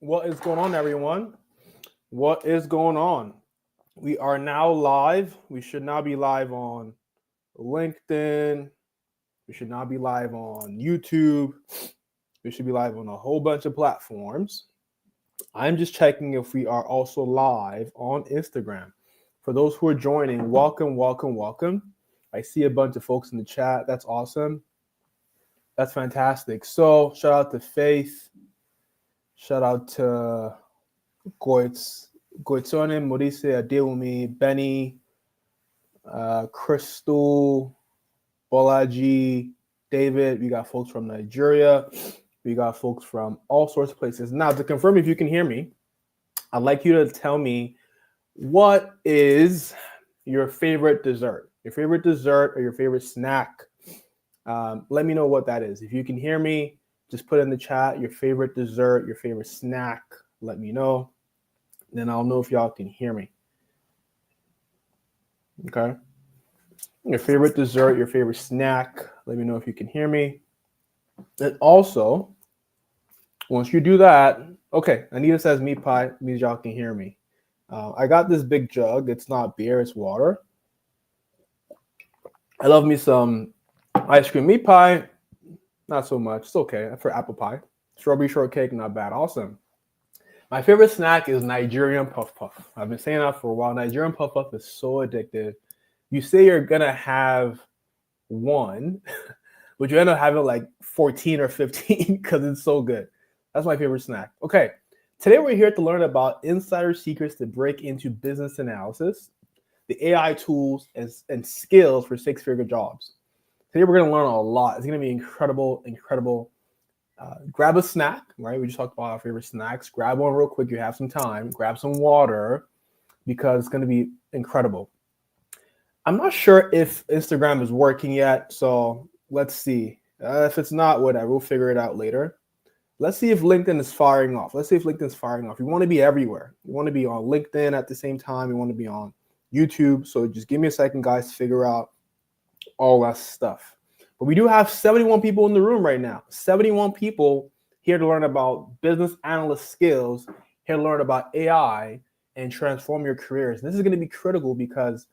What is going on, everyone? What is going on? We are now live. We should now be live on LinkedIn. We should now be live on YouTube. We should be live on a whole bunch of platforms. I'm just checking if we are also live on Instagram. For those who are joining, welcome, welcome, welcome. I see a bunch of folks in the chat. That's awesome. That's fantastic. So, shout out to Faith. Shout out to Goitsone, Maurice, Adewumi, Benny, Crystal, Bolaji, David. We got folks from Nigeria. We got folks from all sorts of places. Now, to confirm if you can hear me, I'd like you to tell me what is your favorite dessert? Your favorite dessert or your favorite snack? Let me know what that is. If you can hear me, just put in the chat your favorite dessert, your favorite snack. Let me know. Then I'll know if y'all can hear me. Okay. Your favorite dessert, your favorite snack. Let me know if you can hear me. And also, once you do that, okay, Anita says meat pie means y'all can hear me. I got this big jug. It's not beer, it's water. I love me some ice cream. Meat pie, not so much. It's okay for apple pie. Strawberry shortcake, not bad. Awesome. My favorite snack is Nigerian puff puff. I've been saying that for a while. Nigerian puff puff is so addictive. You say you're gonna have one, but you end up having like 14 or 15 because it's so good. That's my favorite snack. Okay, today we're here to learn about insider secrets to break into business analysis, the AI tools and skills for six-figure jobs. Today we're gonna learn a lot. It's gonna be incredible. Grab a snack, right? We just talked about our favorite snacks. Grab one real quick. You have some time. Grab some water because it's going to be incredible. I'm not sure if Instagram is working yet, so let's see. If it's not, whatever. We'll figure it out later. Let's see if LinkedIn is firing off. You want to be everywhere. You want to be on LinkedIn at the same time. You want to be on YouTube. So just give me a second, guys, to figure out all that stuff. But we do have 71 people in the room right now. 71 people here to learn about business analyst skills, here to learn about AI and transform your careers. And this is going to be critical because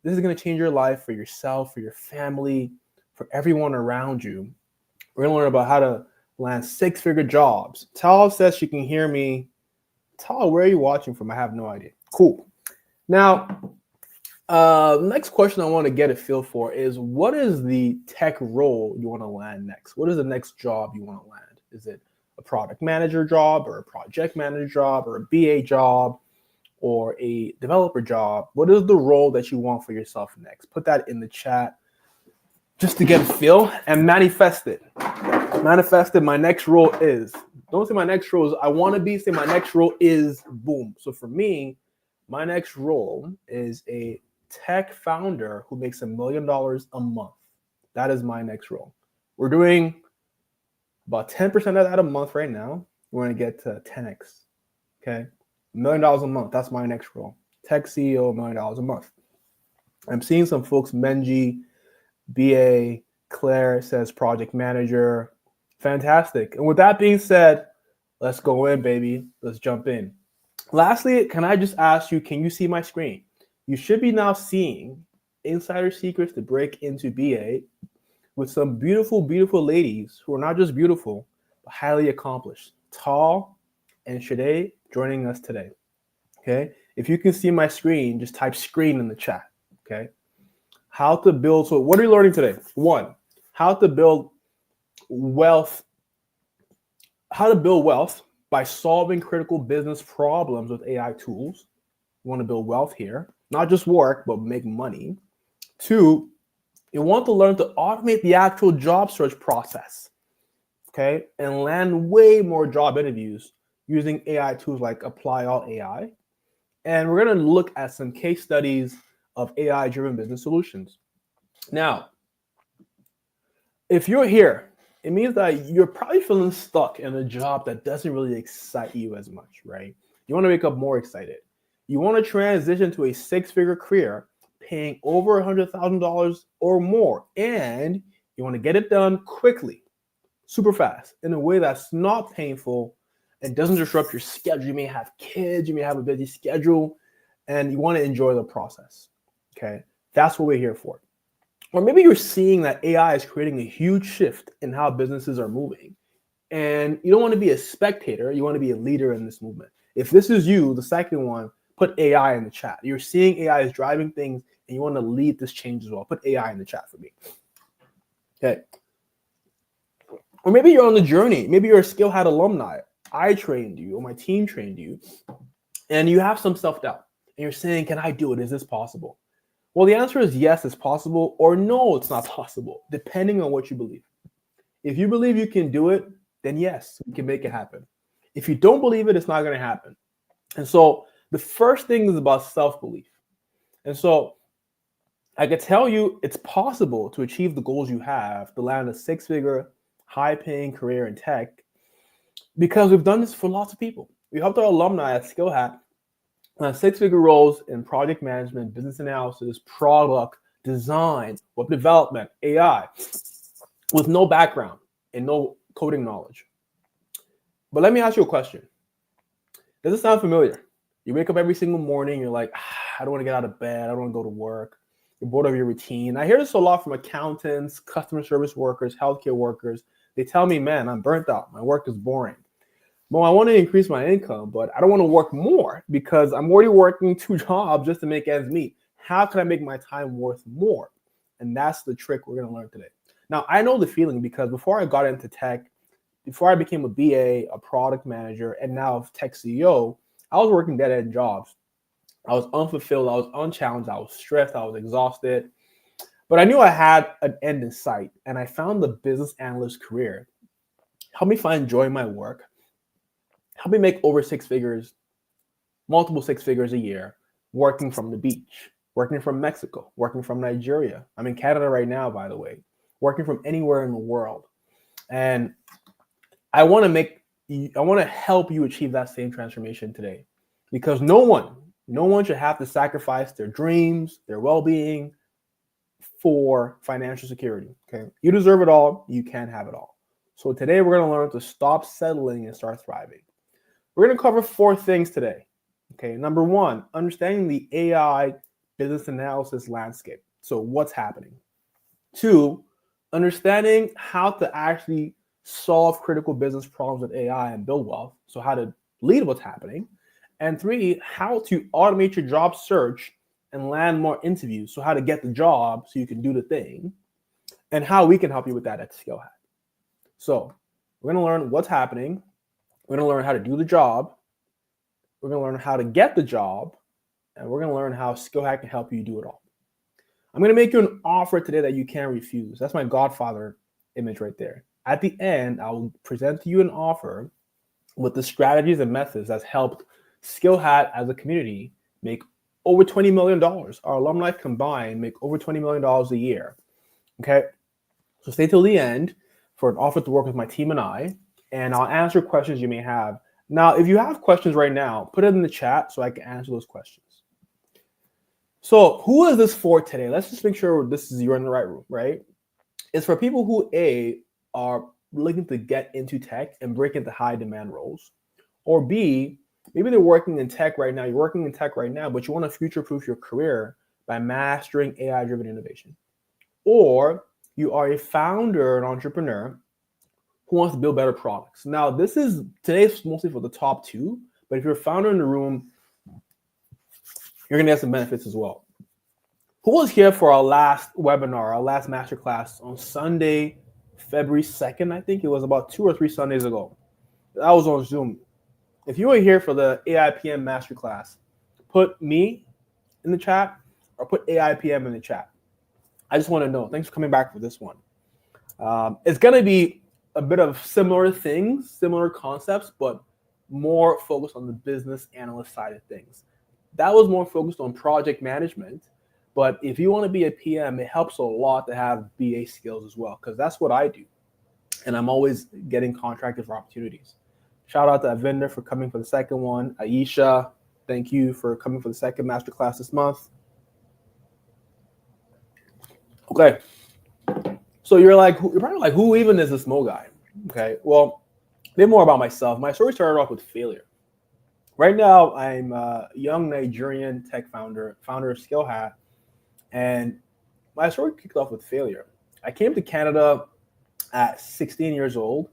this is going to change your life for yourself, for your family, for everyone around you. We're going to learn about how to land six-figure jobs. Tal says she can hear me. Tal, where are you watching from? I have no idea. Cool. Now, next question I want to get a feel for is, what is the tech role you want to land next? What is the next job you want to land? Is it a product manager job or a project manager job or a BA job or a developer job? What is the role that you want for yourself next? Put that in the chat just to get a feel and manifest it. Manifest it. My next role is, don't say my next role is I want to be, say my next role is boom. So for me, my next role is a tech founder who makes $1 million a month. That is my next role. We're doing about 10% of that a month right now. We're going to get to 10x. Okay. $1 million a month. That's my next role. Tech CEO, $1 million a month. I'm seeing some folks, Menji, BA, Claire says project manager. Fantastic. And with that being said, let's go in, baby. Let's jump in. Lastly, can I just ask you, can you see my screen? You should be now seeing insider secrets to break into BA with some beautiful, beautiful ladies who are not just beautiful, but highly accomplished. Tall and Shade joining us today. Okay. If you can see my screen, just type screen in the chat. Okay. How to build. So what are you learning today? One, how to build wealth. How to build wealth by solving critical business problems with AI tools. You want to build wealth here, not just work, but make money. Two, you want to learn to automate the actual job search process, okay, and land way more job interviews using AI tools like Apply All AI. And we're going to look at some case studies of AI-driven business solutions. Now, if you're here, it means that you're probably feeling stuck in a job that doesn't really excite you as much, right? You want to wake up more excited. You want to transition to a six-figure career paying over $100,000 or more, and you want to get it done quickly, super fast, in a way that's not painful and doesn't disrupt your schedule. You may have kids, you may have a busy schedule, and you want to enjoy the process. Okay, that's what we're here for. Or maybe you're seeing that AI is creating a huge shift in how businesses are moving, and you don't want to be a spectator, you want to be a leader in this movement. If this is you, the second one, put AI in the chat. You're seeing AI is driving things and you want to lead this change as well. Put AI in the chat for me. Okay. Or maybe you're on the journey. Maybe you're a Skill Hat alumni. I trained you or my team trained you, and you have some self-doubt. And you're saying, can I do it? Is this possible? Well, the answer is yes, it's possible, or no, it's not possible, depending on what you believe. If you believe you can do it, then yes, we can make it happen. If you don't believe it, it's not going to happen. And so the first thing is about self-belief. And so I can tell you it's possible to achieve the goals you have, to land a six-figure, high-paying career in tech, because we've done this for lots of people. We helped our alumni at Skill Hat six-figure roles in project management, business analysis, product design, web development, AI, with no background and no coding knowledge. But let me ask you a question. Does it sound familiar? You wake up every single morning, you're like, I don't want to get out of bed, I don't want to go to work. You're bored of your routine. I hear this a lot from accountants, customer service workers, healthcare workers. They tell me, man, I'm burnt out. My work is boring. Well, I want to increase my income, but I don't want to work more because I'm already working 2 jobs just to make ends meet. How can I make my time worth more? And that's the trick we're going to learn today. Now, I know the feeling because before I got into tech, before I became a BA, a product manager, and now a tech CEO, I was working dead-end jobs. I was unfulfilled, I was unchallenged, I was stressed, I was exhausted. But I knew I had an end in sight, and I found the business analyst career. Helped me find joy in my work, helped me make over 6 figures, multiple 6 figures a year, working from the beach, working from Mexico, working from Nigeria. I'm in Canada right now, by the way, working from anywhere in the world. And I want to help you achieve that same transformation today, because no one should have to sacrifice their dreams, their well-being for financial security. Okay, you deserve it all. You can have it all. So today we're going to learn to stop settling and start thriving. We're going to cover 4 things today. Okay, number 1, understanding the AI business analysis landscape. So what's happening? 2, understanding how to actually solve critical business problems with AI and build wealth. So how to lead what's happening. And 3, how to automate your job search and land more interviews. So how to get the job so you can do the thing, and how we can help you with that at Skill Hat. So we're going to learn what's happening. We're going to learn how to do the job. We're going to learn how to get the job. And we're going to learn how Skill Hat can help you do it all. I'm going to make you an offer today that you can't refuse. That's my Godfather image right there. At the end, I will present to you an offer with the strategies and methods that's helped Skill Hat as a community make over $20 million. Our alumni combined make over $20 million a year. Okay, so stay till the end for an offer to work with my team and I, and I'll answer questions you may have. Now, if you have questions right now, put it in the chat so I can answer those questions. So who is this for today? Let's just make sure you're in the right room, right? It's for people who are looking to get into tech and break into high demand roles, or B, maybe they're working in tech right now. You're working in tech right now, but you want to future-proof your career by mastering AI-driven innovation. Or you are a founder, an entrepreneur who wants to build better products. Now, today's mostly for the top 2, but if you're a founder in the room, you're going to get some benefits as well. Who was here for our last webinar, our last masterclass on Sunday, February 2nd? I think it was about 2 or 3 Sundays ago. That was on Zoom. If you were here for the AIPM masterclass, put me in the chat or put AIPM in the chat. I just want to know. Thanks for coming back for this one. It's going to be a bit of similar things, similar concepts, but more focused on the business analyst side of things. That was more focused on project management. But if you want to be a PM, it helps a lot to have BA skills as well, because that's what I do. And I'm always getting contracted for opportunities. Shout out to Avinder for coming for the second one. Aisha, thank you for coming for the second masterclass this month. Okay. So you're probably like, who even is this Mo guy? Okay. Well, bit more about myself. My story started off with failure. Right now, I'm a young Nigerian tech founder of Skill Hat, and my story kicked off with failure. I came to Canada at 16 years old,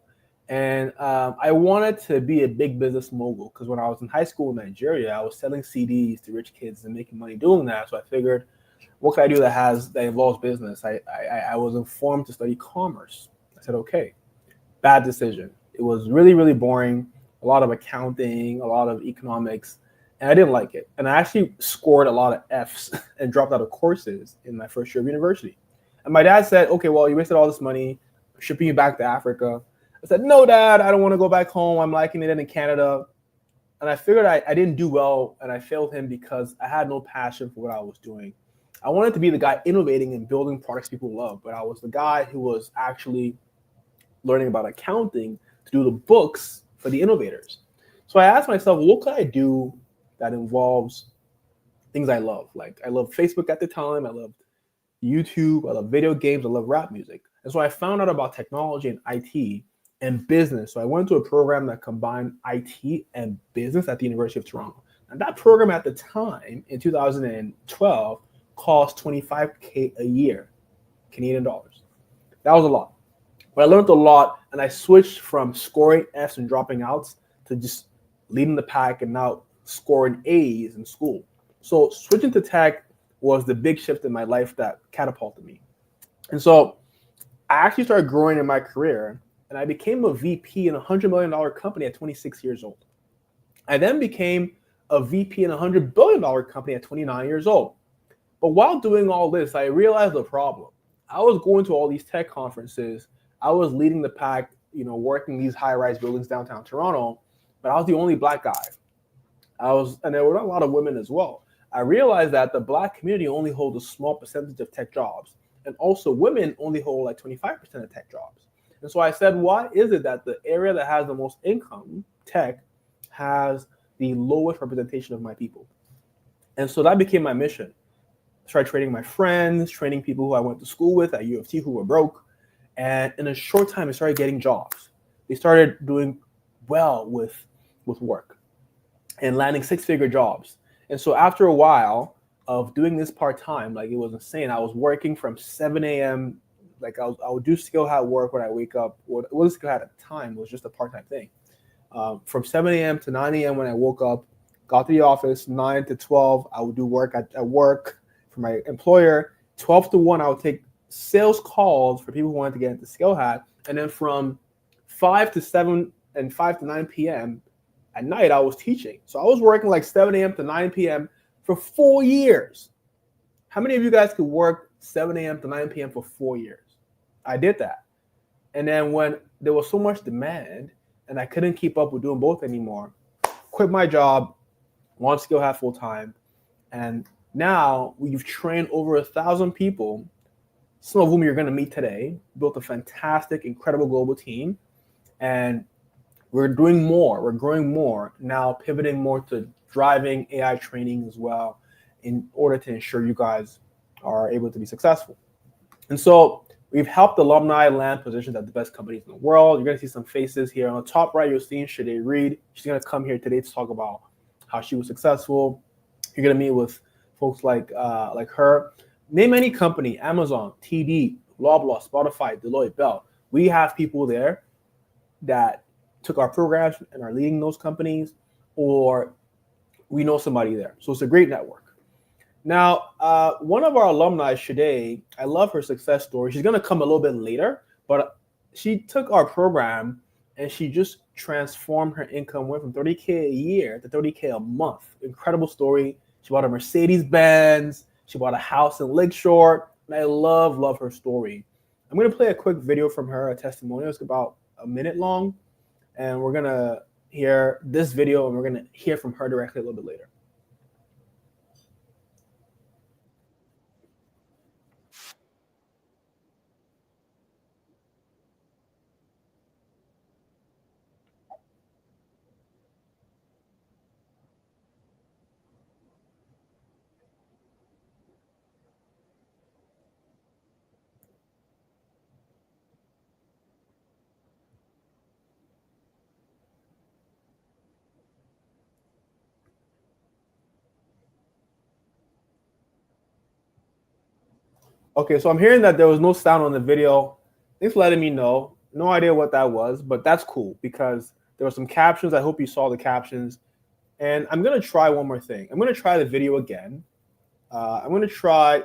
and I wanted to be a big business mogul because when I was in high school in Nigeria, I was selling CDs to rich kids and making money doing that. So I figured, what can I do that involves business? I was informed to study commerce. I said, okay, bad decision. It was really, really boring, a lot of accounting, a lot of economics, and I didn't like it. And I actually scored a lot of F's and dropped out of courses in my first year of university. And my dad said, okay, well, you wasted all this money shipping you back to Africa. I said, no, Dad, I don't want to go back home. I'm liking it in Canada. And I figured I didn't do well and I failed him because I had no passion for what I was doing. I wanted to be the guy innovating and building products people love, but I was the guy who was actually learning about accounting to do the books for the innovators. So I asked myself, what could I do that involves things I love? Like I loved Facebook at the time, I loved YouTube, I love video games, I love rap music. And so I found out about technology and IT and business. So I went to a program that combined IT and business at the University of Toronto. And that program at the time in 2012 cost 25K a year, Canadian dollars. That was a lot. But I learned a lot and I switched from scoring F's and dropping outs to just leading the pack and now scoring A's in school. So switching to tech was the big shift in my life that catapulted me. And so I actually started growing in my career and I became a VP in a $100 million company at 26 years old. I then became a VP in a $100 billion company at 29 years old. But while doing all this, I realized the problem. I was going to all these tech conferences. I was leading the pack, working these high-rise buildings downtown Toronto, but I was the only black guy. And there were a lot of women as well. I realized that the black community only holds a small percentage of tech jobs, and also women only hold like 25% of tech jobs. And so I said, why is it that the area that has the most income, tech, has the lowest representation of my people? And so that became my mission. I started training my friends, training people who I went to school with at U of T who were broke. And in a short time, they started getting jobs. They started doing well with work and landing six-figure jobs. And so after a while of doing this part-time, like it was insane. I was working from 7 a.m. Like I would do skill hat work when I wake up. Well, it wasn't skill hat at the time. It was just a part-time thing. From 7 a.m. to 9 a.m. when I woke up, got to the office, 9 to 12, I would do work at work for my employer. 12 to 1, I would take sales calls for people who wanted to get into skill hat. And then from 5 to 7 and 5 to 9 p.m., at night, I was teaching. So I was working like 7 a.m. to 9 p.m. for 4 years. How many of you guys could work 7 a.m. to 9 p.m. for 4 years? I did that. And then when there was so much demand and I couldn't keep up with doing both anymore, quit my job, launched Skill Hat full time. And now we've trained over 1,000 people, some of whom you're going to meet today, built a fantastic, incredible global team. And we're doing more. We're growing more now, pivoting more to driving AI training as well in order to ensure you guys are able to be successful. And so we've helped alumni land positions at the best companies in the world. You're going to see some faces here. On the top right, you're seeing Shade Reed. She's going to come here today to talk about how she was successful. You're going to meet with folks like her. Name any company, Amazon, TD, Loblaw, Spotify, Deloitte, Bell. We have people there that took our programs and are leading those companies, or we know somebody there. So it's a great network. Now, one of our alumni, Shade, I love her success story. She's going to come a little bit later, but she took our program and she just transformed her income, went from 30K a year to 30K a month. Incredible story. She bought a Mercedes Benz. She bought a house in Lakeshore. And I love her story. I'm going to play a quick video from her, a testimonial. It's about a minute long. And we're going to hear this video and we're going to hear from her directly a little bit later. Okay, so I'm hearing that there was no sound on the video. Thanks for letting me know. No idea what that was, but that's cool because there were some captions. I hope you saw the captions. And I'm going to try one more thing. I'm going to try the video again. I'm going to try.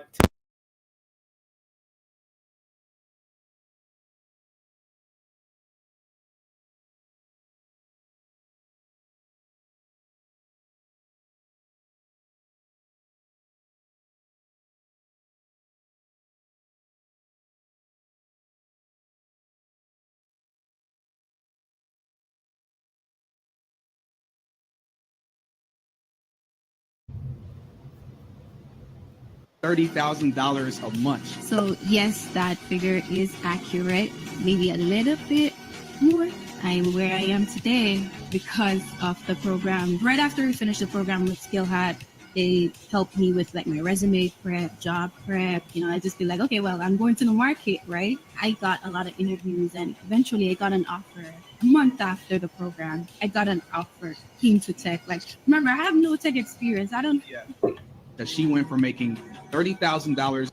$30,000 a month. So yes, that figure is accurate, maybe a little bit more. I'm where I am today because of the program. Right after we finished the program with Skill Hat, they helped me with like my resume prep, job prep. I just be like, okay, well, I'm going to the market, right? I got a lot of interviews and eventually I got an offer. A month after the program, I got an offer, came to tech. Like, remember, I have no tech experience. I don't. Yeah. That she went from making $30,000.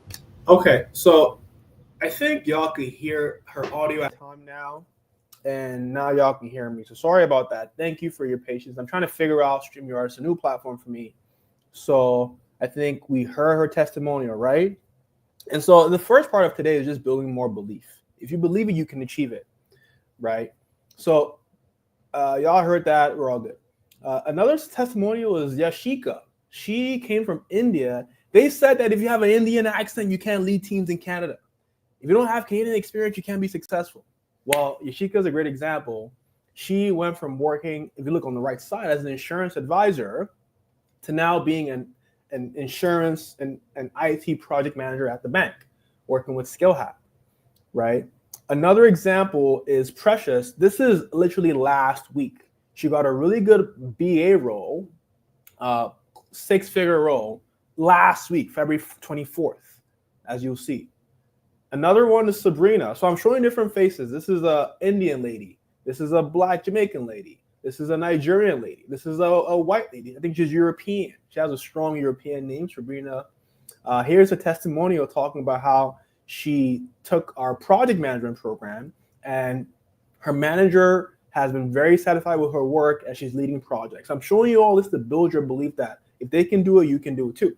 Okay, so I think y'all can hear her audio at time now, and now y'all can hear me. So sorry about that. Thank you for your patience. I'm trying to figure out StreamYard. It's a new platform for me. So I think we heard her testimonial, right? And so the first part of today is just building more belief. If you believe it, you can achieve it, right? So y'all heard that. We're all good. Another testimonial is Yashika. She came from India. They said that if you have an Indian accent, you can't lead teams in Canada. If you don't have Canadian experience, you can't be successful. Well, Yashika is a great example. She went from working, if you look on the right side, as an insurance advisor to now being an insurance and an IT project manager at the bank, working with Skill Hat, right? Another example is Precious. This is literally last week. She got a really good BA role, 6-figure role, last week, February 24th, as you'll see. Another one is Sabrina. So I'm showing different faces. This is an Indian lady. This is a Black Jamaican lady. This is a Nigerian lady. This is a white lady. I think she's European. She has a strong European name, Sabrina. Here's a testimonial talking about how she took our project management program and her manager has been very satisfied with her work as she's leading projects. I'm showing you all this to build your belief that if they can do it, you can do it too.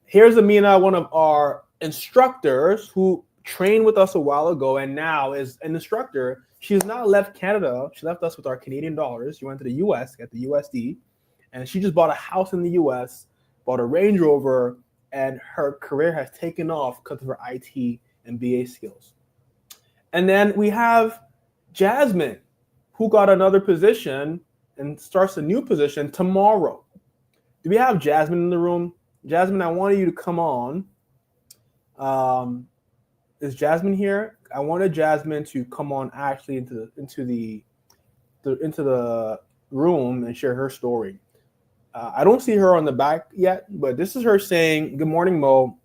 Here's Amina, one of our instructors who trained with us a while ago and now is an instructor. She's now left Canada. She left us with our Canadian dollars. She went to the US, got the USD, and she just bought a house in the US, bought a Range Rover, and her career has taken off because of her IT and BA skills. And then we have Jasmine, who got another position and starts a new position tomorrow. Do we have Jasmine in the room? Jasmine, I wanted you to come on. Is Jasmine here? I wanted Jasmine to come on actually into the room and share her story. I don't see her on the back yet, but this is her saying, "Good morning, Mo.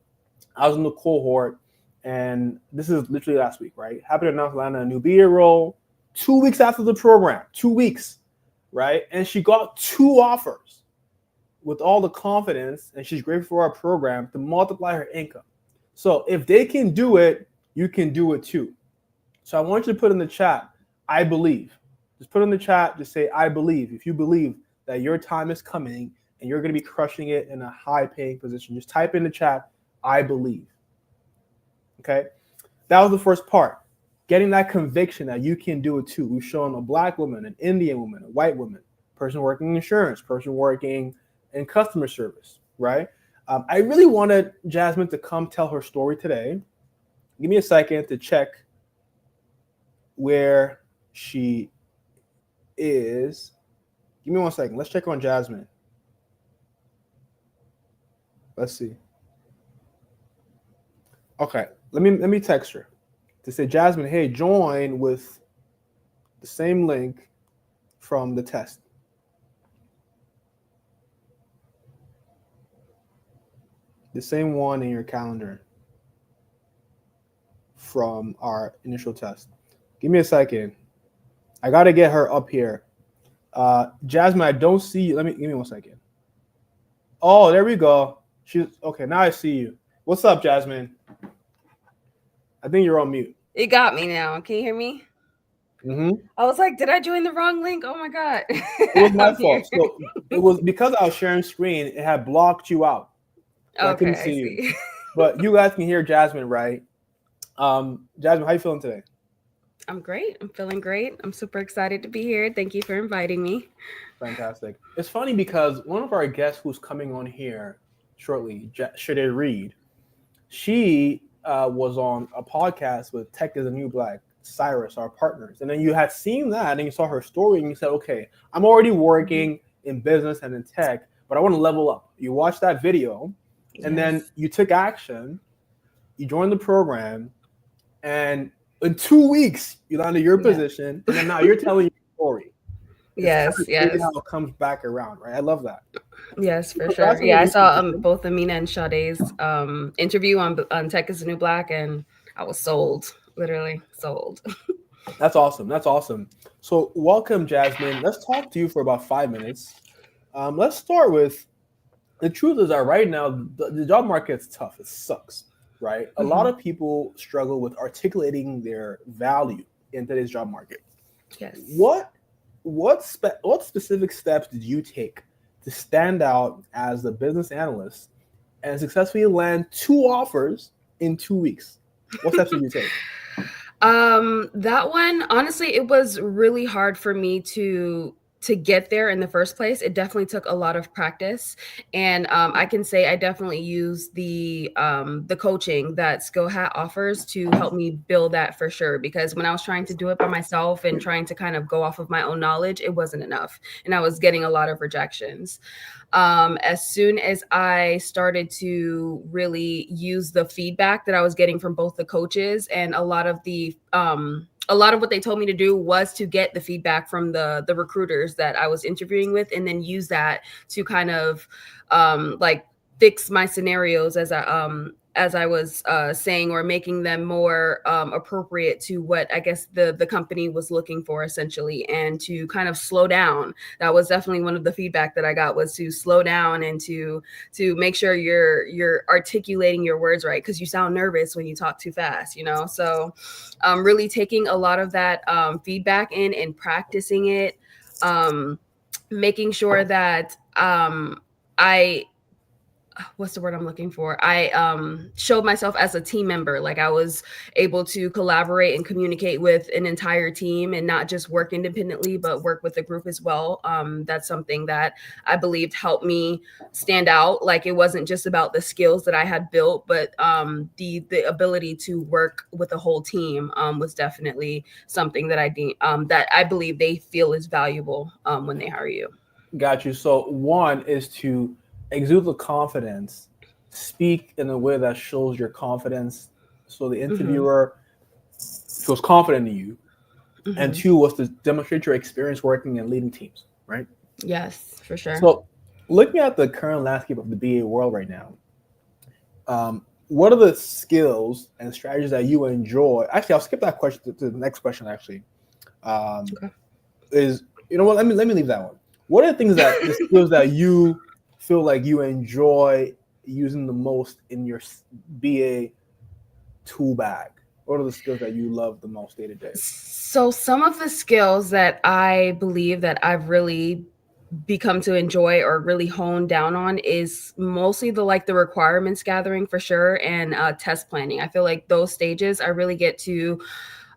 I was in the cohort, and this is literally last week, right? Happy to announce Lana a new BA role 2 weeks after the program, 2 weeks, right? And she got 2 offers with all the confidence, and she's grateful for our program to multiply her income. So if they can do it, you can do it too. So I want you to put in the chat, I believe. Just put in the chat, just say, I believe. If you believe that your time is coming and you're going to be crushing it in a high-paying position, just type in the chat, I believe. Okay? That was the first part. Getting that conviction that you can do it too. We've shown a Black woman, an Indian woman, a white woman, person working in insurance, person working in customer service, right? I really wanted Jasmine to come tell her story today. Give me a second to check where she is. Give me 1 second. Let's check on Jasmine. Let's see. Okay, let me text her to say, Jasmine, hey, join with the same link from the test. The same one in your calendar from our initial test. Give me a second. I got to get her up here. Jasmine, I don't see you. Give me 1 second. Oh, there we go. She's okay. Now I see you. What's up, Jasmine? I think you're on mute. It got me now. Can you hear me? Mm-hmm. I was like, did I join the wrong link? Oh my God. It was my I'm here. fault. So it was because I was sharing screen, it had blocked you out. So I couldn't Okay, I see you. see. But you guys can hear Jasmine, right? Jasmine, how you feeling today? I'm great. I'm feeling great. I'm super excited to be here. Thank you for inviting me. Fantastic. It's funny because one of our guests who's coming on here shortly, Shade Reed, she was on a podcast with Tech is the New Black, Cyrus, our partners. And then you had seen that and you saw her story and you said, okay, I'm already working in business and in tech, but I want to level up. You watched that video and then Yes. you took action, you joined the program, and in 2 weeks, you landed your Yeah. position, and then now you're telling your story. It's kind Yes, of yes. crazy how it comes back around, right? I love that. Yes, for So sure. that's Yeah, I something saw you both Amina and Sade's interview on Tech is the New Black, and I was sold, literally sold. That's awesome. That's awesome. So welcome, Jasmine. Let's talk to you for about 5 minutes. Let's start with the truth is that right now the job market's tough. It sucks, right? A lot Mhm. of people struggle with articulating their value in today's job market. Yes. What specific steps did you take to stand out as a business analyst and successfully land 2 offers in 2 weeks? What steps did you take? That one, honestly, it was really hard for me to get there in the first place. It definitely took a lot of practice, and I can say I definitely used the coaching that Skill Hat offers to help me build that for sure. Because when I was trying to do it by myself and trying to kind of go off of my own knowledge, it wasn't enough, and I was getting a lot of rejections. As soon as I started to really use the feedback that I was getting from both the coaches and a lot of what they told me to do was to get the feedback from the recruiters that I was interviewing with, and then use that to kind of like fix my scenarios as I was saying, or making them more appropriate to what I guess the company was looking for, essentially, and to kind of slow down. That was definitely one of the feedback that I got, was to slow down and to make sure you're articulating your words right, because you sound nervous when you talk too fast, you know. So really taking a lot of that feedback in and practicing it, making sure that I what's the word I'm looking for? I showed myself as a team member. Like, I was able to collaborate and communicate with an entire team and not just work independently, but work with the group as well. That's something that I believed helped me stand out. Like, it wasn't just about the skills that I had built, but the ability to work with a whole team was definitely something that that I believe they feel is valuable when they hire you. Got you. So one is to exude the confidence, speak in a way that shows your confidence, so the Hmm. interviewer feels confident in you. And Hmm. two was to demonstrate your experience working and leading teams, right? Yes, for sure. So looking at the current landscape of the BA world right now, what are the skills and strategies that you enjoy? Actually, I'll skip that question to the next question. Actually, um, Okay. is you know what? Let me leave that one. What are the things that the skills that you feel like you enjoy using the most in your BA tool bag? What are the skills that you love the most day to day? So some of the skills that I believe that I've really become to enjoy or really hone down on is mostly the requirements gathering, for sure, and test planning. I feel like those stages I really get to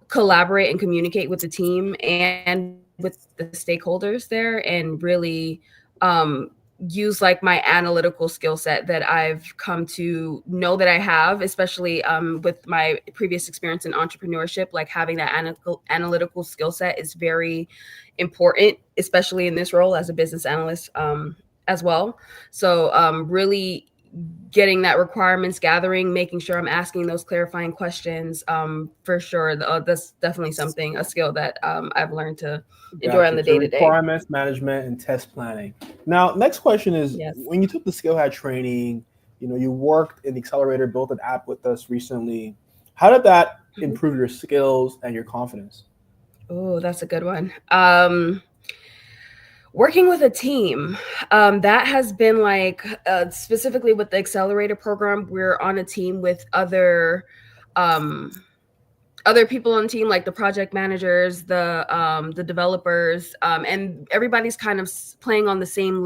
collaborate and communicate with the team and with the stakeholders there, and really um use like my analytical skill set that I've come to know that I have, especially with my previous experience in entrepreneurship. Like, having that analytical skill set is very important, especially in this role as a business analyst as well. So really getting that requirements gathering, making sure I'm asking those clarifying questions, for sure. That's definitely a skill that I've learned to enjoy Got on you. the So day to day. requirements management and test planning. Now, next question is: Yes. when you took the skill hat training, you worked in the accelerator, built an app with us recently. How did that improve your skills and your confidence? Oh, that's a good one. Working with a team, that has been like, specifically with the accelerator program, we're on a team with other. Um, other people on the team, like the project managers, the developers, and everybody's kind of playing on the same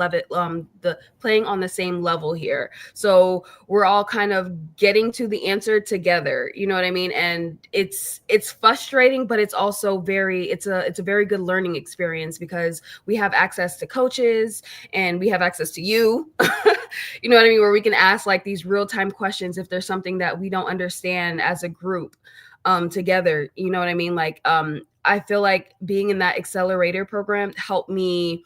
level here. So we're all kind of getting to the answer together. You know what I mean? And it's frustrating, but it's also it's a very good learning experience because we have access to coaches and we have access to you. You know what I mean? Where we can ask like these real-time questions if there's something that we don't understand as a group together. You know what I mean? Like, I feel like being in that accelerator program helped me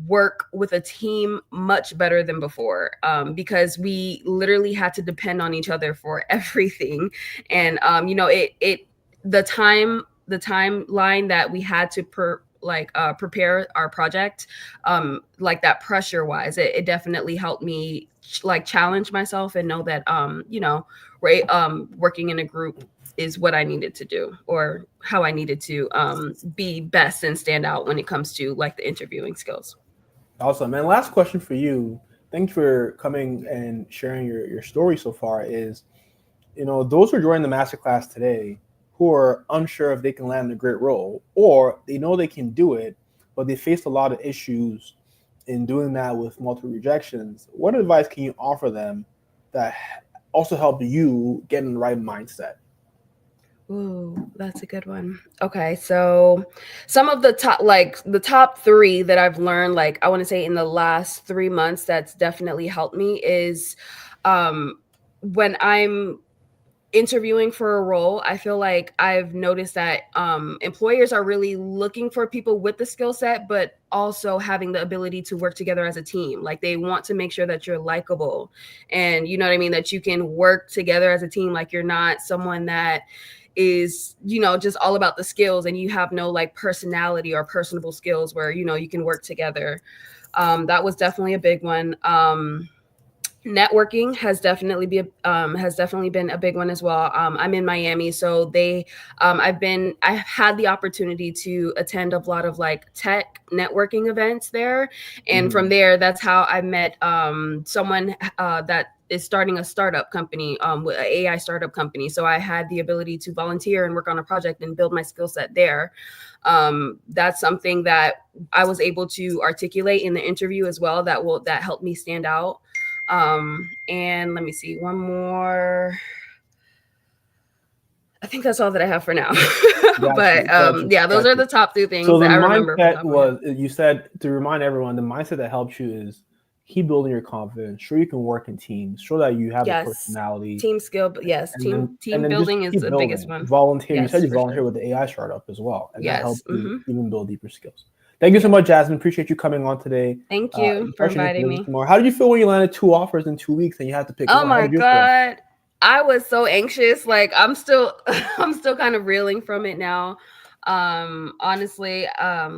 work with a team much better than before, because we literally had to depend on each other for everything. And, you know, the timeline that we had to prepare our project, like that pressure wise, it definitely helped me like challenge myself and know that, you know, right, working in a group is what I needed to do, or how I needed to be best and stand out when it comes to like the interviewing skills. Awesome. And last question for you. Thank you for coming and sharing your story so far. Is, those who are joining the masterclass today who are unsure if they can land a great role, or they know they can do it, but they faced a lot of issues in doing that with multiple rejections. What advice can you offer them that also help you get in the right mindset? Ooh, that's a good one. Okay, so some of the top three that I've learned, like I want to say in the last 3 months, that's definitely helped me is, when I'm interviewing for a role, I feel like I've noticed that employers are really looking for people with the skill set, but also having the ability to work together as a team. Like they want to make sure that you're likable, and you know what I mean, that you can work together as a team. Like you're not someone that is, you know, just all about the skills and you have no like personality or personable skills where, you know, you can work together. That was definitely a big one. Networking has definitely been a big one as well. I'm in Miami, so I've had the opportunity to attend a lot of like tech networking events there, and from there, that's how I met someone that is starting a startup company, with an AI startup company. So I had the ability to volunteer and work on a project and build my skill set there. That's something that I was able to articulate in the interview as well. That helped me stand out. And let me see, one more. I think that's all that I have for now. But yeah, those are the top two things So the that I remember from the mindset top of my head. was, you said, to remind everyone, the mindset that helps you is keep building your confidence. Sure, you can work in teams. Sure that you have the Yes, personality, team skill, but yes, and team then just building is keep the biggest building. one. Volunteer. You said Yes, you for volunteer sure. with the AI startup as well, and that Yes. helped you even build deeper skills. Thank you so Yep. much, Jasmine. Appreciate you coming on today. Thank you for Crushing your inviting position me. tomorrow. How did you feel when you landed 2 offers in 2 weeks and you had to pick Oh one? How my did you feel? God. I was so anxious. Like I'm still I'm still kind of reeling from it now. Honestly,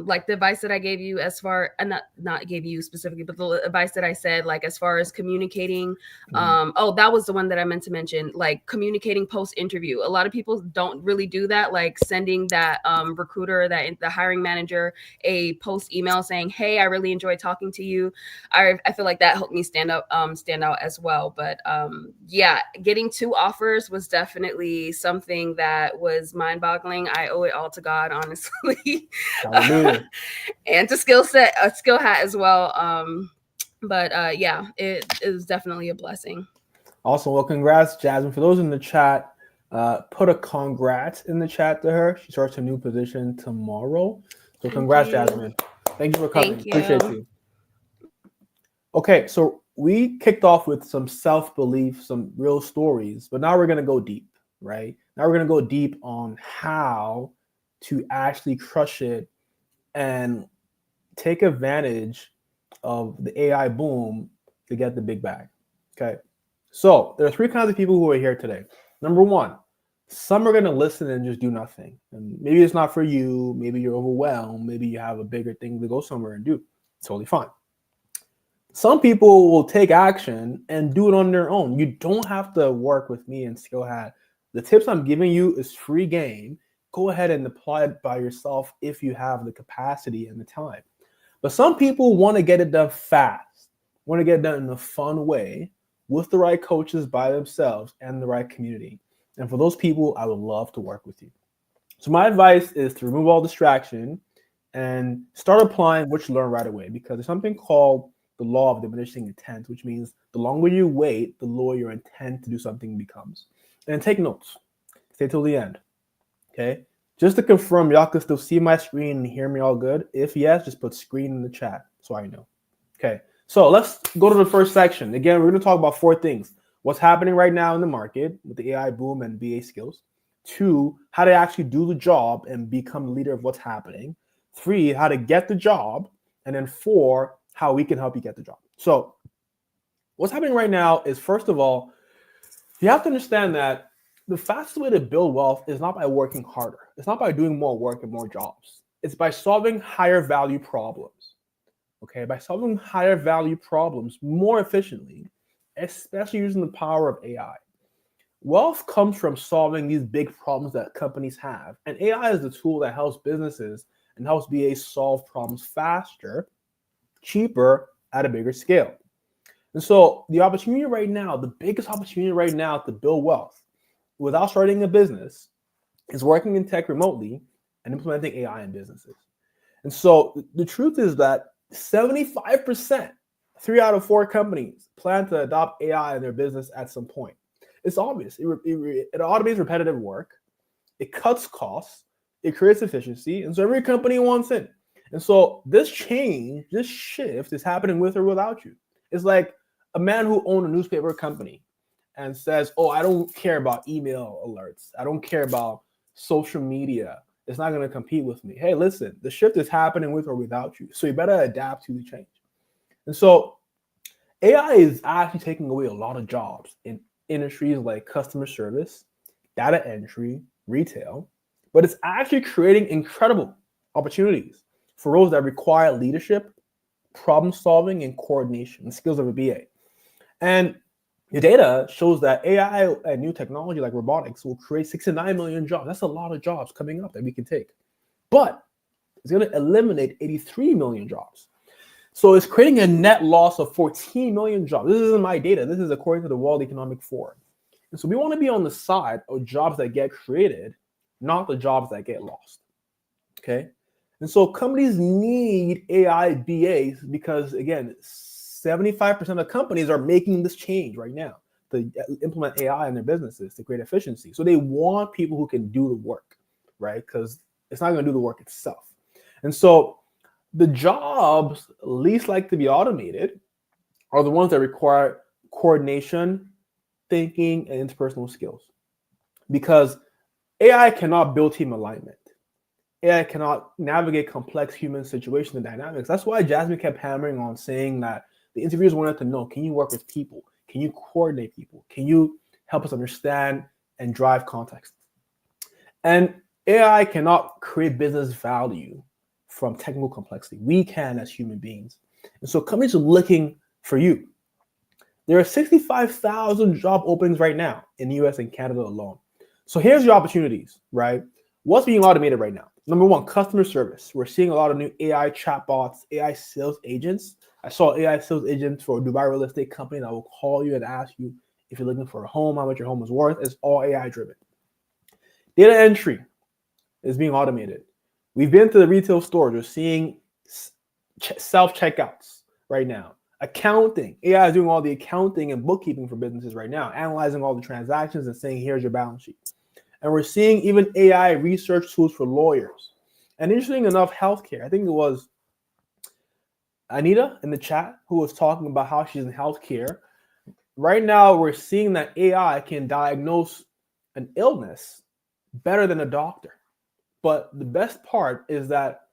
like the advice that I gave you as far, not gave you specifically, but the advice that I said, like as far as communicating, oh, that was the one that I meant to mention, like communicating post interview. A lot of people don't really do that, like sending that recruiter, that the hiring manager, a post email saying, hey, I really enjoyed talking to you. I feel like that helped me stand out as well. But yeah, getting 2 offers was definitely something that was mind boggling. I owe it all to God, honestly. Hallelujah. And to a skill hat as well. But yeah, it was definitely a blessing. Awesome. Well, congrats, Jasmine. For those in the chat, put a congrats in the chat to her. She starts a new position tomorrow. So congrats, Jasmine. Thank you for coming. Thank Appreciate you. you. Okay, so we kicked off with some self-belief, some real stories, but now we're going to go deep, right? Now we're going to go deep on how to actually crush it and take advantage of the AI boom to get the big bag. Okay. So there are 3 kinds of people who are here today. Number 1, some are going to listen and just do nothing. And maybe it's not for you. Maybe you're overwhelmed. Maybe you have a bigger thing to go somewhere and do. Totally fine. Some people will take action and do it on their own. You don't have to work with me and Skill Hat. The tips I'm giving you is free game. Go ahead and apply it by yourself if you have the capacity and the time. But some people want to get it done fast, want to get it done in a fun way with the right coaches by themselves and the right community. And for those people, I would love to work with you. So my advice is to remove all distraction and start applying what you learn right away, because there's something called the law of diminishing intent, which means the longer you wait, the lower your intent to do something becomes. And take notes. Stay till the end. Okay. Just to confirm, y'all can still see my screen and hear me all good. If yes, just put screen in the chat so I know. Okay. So let's go to the first section. Again, we're going to talk about 4 things. What's happening right now in the market with the AI boom and BA skills. 2, how to actually do the job and become the leader of what's happening. 3, how to get the job. And then 4, how we can help you get the job. So what's happening right now is, first of all, you have to understand that the fastest way to build wealth is not by working harder. It's not by doing more work and more jobs. It's by solving higher value problems. Okay, by solving higher value problems more efficiently, especially using the power of AI. Wealth comes from solving these big problems that companies have. And AI is the tool that helps businesses and helps BAs solve problems faster, cheaper, at a bigger scale. And so the opportunity right now, the biggest opportunity right now to build wealth without starting a business is working in tech remotely and implementing AI in businesses. And so the truth is that 75%, 3 out of 4 companies plan to adopt AI in their business at some point. It's obvious. It automates repetitive work. It cuts costs. It creates efficiency. And so every company wants it. And so this change, this shift is happening with or without you. It's like a man who owned a newspaper company and says, oh, I don't care about email alerts. I don't care about social media. It's not going to compete with me. Hey, listen, the shift is happening with or without you. So you better adapt to the change. And so AI is actually taking away a lot of jobs in industries like customer service, data entry, retail, but it's actually creating incredible opportunities for roles that require leadership, problem solving, and coordination, the skills of a BA. And the data shows that AI and new technology like robotics will create 69 million jobs. That's a lot of jobs coming up that we can take. But it's going to eliminate 83 million jobs. So it's creating a net loss of 14 million jobs. This isn't my data. This is according to the World Economic Forum. And so we want to be on the side of jobs that get created, not the jobs that get lost. Okay? And so companies need AI BAs because, again, 75% of companies are making this change right now to implement AI in their businesses to create efficiency. So they want people who can do the work, right? Because it's not going to do the work itself. And so the jobs least like to be automated are the ones that require coordination, thinking, and interpersonal skills. Because AI cannot build team alignment. AI cannot navigate complex human situations and dynamics. That's why Jasmine kept hammering on saying that the interviewers wanted to know, can you work with people? Can you coordinate people? Can you help us understand and drive context? And AI cannot create business value from technical complexity. We can as human beings. And so companies are looking for you. There are 65,000 job openings right now in the US and Canada alone. So here's your opportunities, right? What's being automated right now? Number 1, customer service. We're seeing a lot of new AI chatbots, AI sales agents. I saw AI sales agents for a Dubai real estate company that will call you and ask you if you're looking for a home, how much your home is worth. It's all AI driven. Data entry is being automated. We've been to the retail stores. We're seeing self-checkouts right now. Accounting. AI is doing all the accounting and bookkeeping for businesses right now, analyzing all the transactions and saying, here's your balance sheet. And we're seeing even AI research tools for lawyers. And interesting enough, healthcare. I think it was Anita in the chat who was talking about how she's in healthcare. Right now, we're seeing that AI can diagnose an illness better than a doctor. But the best part is that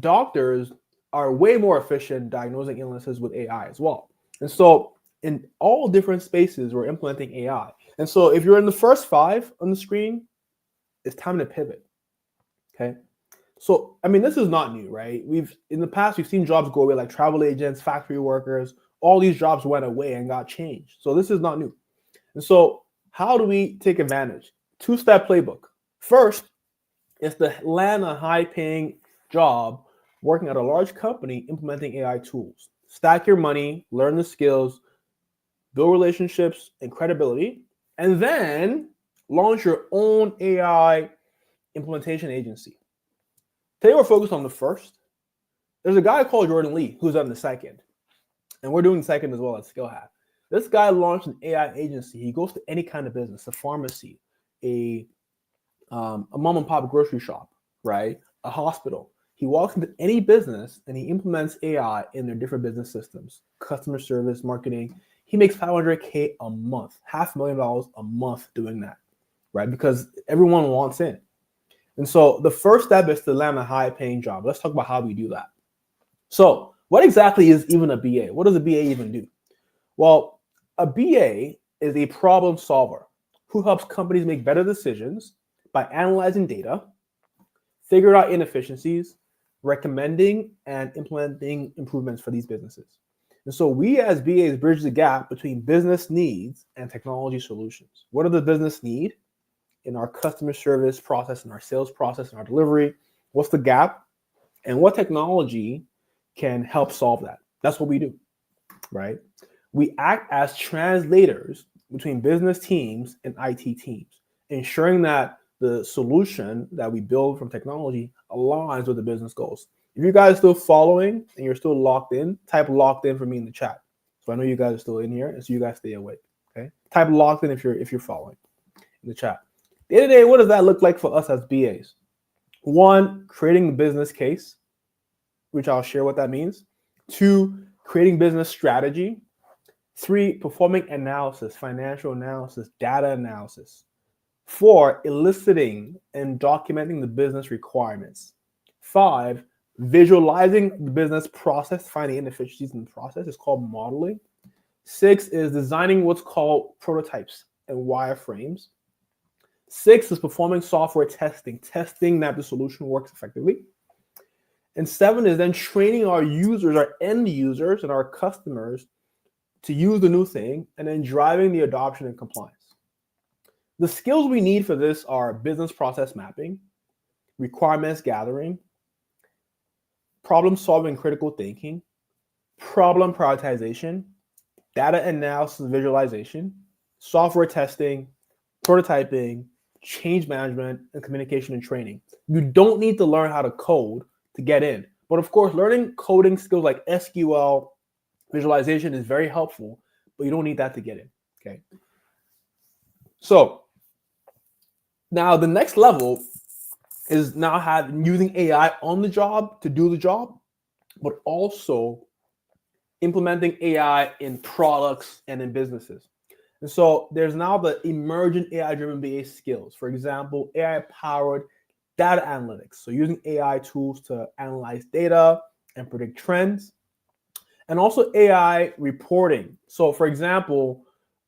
doctors are way more efficient diagnosing illnesses with AI as well. And so in all different spaces, we're implementing AI. And so if you're in the first 5 on the screen, it's time to pivot. Okay. So, I mean, this is not new, right? In the past, we've seen jobs go away, like travel agents, factory workers. All these jobs went away and got changed. So this is not new. And so how do we take advantage? 2-step playbook. First is to land a high-paying job working at a large company implementing AI tools. Stack your money, learn the skills, build relationships and credibility, and then launch your own AI implementation agency. Today we're focused on the first. There's a guy called Jordan Lee who's on the second, and we're doing the second as well at SkillHat. This guy launched an AI agency. He goes to any kind of business, a pharmacy, a mom and pop grocery shop, right? A hospital. He walks into any business and he implements AI in their different business systems, customer service, marketing. He makes $500K a month, $500,000 a month doing that, right? Because everyone wants in. And so the first step is to land a high paying job. Let's talk about how we do that. So what exactly is even a BA? What does a BA even do? Well, a BA is a problem solver who helps companies make better decisions by analyzing data, figure out inefficiencies, recommending and implementing improvements for these businesses. And so we as BAs bridge the gap between business needs and technology solutions. What do the business need in our customer service process, in our sales process, in our delivery? What's the gap? And what technology can help solve that? That's what we do, right? We act as translators between business teams and IT teams, ensuring that the solution that we build from technology aligns with the business goals. If you guys are still following and you're still locked in, type locked in for me in the chat. So I know you guys are still in here, and so you guys stay awake. Okay. Type locked in if you're following in the chat. At the end of the day, what does that look like for us as BAs? One, creating the business case, which I'll share what that means. Two, creating business strategy. Three, performing analysis, financial analysis, data analysis. Four, eliciting and documenting the business requirements. Five, visualizing the business process, finding inefficiencies in the process. It's called modeling. Six is designing what's called prototypes and wireframes. Six is performing software testing, testing that the solution works effectively. And seven is then training our users, our end users, and our customers to use the new thing, and then driving the adoption and compliance. The skills we need for this are business process mapping, requirements gathering, problem solving, critical thinking, problem prioritization, data analysis, visualization, software testing, prototyping, change management, and communication and training. You don't need to learn how to code to get in. But of course, learning coding skills like SQL, visualization is very helpful, but you don't need that to get in, okay? So now the next level is now using AI on the job to do the job, but also implementing AI in products and in businesses. And so there's now the emergent AI-driven BA skills. For example, AI-powered data analytics. So using AI tools to analyze data and predict trends. And also AI reporting. So for example,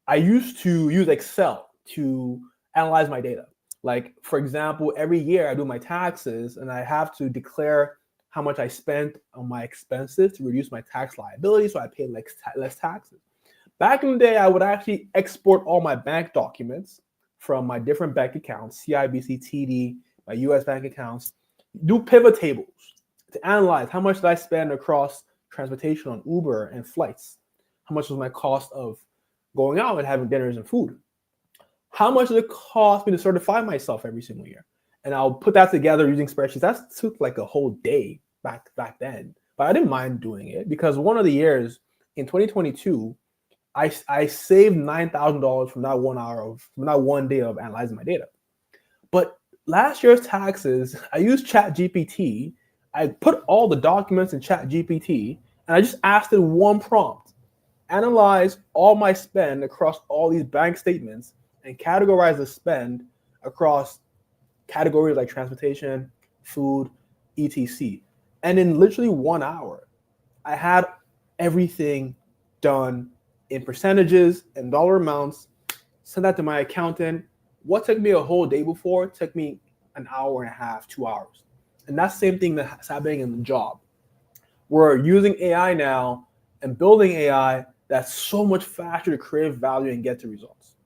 I used to use Excel to analyze my data. Like, for example, every year I do my taxes and I have to declare how much I spent on my expenses to reduce my tax liability, so I pay less taxes. Back in the day, I would actually export all my bank documents from my different bank accounts, CIBC, TD, my US bank accounts, do pivot tables to analyze how much did I spend across transportation on Uber and flights? How much was my cost of going out and having dinners and food? How much did it cost me to certify myself every single year? And I'll put that together using spreadsheets. That took like a whole day back then, but I didn't mind doing it because one of the years in 2022, I saved $9,000 from that 1 hour from that 1 day of analyzing my data. But last year's taxes, I used ChatGPT. I put all the documents in ChatGPT, and I just asked it one prompt: analyze all my spend across all these bank statements and categorize the spend across categories like transportation, food, etc. And in literally 1 hour, I had everything done in percentages and dollar amounts, sent that to my accountant. What took me a whole day before took me an hour and a half, 2 hours. And that's the same thing that's happening in the job. We're using AI now and building AI that's so much faster to create value and get to results.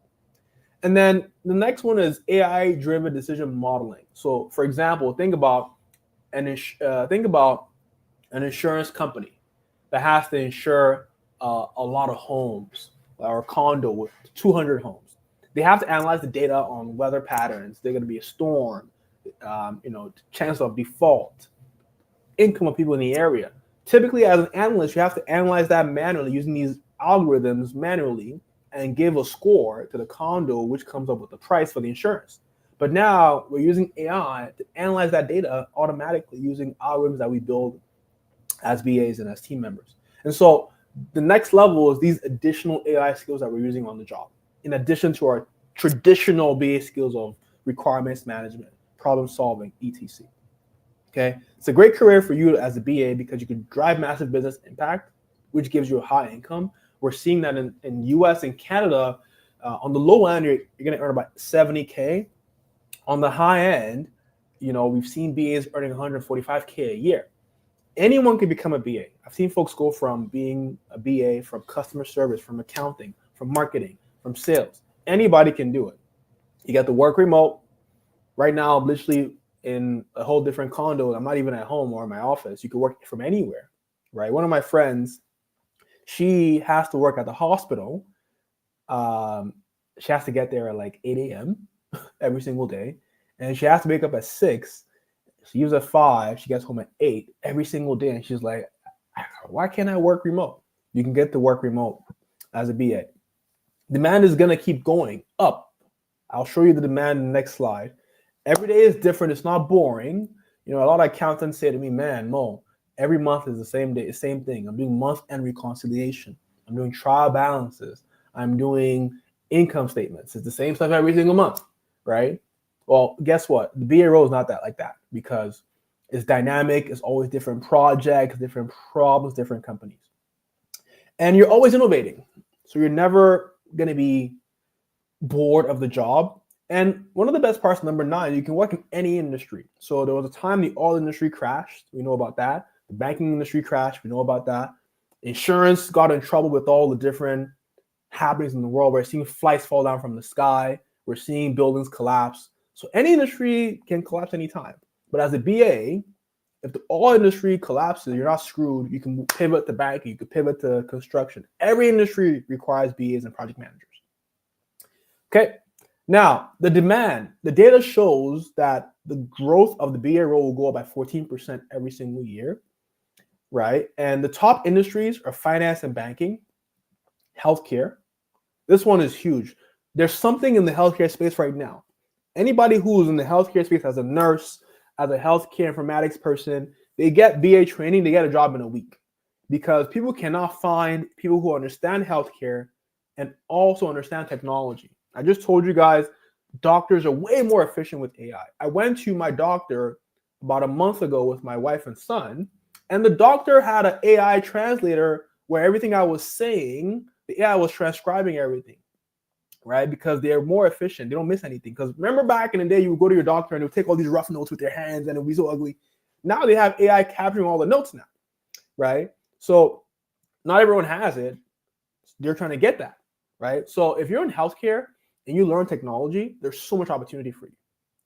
And then the next one is AI-driven decision modeling. So, for example, think about an insurance company that has to insure a lot of homes or a condo with 200 homes. They have to analyze the data on weather patterns. They're going to be a storm, chance of default, income of people in the area. Typically, as an analyst, you have to analyze that manually using these algorithms manually and give a score to the condo, which comes up with the price for the insurance. But now we're using AI to analyze that data automatically using algorithms that we build as BAs and as team members. And so the next level is these additional AI skills that we're using on the job, in addition to our traditional BA skills of requirements management, problem solving, etc. Okay, it's a great career for you as a BA because you can drive massive business impact, which gives you a high income. We're seeing that in US and Canada. On the low end, you're going to earn about 70K. On the high end, we've seen BAs earning 145K a year. Anyone can become a BA. I've seen folks go from being a BA, from customer service, from accounting, from marketing, from sales. Anybody can do it. You get to work remote. Right now, I'm literally in a whole different condo. I'm not even at home or in my office. You can work from anywhere, right? One of my friends, she has to work at the hospital. She has to get there at like 8 a.m. every single day. And she has to wake up at 6. She leaves at 5. She gets home at 8 every single day. And she's like, why can't I work remote? You can get to work remote as a BA. Demand is going to keep going up. I'll show you the demand in the next slide. Every day is different. It's not boring. A lot of accountants say to me, man, Mo, every month is the same day, the same thing. I'm doing month-end reconciliation. I'm doing trial balances. I'm doing income statements. It's the same stuff every single month, right? Well, guess what? The BA role is not that like that because it's dynamic. It's always different projects, different problems, different companies. And you're always innovating. So you're never going to be bored of the job. And one of the best parts, number 9, you can work in any industry. So there was a time the oil industry crashed. We know about that. The banking industry crashed. We know about that. Insurance got in trouble with all the different happenings in the world. We're seeing flights fall down from the sky. We're seeing buildings collapse. So any industry can collapse anytime. But as a BA, if the oil industry collapses, you're not screwed. You can pivot to banking. You can pivot to construction. Every industry requires BAs and project managers. Okay. Now, the demand, the data shows that the growth of the BA role will go up by 14% every single year, right? And the top industries are finance and banking, healthcare. This one is huge. There's something in the healthcare space right now. Anybody who's in the healthcare space as a nurse, as a healthcare informatics person, they get BA training, they get a job in a week because people cannot find people who understand healthcare and also understand technology. I just told you guys, doctors are way more efficient with AI. I went to my doctor about a month ago with my wife and son, and the doctor had an AI translator where everything I was saying, the AI was transcribing everything, right? Because they're more efficient. They don't miss anything. Because remember back in the day, you would go to your doctor and they would take all these rough notes with their hands and it would be so ugly. Now they have AI capturing all the notes now, right? So not everyone has it. They're trying to get that, right? So if you're in healthcare, and you learn technology, there's so much opportunity for you.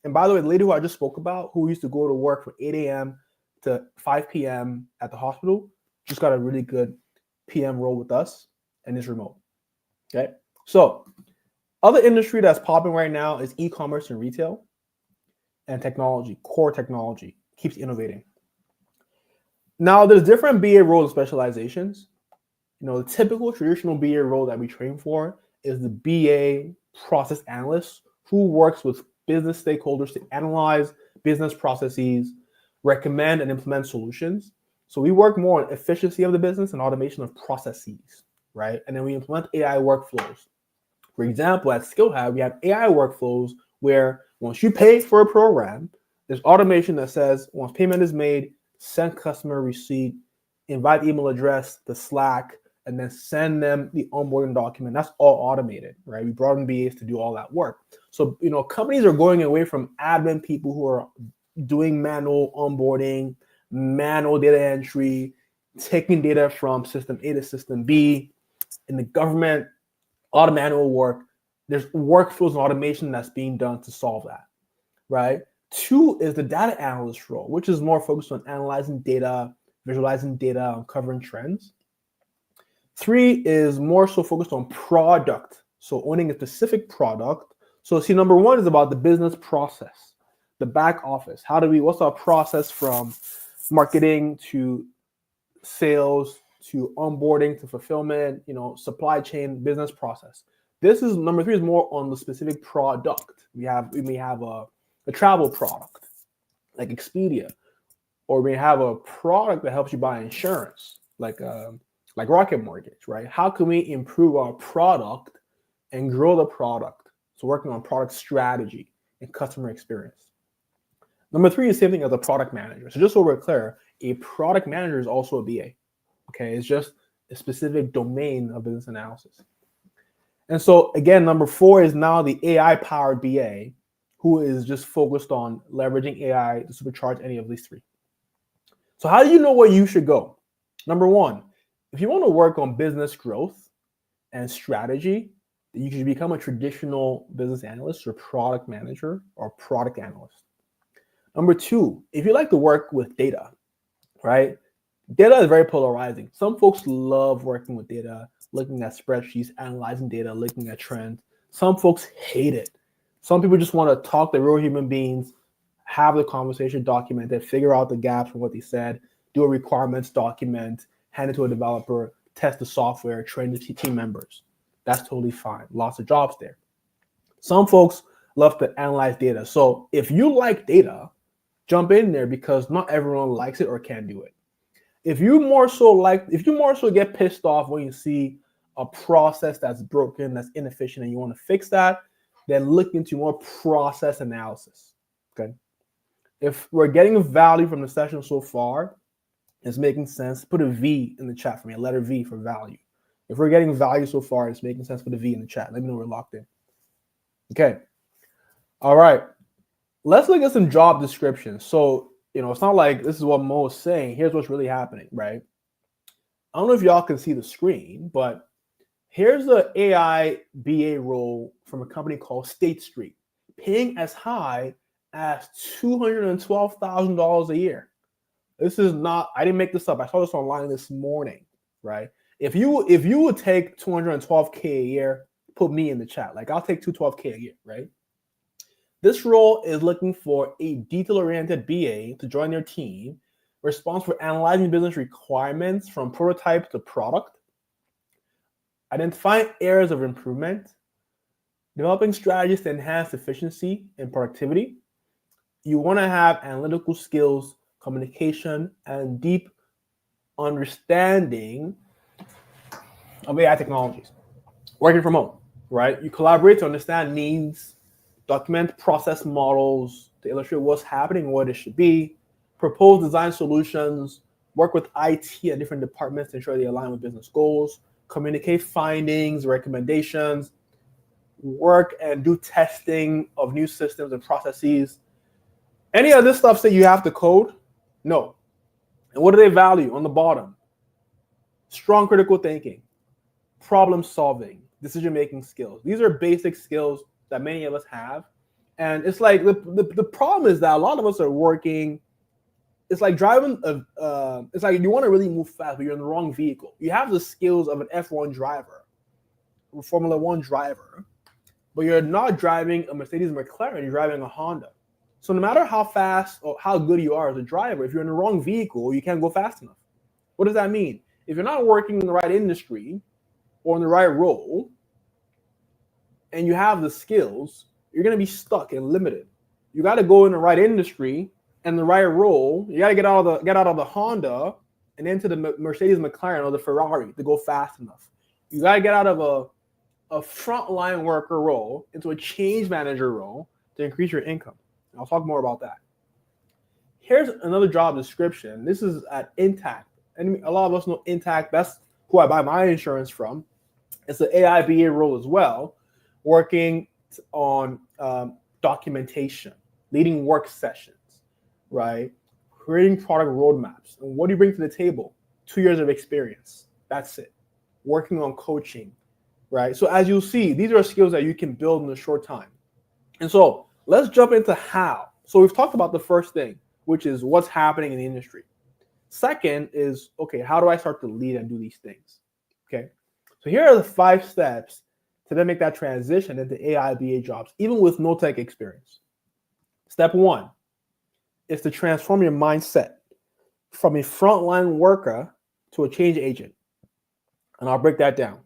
And by the way, the lady who I just spoke about, who used to go to work from 8 a.m. to 5 p.m. at the hospital, just got a really good PM role with us and is remote. Okay. So other industry that's popping right now is e-commerce and retail and technology, core technology, keeps innovating. Now there's different BA roles and specializations. The typical traditional BA role that we train for is the BA process analyst who works with business stakeholders to analyze business processes, recommend and implement solutions. So we work more on efficiency of the business and automation of processes, right? And then we implement AI workflows. For example, at SkillHab, we have AI workflows where once you pay for a program, there's automation that says once payment is made, send customer receipt, invite email address to Slack, and then send them the onboarding document. That's all automated, right? We brought in BAs to do all that work. So, companies are going away from admin people who are doing manual onboarding, manual data entry, taking data from system A to system B. In the government, a lot of manual work. There's workflows and automation that's being done to solve that, right? 2 is the data analyst role, which is more focused on analyzing data, visualizing data, uncovering trends. 3 is more so focused on product So owning a specific product. So see, number one is about the business process, the back office. What's our process from marketing to sales to onboarding to fulfillment, supply chain, business process. This is number three is more on the specific product. We may have a travel product like Expedia, or we have a product that helps you buy insurance like Rocket Mortgage, right? How can we improve our product and grow the product? So working on product strategy and customer experience. Number three is same thing as a product manager. So just so we're clear, a product manager is also a BA. Okay, it's just a specific domain of business analysis. And so again, number four is now the AI-powered BA, who is just focused on leveraging AI to supercharge any of these three. So how do you know where you should go? Number one, if you want to work on business growth and strategy, you should become a traditional business analyst or product manager or product analyst. Number two, if you like to work with data, right? Data is very polarizing. Some folks love working with data, looking at spreadsheets, analyzing data, looking at trends. Some folks hate it. Some people just want to talk to real human beings, have the conversation documented, figure out the gaps from what they said, do a requirements document, hand it to a developer, test the software, train the team members. That's totally fine. Lots of jobs there. Some folks love to analyze data. So if you like data, jump in there because not everyone likes it or can do it. If you more so get pissed off when you see a process that's broken, that's inefficient, and you want to fix that, then look into more process analysis. Okay. If we're getting value from the session so far, it's making sense, put a V in the chat for me, a letter V for value. If we're getting value so far, it's making sense, put a V in the chat. Let me know we're locked in. Okay. All right. Let's look at some job descriptions. So, it's not like this is what Mo is saying. Here's what's really happening, right? I don't know if y'all can see the screen, but here's the AI BA role from a company called State Street, paying as high as $212,000 a year. This is not, I didn't make this up. I saw this online this morning, right? If you would take $212K a year, put me in the chat. Like I'll take $212K a year, right? This role is looking for a detail-oriented BA to join their team, responsible for analyzing business requirements from prototype to product, identifying areas of improvement, developing strategies to enhance efficiency and productivity. You want to have analytical skills, communication, and deep understanding of AI technologies. Working from home, right? You collaborate to understand needs, document process models to illustrate what's happening and what it should be, propose design solutions, work with IT and different departments to ensure they align with business goals, communicate findings, recommendations, work and do testing of new systems and processes. Any of this stuff that you have to code? No. And what do they value on the bottom? Strong critical thinking, problem solving, decision-making skills. These are basic skills that many of us have. And it's like the problem is that a lot of us are working. It's like driving it's like you want to really move fast, but you're in the wrong vehicle. You have the skills of an F1 driver, a Formula One driver, but you're not driving a Mercedes McLaren, you're driving a Honda. So no matter how fast or how good you are as a driver, if you're in the wrong vehicle, you can't go fast enough. What does that mean? If you're not working in the right industry or in the right role, and you have the skills, you're going to be stuck and limited. You got to go in the right industry and the right role. You got to get out of the Honda and into the Mercedes McLaren or the Ferrari to go fast enough. You got to get out of a frontline worker role into a change manager role to increase your income. I'll talk more about that. Here's another job description. This is at Intact. And a lot of us know Intact. That's who I buy my insurance from. It's the AI BA role as well, working on documentation, leading work sessions, right? Creating product roadmaps. And what do you bring to the table? 2 years of experience. That's it. Working on coaching, right? So as you'll see, these are skills that you can build in a short time. And so let's jump into how. So we've talked about the first thing, which is what's happening in the industry. Second is, okay, how do I start to lead and do these things? Okay. So here are the 5 steps to then make that transition into AI BA jobs, even with no tech experience. Step one is to transform your mindset from a frontline worker to a change agent. And I'll break that down.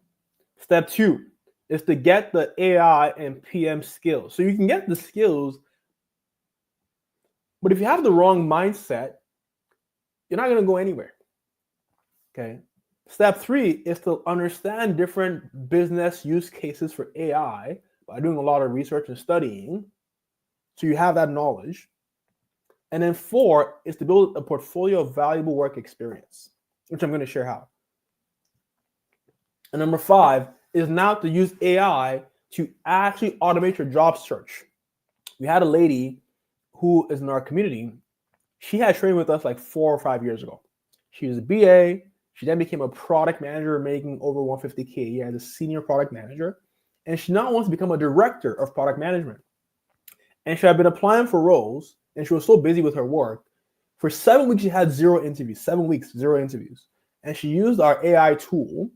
Step two is to get the AI and PM skills. So you can get the skills, but if you have the wrong mindset, you're not going to go anywhere. Okay. Step three is to understand different business use cases for AI by doing a lot of research and studying. So you have that knowledge. And then four is to build a portfolio of valuable work experience, which I'm going to share how. And number five is now to use AI to actually automate your job search. We had a lady who is in our community. She had trained with us like 4 or 5 years ago. She was a BA. She then became a product manager, making over $150K a year as a senior product manager. And she now wants to become a director of product management. And she had been applying for roles, and she was so busy with her work. For 7 weeks, she had 0 interviews. 7 weeks, 0 interviews. And she used our AI tool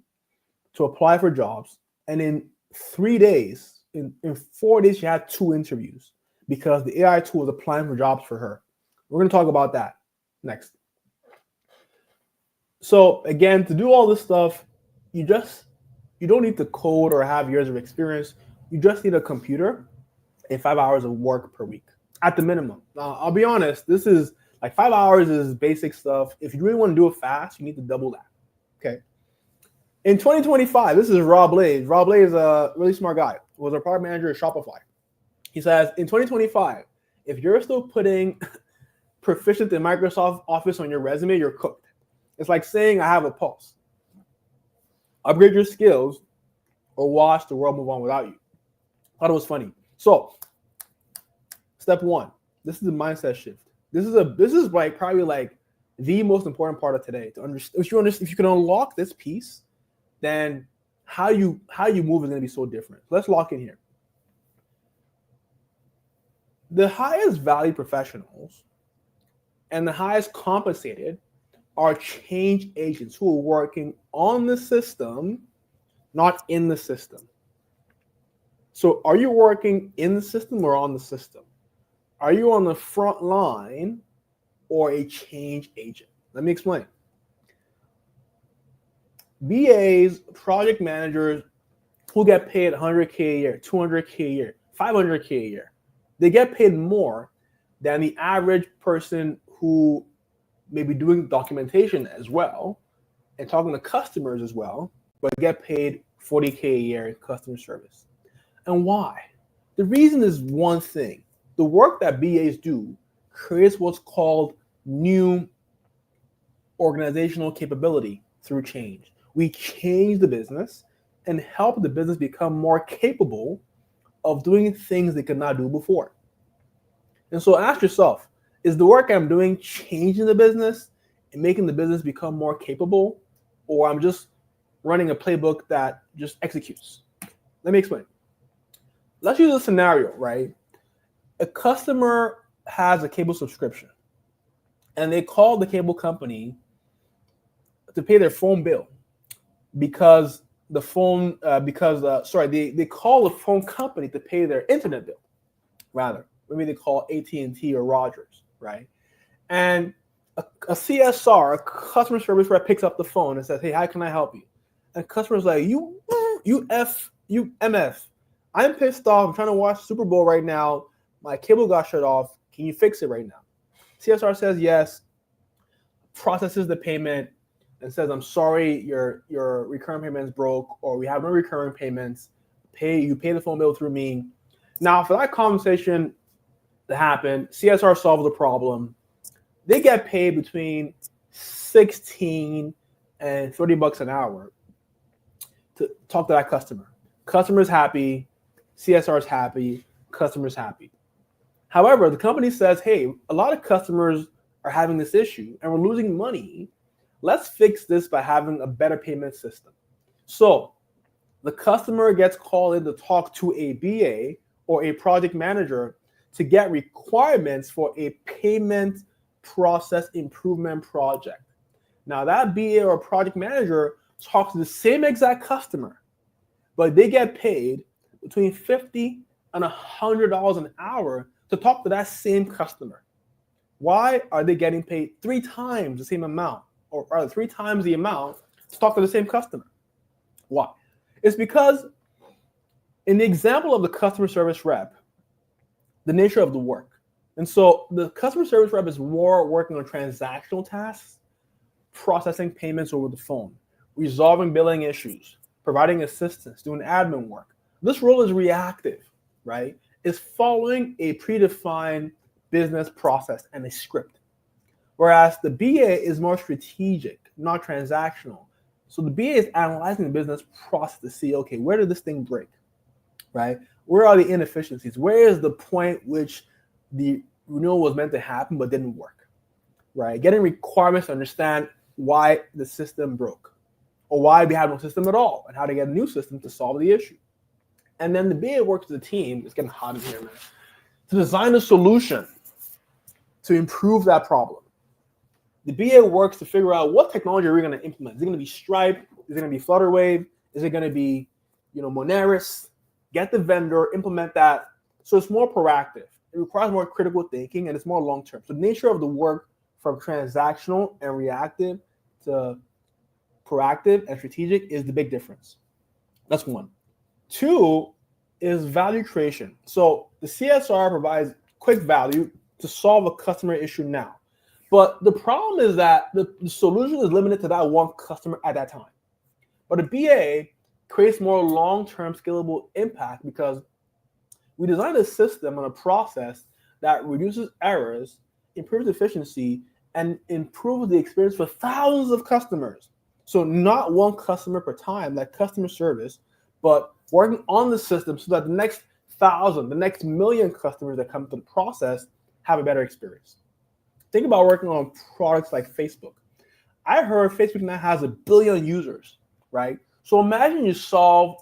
to apply for jobs. And in 3 days, in 4 days, she had 2 interviews because the AI tool was applying for jobs for her. We're going to talk about that next. So again, to do all this stuff, you don't need to code or have years of experience. You just need a computer and 5 hours of work per week at the minimum. Now, I'll be honest, this is like 5 hours is basic stuff. If you really want to do it fast, you need to double that. Okay. In 2025, this is Rob Blaze. Rob Blaze is a really smart guy. He was our product manager at Shopify. He says, in 2025, if you're still putting proficient in Microsoft Office on your resume, you're cooked. It's like saying I have a pulse. Upgrade your skills or watch the world move on without you. Thought it was funny. So, step one, this is the mindset shift. This is like probably like the most important part of today to understand. If you can unlock this piece, then how you move is going to be so different. Let's lock in here. The highest value professionals and the highest compensated are change agents who are working on the system, not in the system. So are you working in the system or on the system? Are you on the front line or a change agent? Let me explain. BAs, project managers who get paid 100K a year, 200K a year, 500K a year, they get paid more than the average person who may be doing documentation as well and talking to customers as well, but get paid 40K a year in customer service. And why? The reason is one thing. The work that BAs do creates what's called new organizational capability through change. We change the business and help the business become more capable of doing things they could not do before. And so ask yourself, is the work I'm doing changing the business and making the business become more capable, or I'm just running a playbook that just executes? Let me explain. Let's use a scenario, right? A customer has a cable subscription and they call the cable company to pay their phone bill because they call the phone company to pay their internet bill, rather. Maybe they call AT&T or Rogers, right? And a CSR, a customer service rep, picks up the phone and says, "Hey, how can I help you?" And customer's like, you MF. I'm pissed off. I'm trying to watch Super Bowl right now. My cable got shut off. Can you fix it right now? CSR says yes, processes the payment, and says, "I'm sorry, your recurring payments broke, or we have no recurring payments. You pay the phone bill through me." Now, for that conversation to happen, CSR solves the problem. They get paid between $16 and $30 an hour to talk to that customer. Customer's happy, CSR's happy, customer's happy. However, the company says, "Hey, a lot of customers are having this issue and we're losing money. Let's fix this by having a better payment system." So the customer gets called in to talk to a BA or a project manager to get requirements for a payment process improvement project. Now that BA or project manager talks to the same exact customer, but they get paid between $50 and $100 an hour to talk to that same customer. Why are they getting paid 3 times the same amount, or rather 3 times the amount to talk to the same customer? Why? It's because in the example of the customer service rep, the nature of the work. And so the customer service rep is more working on transactional tasks, processing payments over the phone, resolving billing issues, providing assistance, doing admin work. This role is reactive, right? It's following a predefined business process and a script. Whereas the BA is more strategic, not transactional. So the BA is analyzing the business process to see, okay, where did this thing break, right? Where are the inefficiencies? Where is the point which the renewal was meant to happen but didn't work, right? Getting requirements to understand why the system broke or why we have no system at all and how to get a new system to solve the issue. And then the BA works as a team, it's getting hot in here, man, to design a solution to improve that problem. The BA works to figure out what technology are we going to implement. Is it going to be Stripe? Is it going to be Flutterwave? Is it going to be, Moneris? Get the vendor, implement that. So it's more proactive. It requires more critical thinking, and it's more long-term. So the nature of the work from transactional and reactive to proactive and strategic is the big difference. That's one. 2 is value creation. So the CSR provides quick value to solve a customer issue now. But the problem is that the solution is limited to that one customer at that time. But a BA creates more long-term scalable impact because we designed a system and a process that reduces errors, improves efficiency, and improves the experience for thousands of customers. So not one customer per time, like customer service, but working on the system so that the next 1,000, the next million customers that come to the process have a better experience. Think about working on products like Facebook. I heard Facebook now has 1 billion users, right? So imagine you solve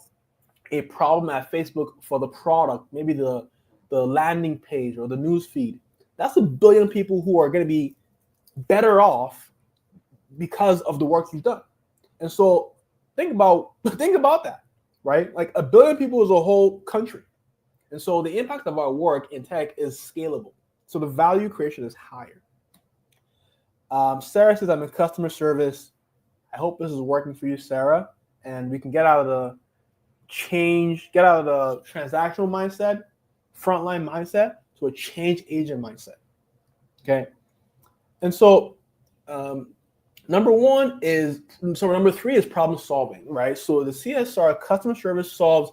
a problem at Facebook for the product, maybe the landing page or the news feed. That's 1 billion people who are going to be better off because of the work you've done. And so think about that, right? Like 1 billion people is a whole country. And so the impact of our work in tech is scalable. So the value creation is higher. Sarah says, I'm in customer service. I hope this is working for you, Sarah. And we can get out of the transactional mindset, frontline mindset, to a change agent mindset. Okay. And so number 3 is problem solving, right? So the CSR, customer service, solves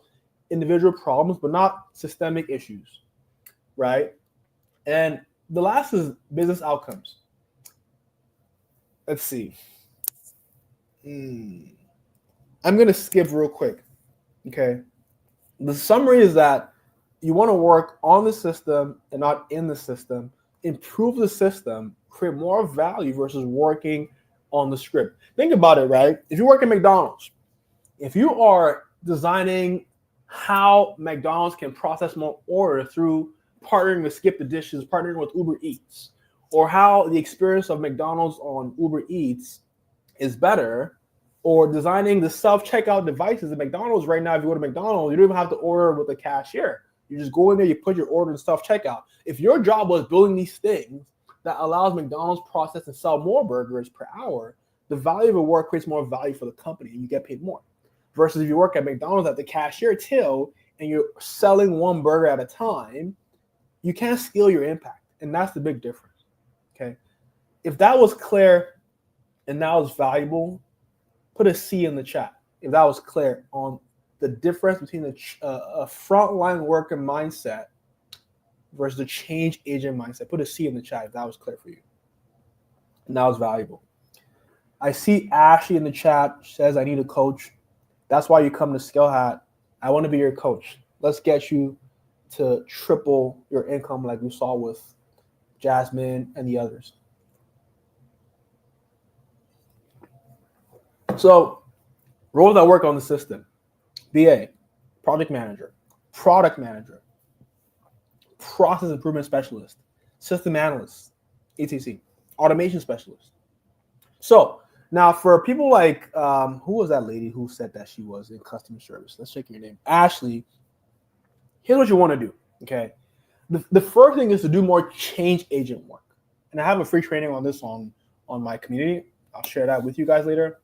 individual problems, but not systemic issues, right? And the last is business outcomes. Let's see. I'm going to skip real quick. Okay. The summary is that you want to work on the system and not in the system, improve the system, create more value versus working on the script. Think about it, right? If you work at McDonald's, if you are designing how McDonald's can process more order through partnering with Skip the Dishes, partnering with Uber Eats, or how the experience of McDonald's on Uber Eats is better, or designing the self-checkout devices at McDonald's right now. If you go to McDonald's, you don't even have to order with a cashier. You just go in there, you put your order in self-checkout. If your job was building these things that allows McDonald's process and sell more burgers per hour, the value of your work creates more value for the company and you get paid more. Versus if you work at McDonald's at the cashier till and you're selling one burger at a time, you can't scale your impact. And that's the big difference. Okay. If that was clear and that was valuable, put a C in the chat. If that was clear on the difference between a frontline worker mindset versus the change agent mindset, put a C in the chat if that was clear for you. And that was valuable. I see Ashley in the chat says, I need a coach. That's why you come to Skill Hat. I want to be your coach. Let's get you to triple your income like we saw with Jasmine and the others. So roles that work on the system: BA, project manager, product manager, process improvement specialist, system analyst, etc., automation specialist. So Now, for people like who was that lady who said that she was in customer service? Let's check your name, Ashley. Here's what you want to do. Okay, the first thing is to do more change agent work, and I have a free training on this on my community. I'll share that with you guys later.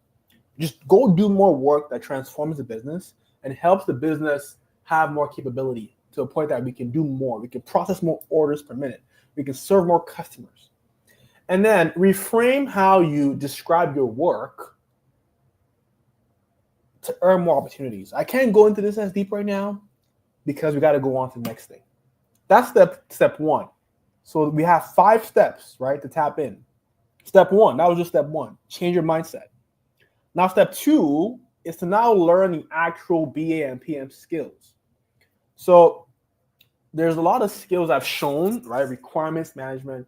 Just go do more work that transforms the business and helps the business have more capability to a point that we can do more. We can process more orders per minute. We can serve more customers. And then reframe how you describe your work to earn more opportunities. I can't go into this as deep right now because we got to go on to the next thing. That's step one. So we have 5 steps, right, to tap in. Step 1, that was just step 1. Change your mindset. Now, step 2 is to now learn the actual BA and PM skills. So there's a lot of skills I've shown, right? Requirements management,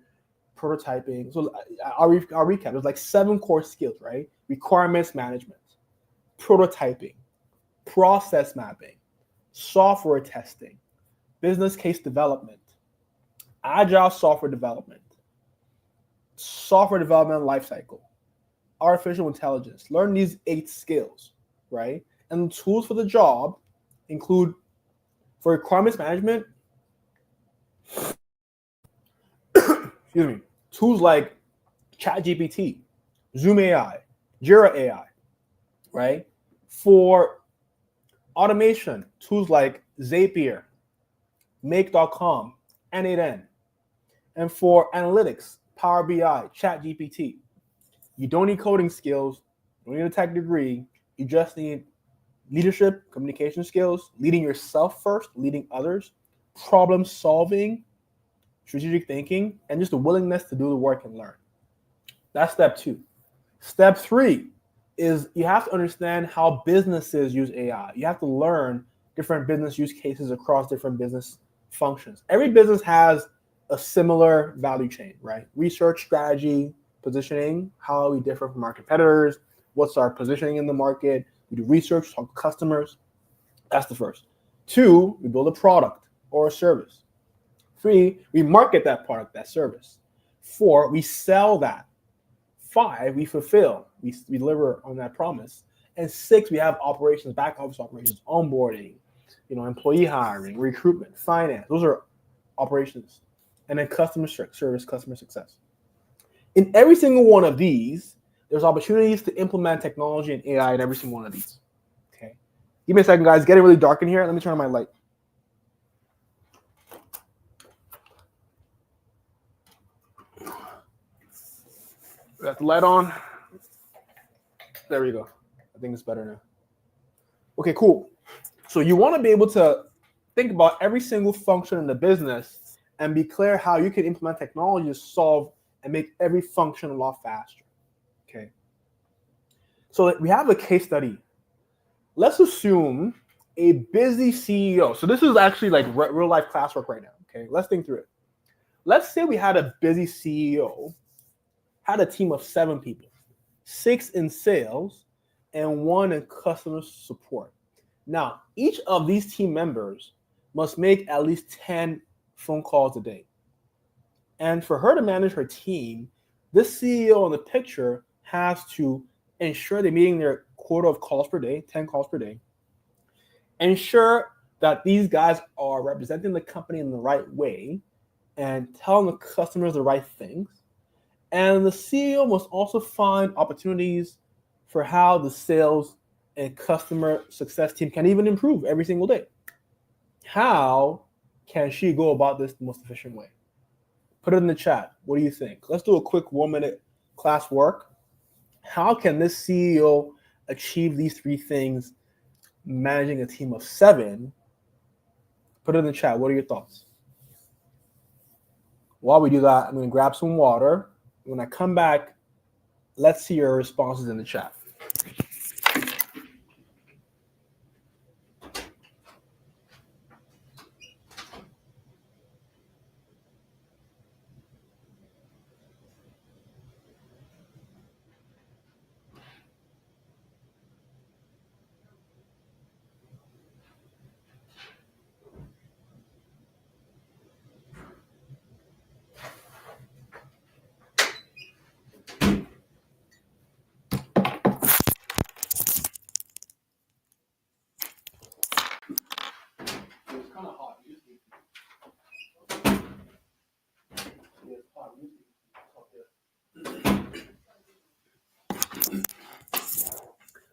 prototyping. So I'll recap. There's like 7 core skills, right? Requirements management, prototyping, process mapping, software testing, business case development, agile software development lifecycle, artificial intelligence. Learn these 8 skills, right? And the tools for the job include, for requirements management, excuse me, tools like ChatGPT, Zoom AI, Jira AI, right? For automation, tools like Zapier, Make.com, N8N. And for analytics, Power BI, ChatGPT. You don't need coding skills. You don't need a tech degree. You just need leadership, communication skills, leading yourself first, leading others, problem solving, strategic thinking, and just a willingness to do the work and learn. That's step 2. Step 3 is you have to understand how businesses use AI. You have to learn different business use cases across different business functions. Every business has a similar value chain, right? Research, strategy, positioning, how are we different from our competitors? What's our positioning in the market? We do research, talk to customers. That's the first. 2, we build a product or a service. 3, we market that product, that service. 4, we sell that. 5, we fulfill. We deliver on that promise. And 6, we have operations, back office operations, onboarding, employee hiring, recruitment, finance. Those are operations. And then customer service, customer success. In every single one of these, there's opportunities to implement technology and AI in every single one of these. Okay. Give me a second, guys. It's getting really dark in here. Let me turn on my light. Got the light on. There we go. I think it's better now. Okay, cool. So you want to be able to think about every single function in the business and be clear how you can implement technology to solve and make every function a lot faster. Okay. So we have a case study. Let's assume a busy CEO. So this is actually like real life classwork right now. Okay. Let's think through it. Let's say we had a busy CEO, had a team of 7 people, 6 in sales and 1 in customer support. Now, each of these team members must make at least 10 phone calls a day. And for her to manage her team, this CEO in the picture has to ensure they're meeting their quota of calls per day, 10 calls per day. Ensure that these guys are representing the company in the right way and telling the customers the right things. And the CEO must also find opportunities for how the sales and customer success team can even improve every single day. How can she go about this the most efficient way? Put it in the chat. What do you think? Let's do a quick 1-minute class work. How can this CEO achieve these 3 things managing a team of 7? Put it in the chat. What are your thoughts? While we do that, I'm going to grab some water. When I come back, let's see your responses in the chat.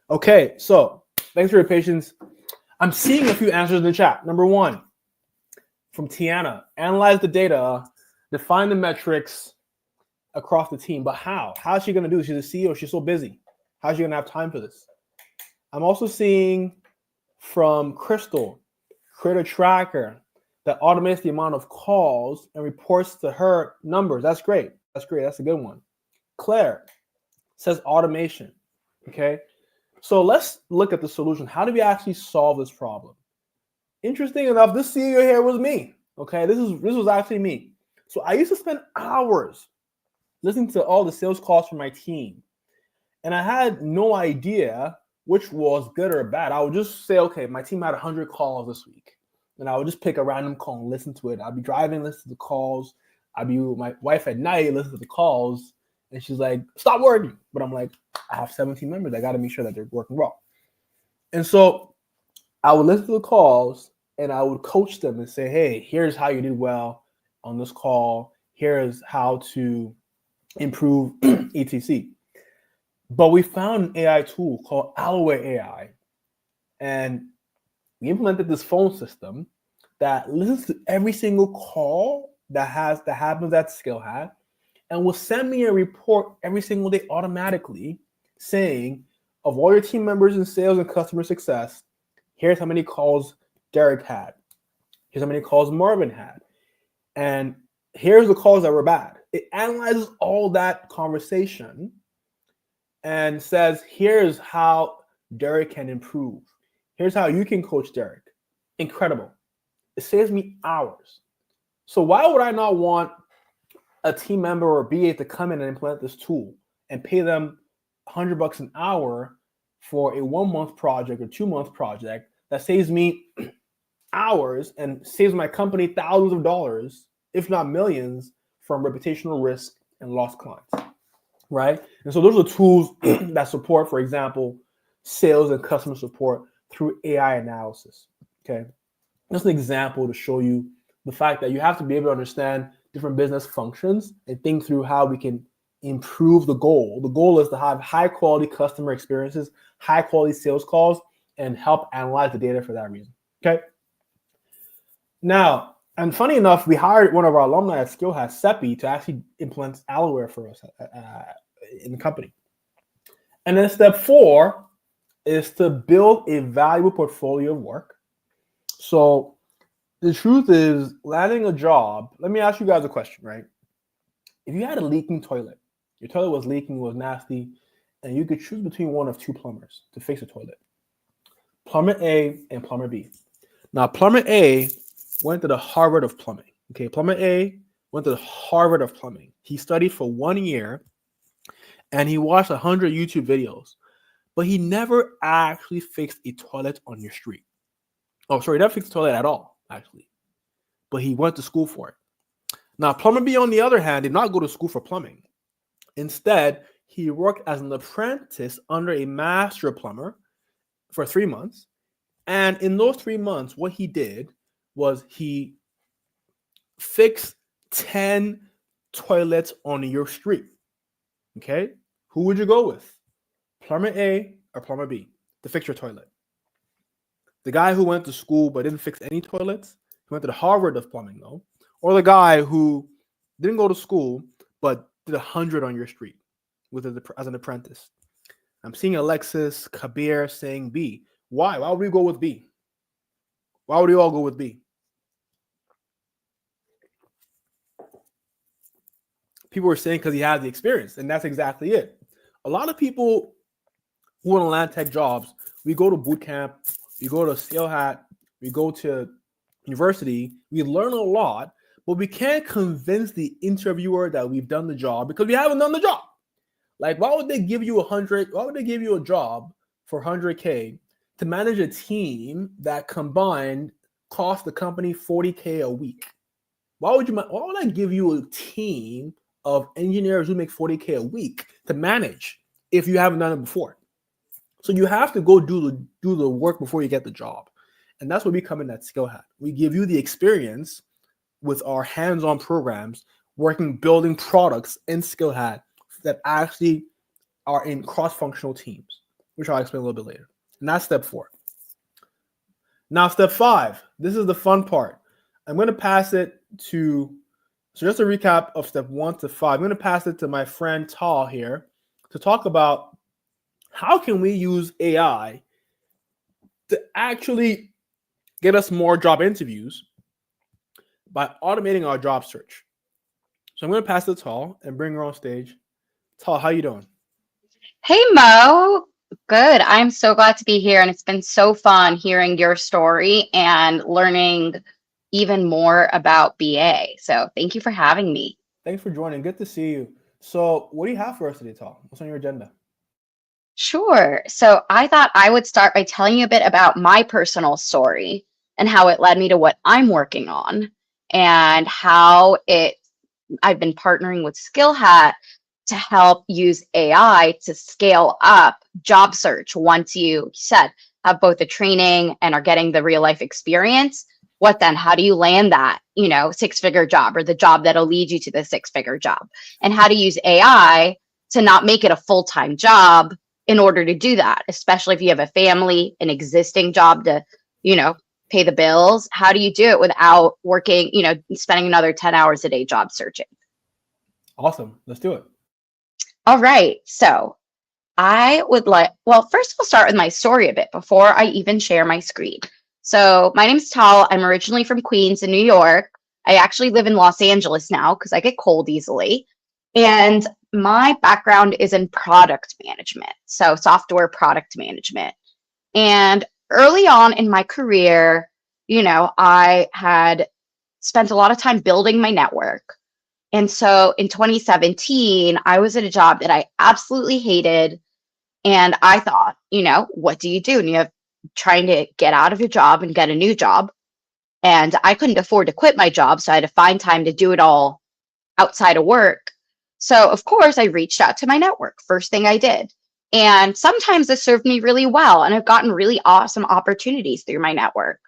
Okay, so thanks for your patience. I'm seeing a few answers in the chat. Number one, from Tiana, analyze the data, define the metrics across the team. But how? How is she going to do this? She's a CEO. She's so busy. How's she going to have time for this? I'm also seeing from Crystal, create a tracker that automates the amount of calls and reports to her numbers. That's great. That's great. That's a good one. Claire says automation. Okay. So let's look at the solution. How do we actually solve this problem? Interesting enough, this CEO here was me. Okay. This was actually me. So I used to spend hours listening to all the sales calls from my team. And I had no idea which was good or bad. I would just say, okay, my team had 100 calls this week. And I would just pick a random call and listen to it. I'd be driving, listen to the calls. I'd be with my wife at night, listen to the calls. And she's like, stop working. But I'm like, I have 17 members. I got to make sure that they're working well. And so I would listen to the calls and I would coach them and say, hey, here's how you did well on this call. Here's how to improve etc. But we found an AI tool called Aloe AI. And we implemented this phone system that listens to every single call that happens at Skill Hat and will send me a report every single day automatically saying, of all your team members in sales and customer success, here's how many calls Derek had. Here's how many calls Marvin had. And here's the calls that were bad. It analyzes all that conversation and says, here's how Derek can improve. Here's how you can coach Derek. Incredible. It saves me hours. So why would I not want a team member or BA to come in and implement this tool and pay them $100 an hour for a 1-month project or 2-month project that saves me hours and saves my company thousands of dollars, if not millions, from reputational risk and lost clients, right? And so those are tools that support, for example, sales and customer support through AI analysis, okay? Just an example to show you the fact that you have to be able to understand different business functions and think through how we can improve the goal. The goal is to have high quality customer experiences, high quality sales calls, and help analyze the data for that reason, okay? Now, and funny enough, we hired one of our alumni at Skill Hat, Seppi, to actually implement Alaware for us in the company. And then step 4 is to build a valuable portfolio of work. So the truth is, landing a job, let me ask you guys a question, right? If you had a leaking toilet, your toilet was leaking, was nasty, and you could choose between one of 2 plumbers to fix the toilet, plumber A and plumber B. Now, plumber A went to the Harvard of plumbing. Okay, plumber A went to the Harvard of plumbing. He studied for 1 year and he watched 100 YouTube videos, but he never actually fixed a toilet on your street. Oh, sorry, he never fixed the toilet at all, actually. But he went to school for it. Now, plumber B, on the other hand, did not go to school for plumbing. Instead, he worked as an apprentice under a master plumber for 3 months. And in those 3 months, what he did was he fixed 10 toilets on your street. Okay? Who would you go with? Plumber A or plumber B to fix your toilet? The guy who went to school but didn't fix any toilets, he went to the Harvard of plumbing, though, or the guy who didn't go to school but did 100 on your street as an apprentice. I'm seeing Alexis Kabir saying B. Why? Why would we go with B? Why would you all go with B? People were saying because he had the experience, and that's exactly it. A lot of people who want to land tech jobs, we go to boot camp, we go to Skill Hat, we go to university, we learn a lot, but we can't convince the interviewer that we've done the job because we haven't done the job. Like, why would they give you 100? Why would they give you a job for 100K to manage a team that combined cost the company 40K a week? Why would I give you a team of engineers who make 40K a week to manage if you haven't done it before? So you have to go do the work before you get the job. And that's what we come in at Skill Hat. We give you the experience with our hands-on programs, building products in Skill Hat that actually are in cross-functional teams. which I'll explain a little bit later. And that's step 4. Now, step 5, this is the fun part. I'm going to pass it to, so just a recap of step 1 to 5, I'm going to pass it to my friend Tal here to talk about how can we use AI to actually get us more job interviews by automating our job search. So I'm going to pass it to Tal and bring her on stage. Tal, how you doing? Hey Mo, good. I'm so glad to be here, and it's been so fun hearing your story and learning even more about BA. So thank you for having me. Thanks for joining. Good to see you. So what do you have for us today, Tal? What's on your agenda? Sure. So I thought I would start by telling you a bit about my personal story and how it led me to what I'm working on, and how I've been partnering with Skill Hat to help use AI to scale up job search. Once you said have both the training and are getting the real life experience, what then? How do you land that, 6-figure job, or the job that'll lead you to the 6-figure job? And how to use AI to not make it a full-time job in order to do that, especially if you have a family, an existing job to, pay the bills. How do you do it without working, spending another 10 hours a day job searching? Awesome. Let's do it. All right. So first we'll start with my story a bit before I even share my screen. So my name's Tal. I'm originally from Queens in New York. I actually live in Los Angeles now because I get cold easily. And my background is in product management, so software product management. And early on in my career, I had spent a lot of time building my network. And so in 2017, I was at a job that I absolutely hated. And I thought, what do you do? And you're trying to get out of your job and get a new job. And I couldn't afford to quit my job, so I had to find time to do it all outside of work. So, of course, I reached out to my network. First thing I did. And sometimes this served me really well. And I've gotten really awesome opportunities through my network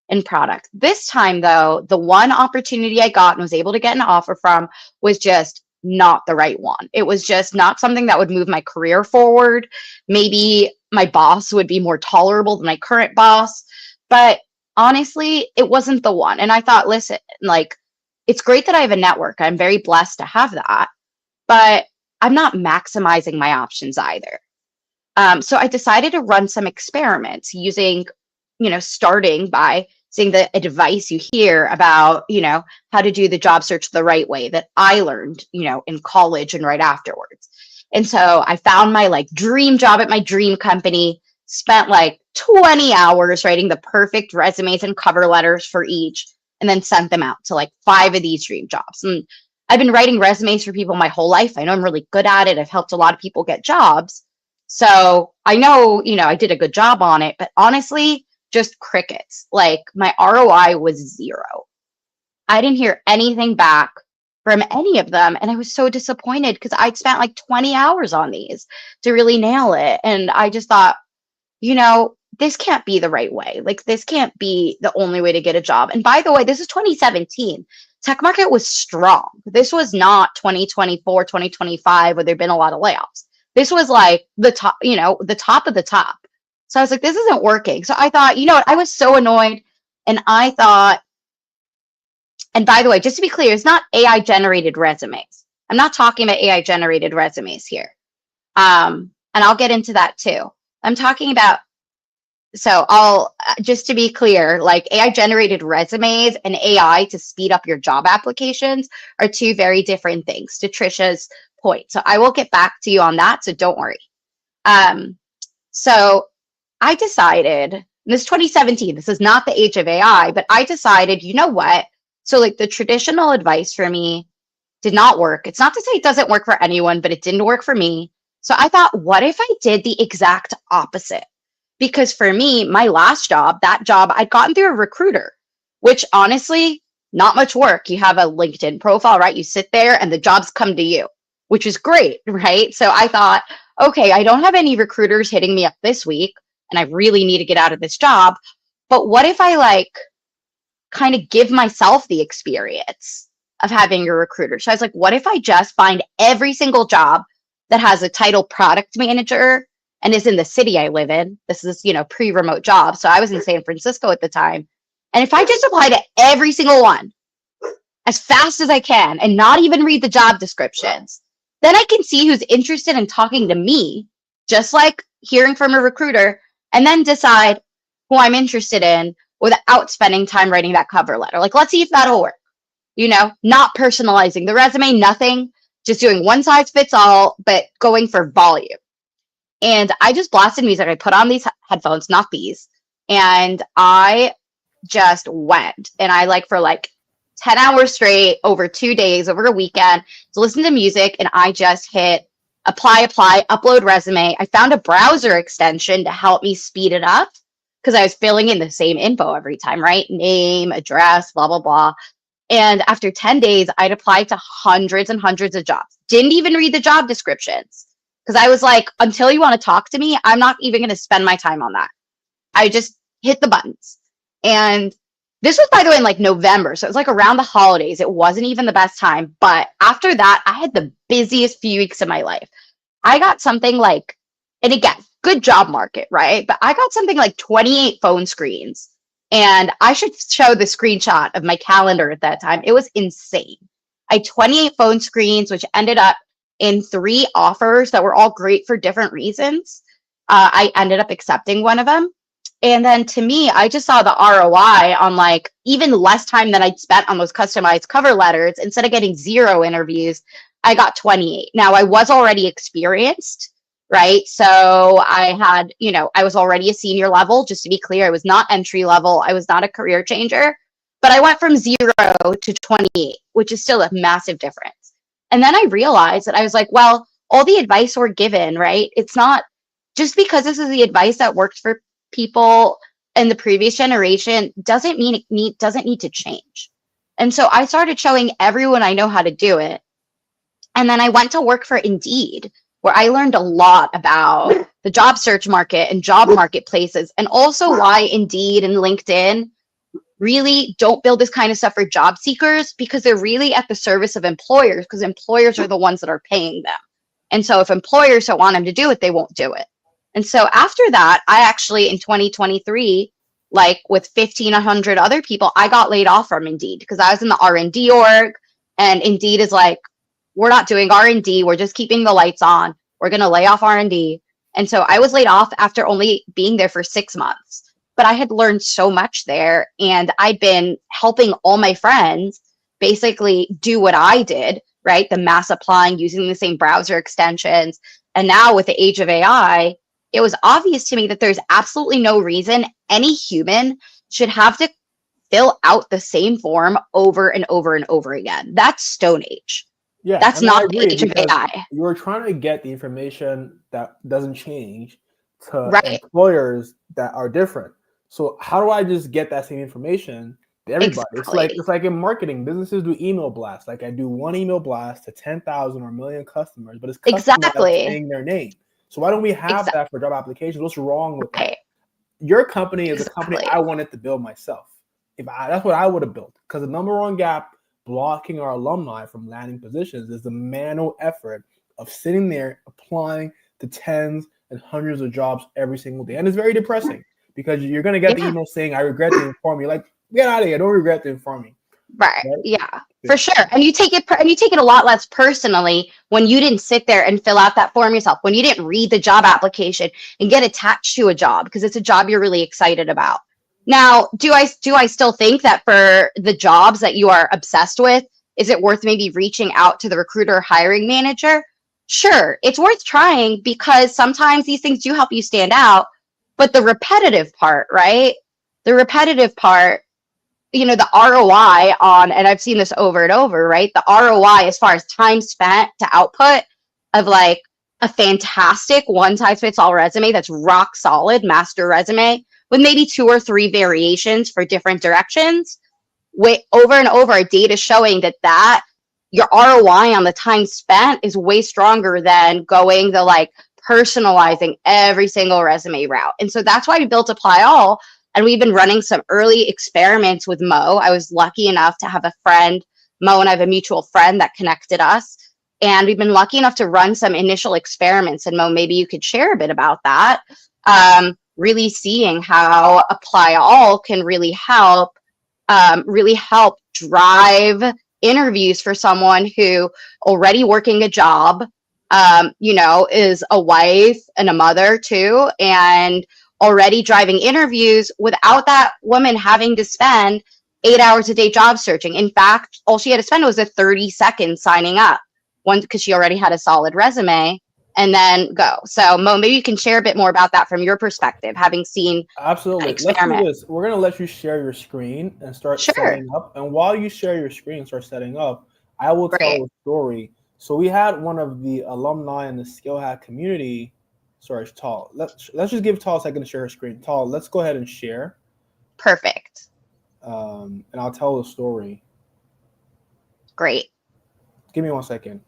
and product. This time, though, the one opportunity I got and was able to get an offer from was just not the right one. It was just not something that would move my career forward. Maybe my boss would be more tolerable than my current boss. But honestly, it wasn't the one. And I thought, listen, it's great that I have a network. I'm very blessed to have that. But I'm not maximizing my options either. So I decided to run some experiments using, starting by seeing the advice you hear about, how to do the job search the right way that I learned, in college and right afterwards. And so I found my dream job at my dream company, spent 20 hours writing the perfect resumes and cover letters for each, and then sent them out to 5 of these dream jobs. And I've been writing resumes for people my whole life. I know I'm really good at it. I've helped a lot of people get jobs. So I know, I did a good job on it, but honestly, just crickets. My ROI was 0. I didn't hear anything back from any of them. And I was so disappointed because I'd spent 20 hours on these to really nail it. And I just thought, this can't be the right way. This can't be the only way to get a job. And by the way, this is 2017. Tech market was strong. This was not 2024, 2025, where there'd been a lot of layoffs. This was the top, the top of the top. So I was like, this isn't working. So I thought, what? I was so annoyed. And I thought, and by the way, just to be clear, it's not AI generated resumes. I'm not talking about AI generated resumes here. And I'll get into that too. I'm talking about, so just to be clear, AI generated resumes and AI to speed up your job applications are 2 very different things, to Trisha's point. So I will get back to you on that. So don't worry. So I decided, this is 2017, this is not the age of AI, but I decided, what? So the traditional advice for me did not work. It's not to say it doesn't work for anyone, but it didn't work for me. So I thought, what if I did the exact opposite? Because for me, my last job, that job I'd gotten through a recruiter, which honestly, not much work. You have a LinkedIn profile, right? You sit there and the jobs come to you, which is great, right? So I thought, okay, I don't have any recruiters hitting me up this week and I really need to get out of this job. But what if I kind of give myself the experience of having a recruiter? So I was like, what if I just find every single job that has a title product manager and is in the city I live in. This is, pre-remote job. So I was in San Francisco at the time. And if I just apply to every single one as fast as I can and not even read the job descriptions, then I can see who's interested in talking to me, just like hearing from a recruiter, and then decide who I'm interested in without spending time writing that cover letter. Like, let's see if that'll work. Not personalizing the resume, nothing, just doing one size fits all, but going for volume. And I just blasted music. I put on these headphones, not these, and I just went. And I for 10 hours straight over 2 days, over a weekend, to listen to music. And I just hit apply, upload resume. I found a browser extension to help me speed it up because I was filling in the same info every time, right? Name, address, blah, blah, blah. And after 10 days, I'd applied to hundreds and hundreds of jobs. Didn't even read the job descriptions because I was like, until you want to talk to me, I'm not even going to spend my time on that. I just hit the buttons. And this was, by the way, in November. So it was around the holidays. It wasn't even the best time. But after that, I had the busiest few weeks of my life. I got something and again, good job market, right? But I got something 28 phone screens. And I should show the screenshot of my calendar at that time. It was insane. I had 28 phone screens, which ended up in 3 offers that were all great for different reasons. I ended up accepting one of them. And then to me, I just saw the ROI on even less time than I'd spent on those customized cover letters. Instead of getting 0 interviews, I got 28. Now, I was already experienced, right? So I had, I was already a senior level. Just to be clear, I was not entry level. I was not a career changer, but I went from 0 to 28, which is still a massive difference. And then I realized that I was well, all the advice we're given, right? It's not just because this is the advice that worked for people in the previous generation doesn't mean doesn't need to change. And so I started showing everyone I know how to do it. And then I went to work for Indeed, where I learned a lot about the job search market and job marketplaces, and also why Indeed and LinkedIn really don't build this kind of stuff for job seekers, because they're really at the service of employers, because employers are the ones that are paying them. And so if employers don't want them to do it, they won't do it. And so after that, I actually in 2023, with 1,500 other people, I got laid off from Indeed because I was in the R&D org, and Indeed is we're not doing R&D. We're just keeping the lights on. We're going to lay off R&D. And so I was laid off after only being there for 6 months. But I had learned so much there, and I'd been helping all my friends basically do what I did, right? The mass applying, using the same browser extensions. And now with the age of AI, it was obvious to me that there's absolutely no reason any human should have to fill out the same form over and over and over again. That's Stone Age. Yeah, that's not the age of AI. You're trying to get the information that doesn't change to right. employers that are different. So how do I just get that same information to everybody? Exactly. It's like in marketing, businesses do email blasts. I do one email blast to 10,000 or 1 million customers, but it's customers saying their name. So why don't we have that for job applications? What's wrong with that? Your company is a company I wanted to build myself. That's what I would have built, because the number one gap blocking our alumni from landing positions is the manual effort of sitting there applying to tens and hundreds of jobs every single day. And it's very depressing because you're going to get the email saying, I regret to inform you. Get out of here. Don't regret to inform me. Right. Yeah, for sure. And you take it a lot less personally when you didn't sit there and fill out that form yourself, when you didn't read the job application and get attached to a job because it's a job you're really excited about. Now, do I still think that for the jobs that you are obsessed with, is it worth maybe reaching out to the recruiter or hiring manager? Sure, it's worth trying, because sometimes these things do help you stand out. But the repetitive part, right? The repetitive part, the ROI on, and I've seen this over and over, right? The ROI as far as time spent to output of a fantastic one-size-fits-all resume that's rock solid, master resume, with maybe 2 or 3 variations for different directions, over and over, data showing that your ROI on the time spent is way stronger than going the personalizing every single resume route. And so that's why we built Apply All. And we've been running some early experiments with Mo. I was lucky enough to have a friend, Mo and I have a mutual friend that connected us. And we've been lucky enough to run some initial experiments. And Mo, maybe you could share a bit about that. Really seeing how Apply All can really help drive interviews for someone who already working a job, is a wife and a mother too, and already driving interviews without that woman having to spend 8 hours a day job searching. In fact, all she had to spend was a 30 seconds signing up, one because she already had a solid resume, and then go. So Mo, maybe you can share a bit more about that from your perspective, having seen Absolutely. Let's do this. We're gonna let you share your screen and start setting up. And while you share your screen and start setting up, I will tell a story. So we had one of the alumni in the Skill Hack community. Sorry, Tal. Let's just give Tal a second to share her screen. Tal, let's go ahead and share. Perfect. And I'll tell the story. Great. Give me 1 second.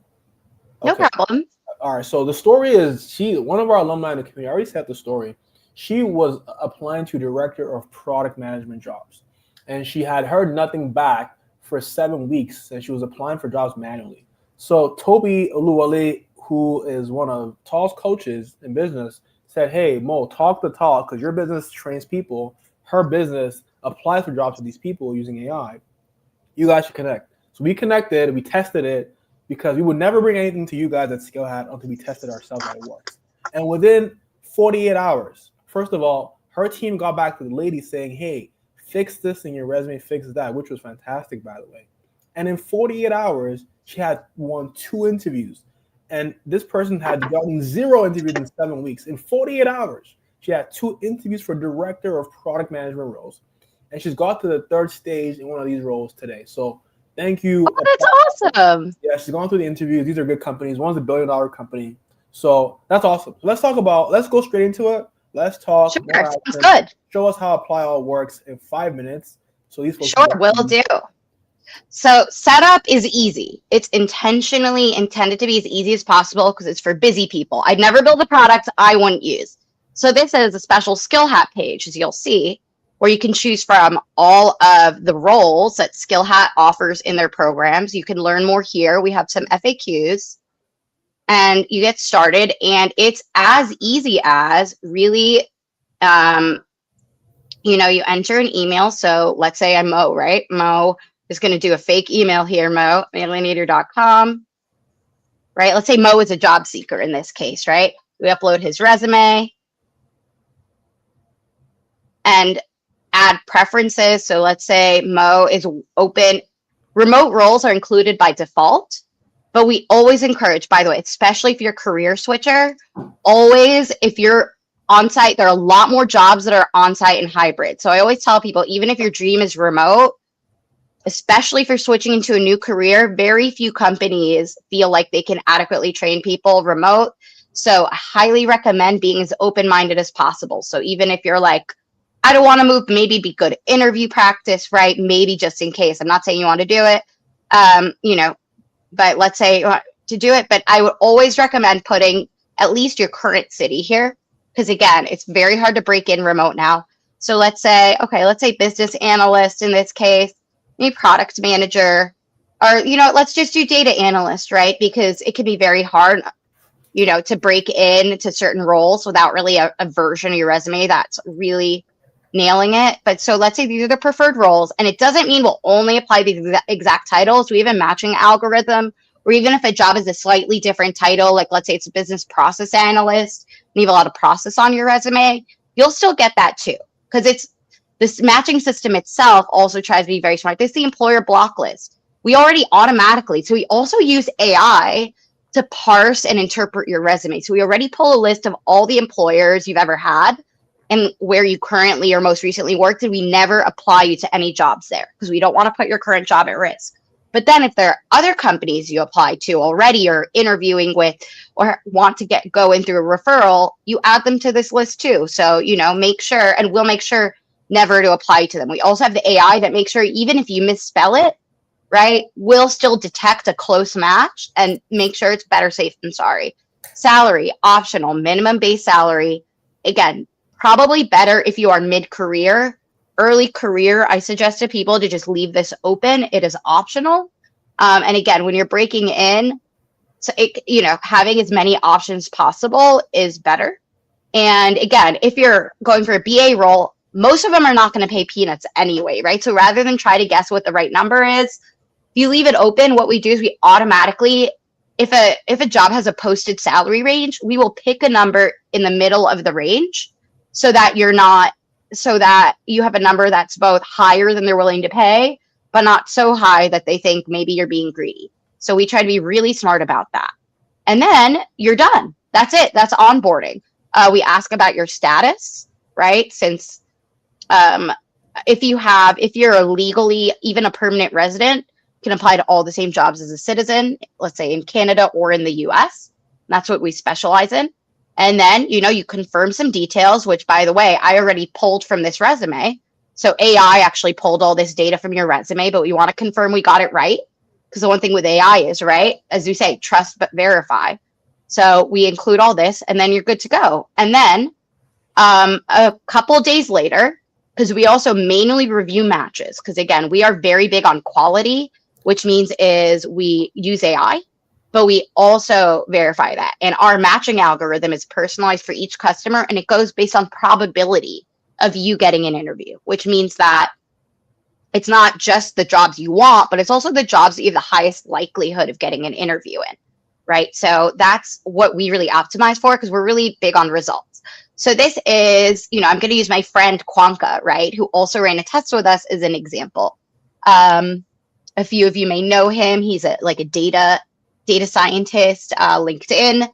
Okay. No problem. All right. So the story is one of our alumni in the community. I already said the story. She was applying to director of product management jobs, and she had heard nothing back for 7 weeks, and she was applying for jobs manually. So Toby Oluwale, who is one of Tal's coaches in business, said, "Hey, Mo, talk to Tal because your business trains people. Her business applies for jobs for these people using AI. You guys should connect." So we connected, we tested it, because we would never bring anything to you guys at Skill Hat until we tested ourselves that it works. And within 48 hours, first of all, her team got back to the lady saying, "Hey, fix this in your resume, fix that," which was fantastic, by the way. And in 48 hours, she had won 2 interviews. And this person had gotten 0 interviews in 7 weeks. In 48 hours, she had 2 interviews for director of product management roles. And she's got to the 3rd stage in one of these roles today. So thank you. Oh, that's awesome. Yeah, she's gone through the interviews. These are good companies. One's $1 billion company. So that's awesome. So let's go straight into it. Let's talk. Sure, sounds good. Show us how Apply All works in 5 minutes. So these folks will do. So setup is easy. It's intentionally intended to be as easy as possible because it's for busy people. I'd never build a product I wouldn't use. So this is a special Skill Hat page, as you'll see, where you can choose from all of the roles that Skill Hat offers in their programs. You can learn more here. We have some FAQs, and you get started. And it's as easy as really, you enter an email. So let's say I'm Mo, right? Mo is going to do a fake email here, Mo, alienator.com, right? Let's say Mo is a job seeker in this case, right? We upload his resume and add preferences. So let's say Mo is open. Remote roles are included by default, but we always encourage, by the way, especially if you're a career switcher, always, if you're on-site, there are a lot more jobs that are on-site and hybrid. So I always tell people, even if your dream is remote, especially if you're switching into a new career, very few companies feel like they can adequately train people remote. So I highly recommend being as open-minded as possible. So even if you're like, I don't want to move, maybe be good interview practice, right? Maybe just in case. I'm not saying you want to do it, but let's say you want to do it. But I would always recommend putting at least your current city here, because again, it's very hard to break in remote now. So let's say business analyst in this case, maybe product manager, or, let's just do data analyst, right? Because it can be very hard, to break in to certain roles without really a version of your resume that's really nailing it. But so let's say these are the preferred roles, and it doesn't mean we'll only apply these exact titles. We have a matching algorithm, or even if a job is a slightly different title, like let's say it's a business process analyst, and you have a lot of process on your resume, you'll still get that too, because this matching system itself also tries to be very smart. This is the employer block list. We already automatically, so we also use AI to parse and interpret your resume. So we already pull a list of all the employers you've ever had and where you currently or most recently worked, and we never apply you to any jobs there because we don't want to put your current job at risk. But then if there are other companies you apply to already or interviewing with or want to go in through a referral, you add them to this list too. So, make sure, and we'll make sure never to apply to them. We also have the AI that makes sure even if you misspell it, right, we'll still detect a close match and make sure it's better safe than sorry. Salary, optional, minimum base salary. Again, probably better if you are mid-career. Early career, I suggest to people to just leave this open. It is optional. And again, when you're breaking in, So having as many options possible is better. And again, if you're going for a BA role, most of them are not going to pay peanuts anyway, right? So rather than try to guess what the right number is, if you leave it open, what we do is we automatically, if a job has a posted salary range, we will pick a number in the middle of the range so that you have a number that's both higher than they're willing to pay, but not so high that they think maybe you're being greedy. So we try to be really smart about that. And then you're done. That's it. That's onboarding. We ask about your status, right? Since if you're legally, even a permanent resident, can apply to all the same jobs as a citizen, let's say in Canada or in the US. That's what we specialize in. And then, you confirm some details, which, by the way, I already pulled from this resume. So AI actually pulled all this data from your resume, but we want to confirm we got it right. Because the one thing with AI is, right, as you say, trust but verify. So we include all this, and then you're good to go. And then a couple days later, because we also manually review matches, because again, we are very big on quality, which means is we use AI, but we also verify that. And our matching algorithm is personalized for each customer, and it goes based on probability of you getting an interview, which means that it's not just the jobs you want, but it's also the jobs that you have the highest likelihood of getting an interview in, right? So that's what we really optimize for, because we're really big on results. So this is, I'm going to use my friend Kwanka, right, who also ran a test with us as an example. A few of you may know him. He's a data scientist, LinkedIn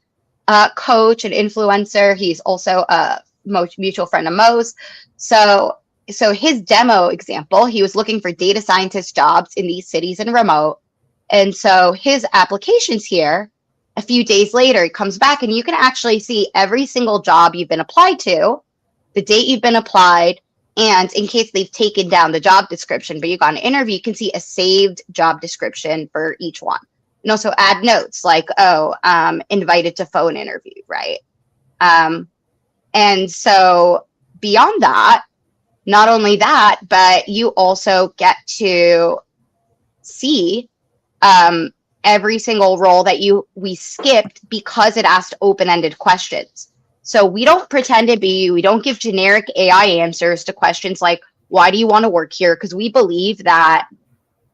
coach and influencer. He's also a mutual friend of Mo's. So his demo example, he was looking for data scientist jobs in these cities and remote. And so his applications here, a few days later, he comes back and you can actually see every single job you've been applied to, the date you've been applied, and in case they've taken down the job description, but you got an interview, you can see a saved job description for each one. And also add notes like, invited to phone interview, right? And so beyond that, not only that, but you also get to see every single role that we skipped because it asked open-ended questions. So we don't pretend to be, we don't give generic AI answers to questions like, why do you want to work here? Because we believe that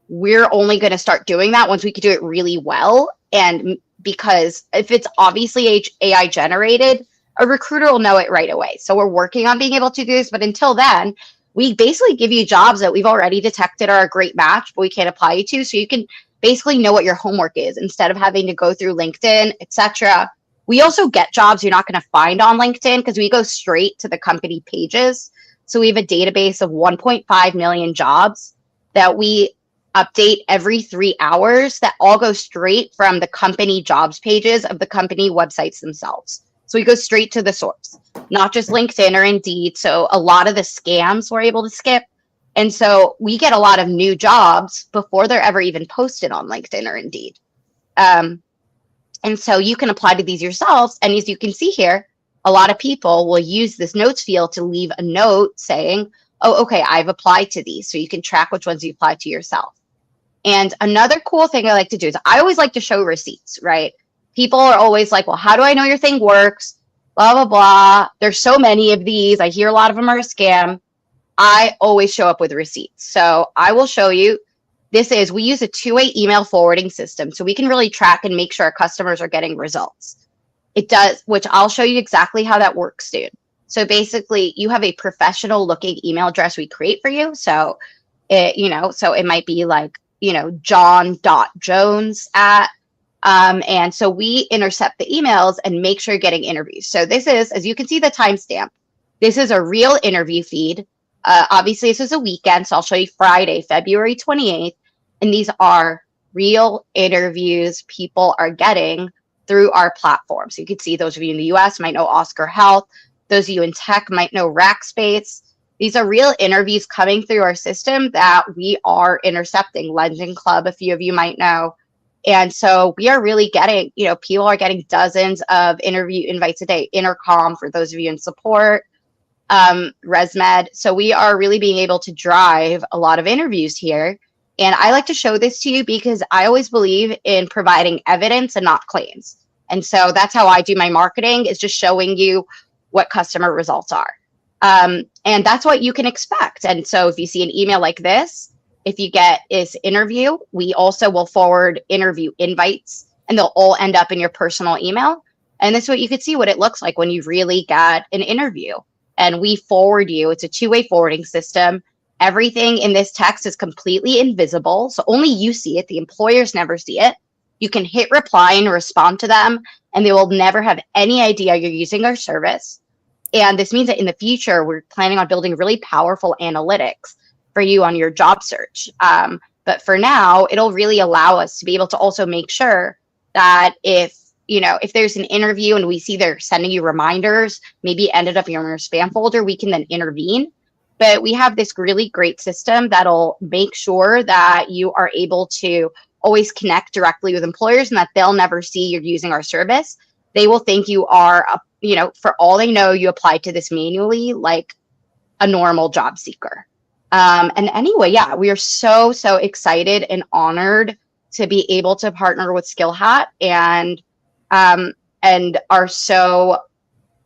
we're only going to start doing that once we can do it really well. And because if it's obviously AI generated, a recruiter will know it right away. So we're working on being able to do this. But until then, we basically give you jobs that we've already detected are a great match, but we can't apply you to. So you can basically know what your homework is instead of having to go through LinkedIn, etc. We also get jobs you're not going to find on LinkedIn because we go straight to the company pages. So we have a database of 1.5 million jobs that we update every 3 hours that all go straight from the company jobs pages of the company websites themselves. So we go straight to the source, not just LinkedIn or Indeed. So a lot of the scams we're able to skip. And so we get a lot of new jobs before they're ever even posted on LinkedIn or Indeed. And so you can apply to these yourselves. And as you can see here, a lot of people will use this notes field to leave a note saying, oh, okay, I've applied to these. So you can track which ones you apply to yourself. And another cool thing I like to do is I always like to show receipts, right? People are always like, well, how do I know your thing works? Blah, blah, blah. There's so many of these. I hear a lot of them are a scam. I always show up with receipts. So I will show you. We use a two-way email forwarding system. So we can really track and make sure our customers are getting results. It does, which I'll show you exactly how that works soon. So basically you have a professional looking email address we create for you. So it might be like, john.jones at, and so we intercept the emails and make sure you're getting interviews. So this is, as you can see the timestamp, this is a real interview feed. Obviously this is a weekend. So I'll show you Friday, February 28th. And these are real interviews people are getting through our platform. So you can see those of you in the US might know Oscar Health. Those of you in tech might know Rackspace. These are real interviews coming through our system that we are intercepting. Legend Club, a few of you might know. And so we are really getting, people are getting dozens of interview invites a day. Intercom, for those of you in support, ResMed. So we are really being able to drive a lot of interviews here. And I like to show this to you because I always believe in providing evidence and not claims. And so that's how I do my marketing, is just showing you what customer results are. And that's what you can expect. And so if you see an email like this, if you get this interview, we also will forward interview invites, and they'll all end up in your personal email. And this is what you could see what it looks like when you really got an interview. And we forward you. It's a two-way forwarding system. Everything in this text is completely invisible. So only you see it. The employers never see it. You can hit reply and respond to them, and they will never have any idea you're using our service. And this means that in the future, we're planning on building really powerful analytics for you on your job search. But for now, it'll really allow us to be able to also make sure that if there's an interview and we see they're sending you reminders, maybe it ended up in your spam folder, we can then intervene. But we have this really great system that'll make sure that you are able to always connect directly with employers, and that they'll never see you're using our service. They will think you are, for all they know, you applied to this manually like a normal job seeker. And anyway, yeah, we are so, so excited and honored to be able to partner with SkillHat, and are so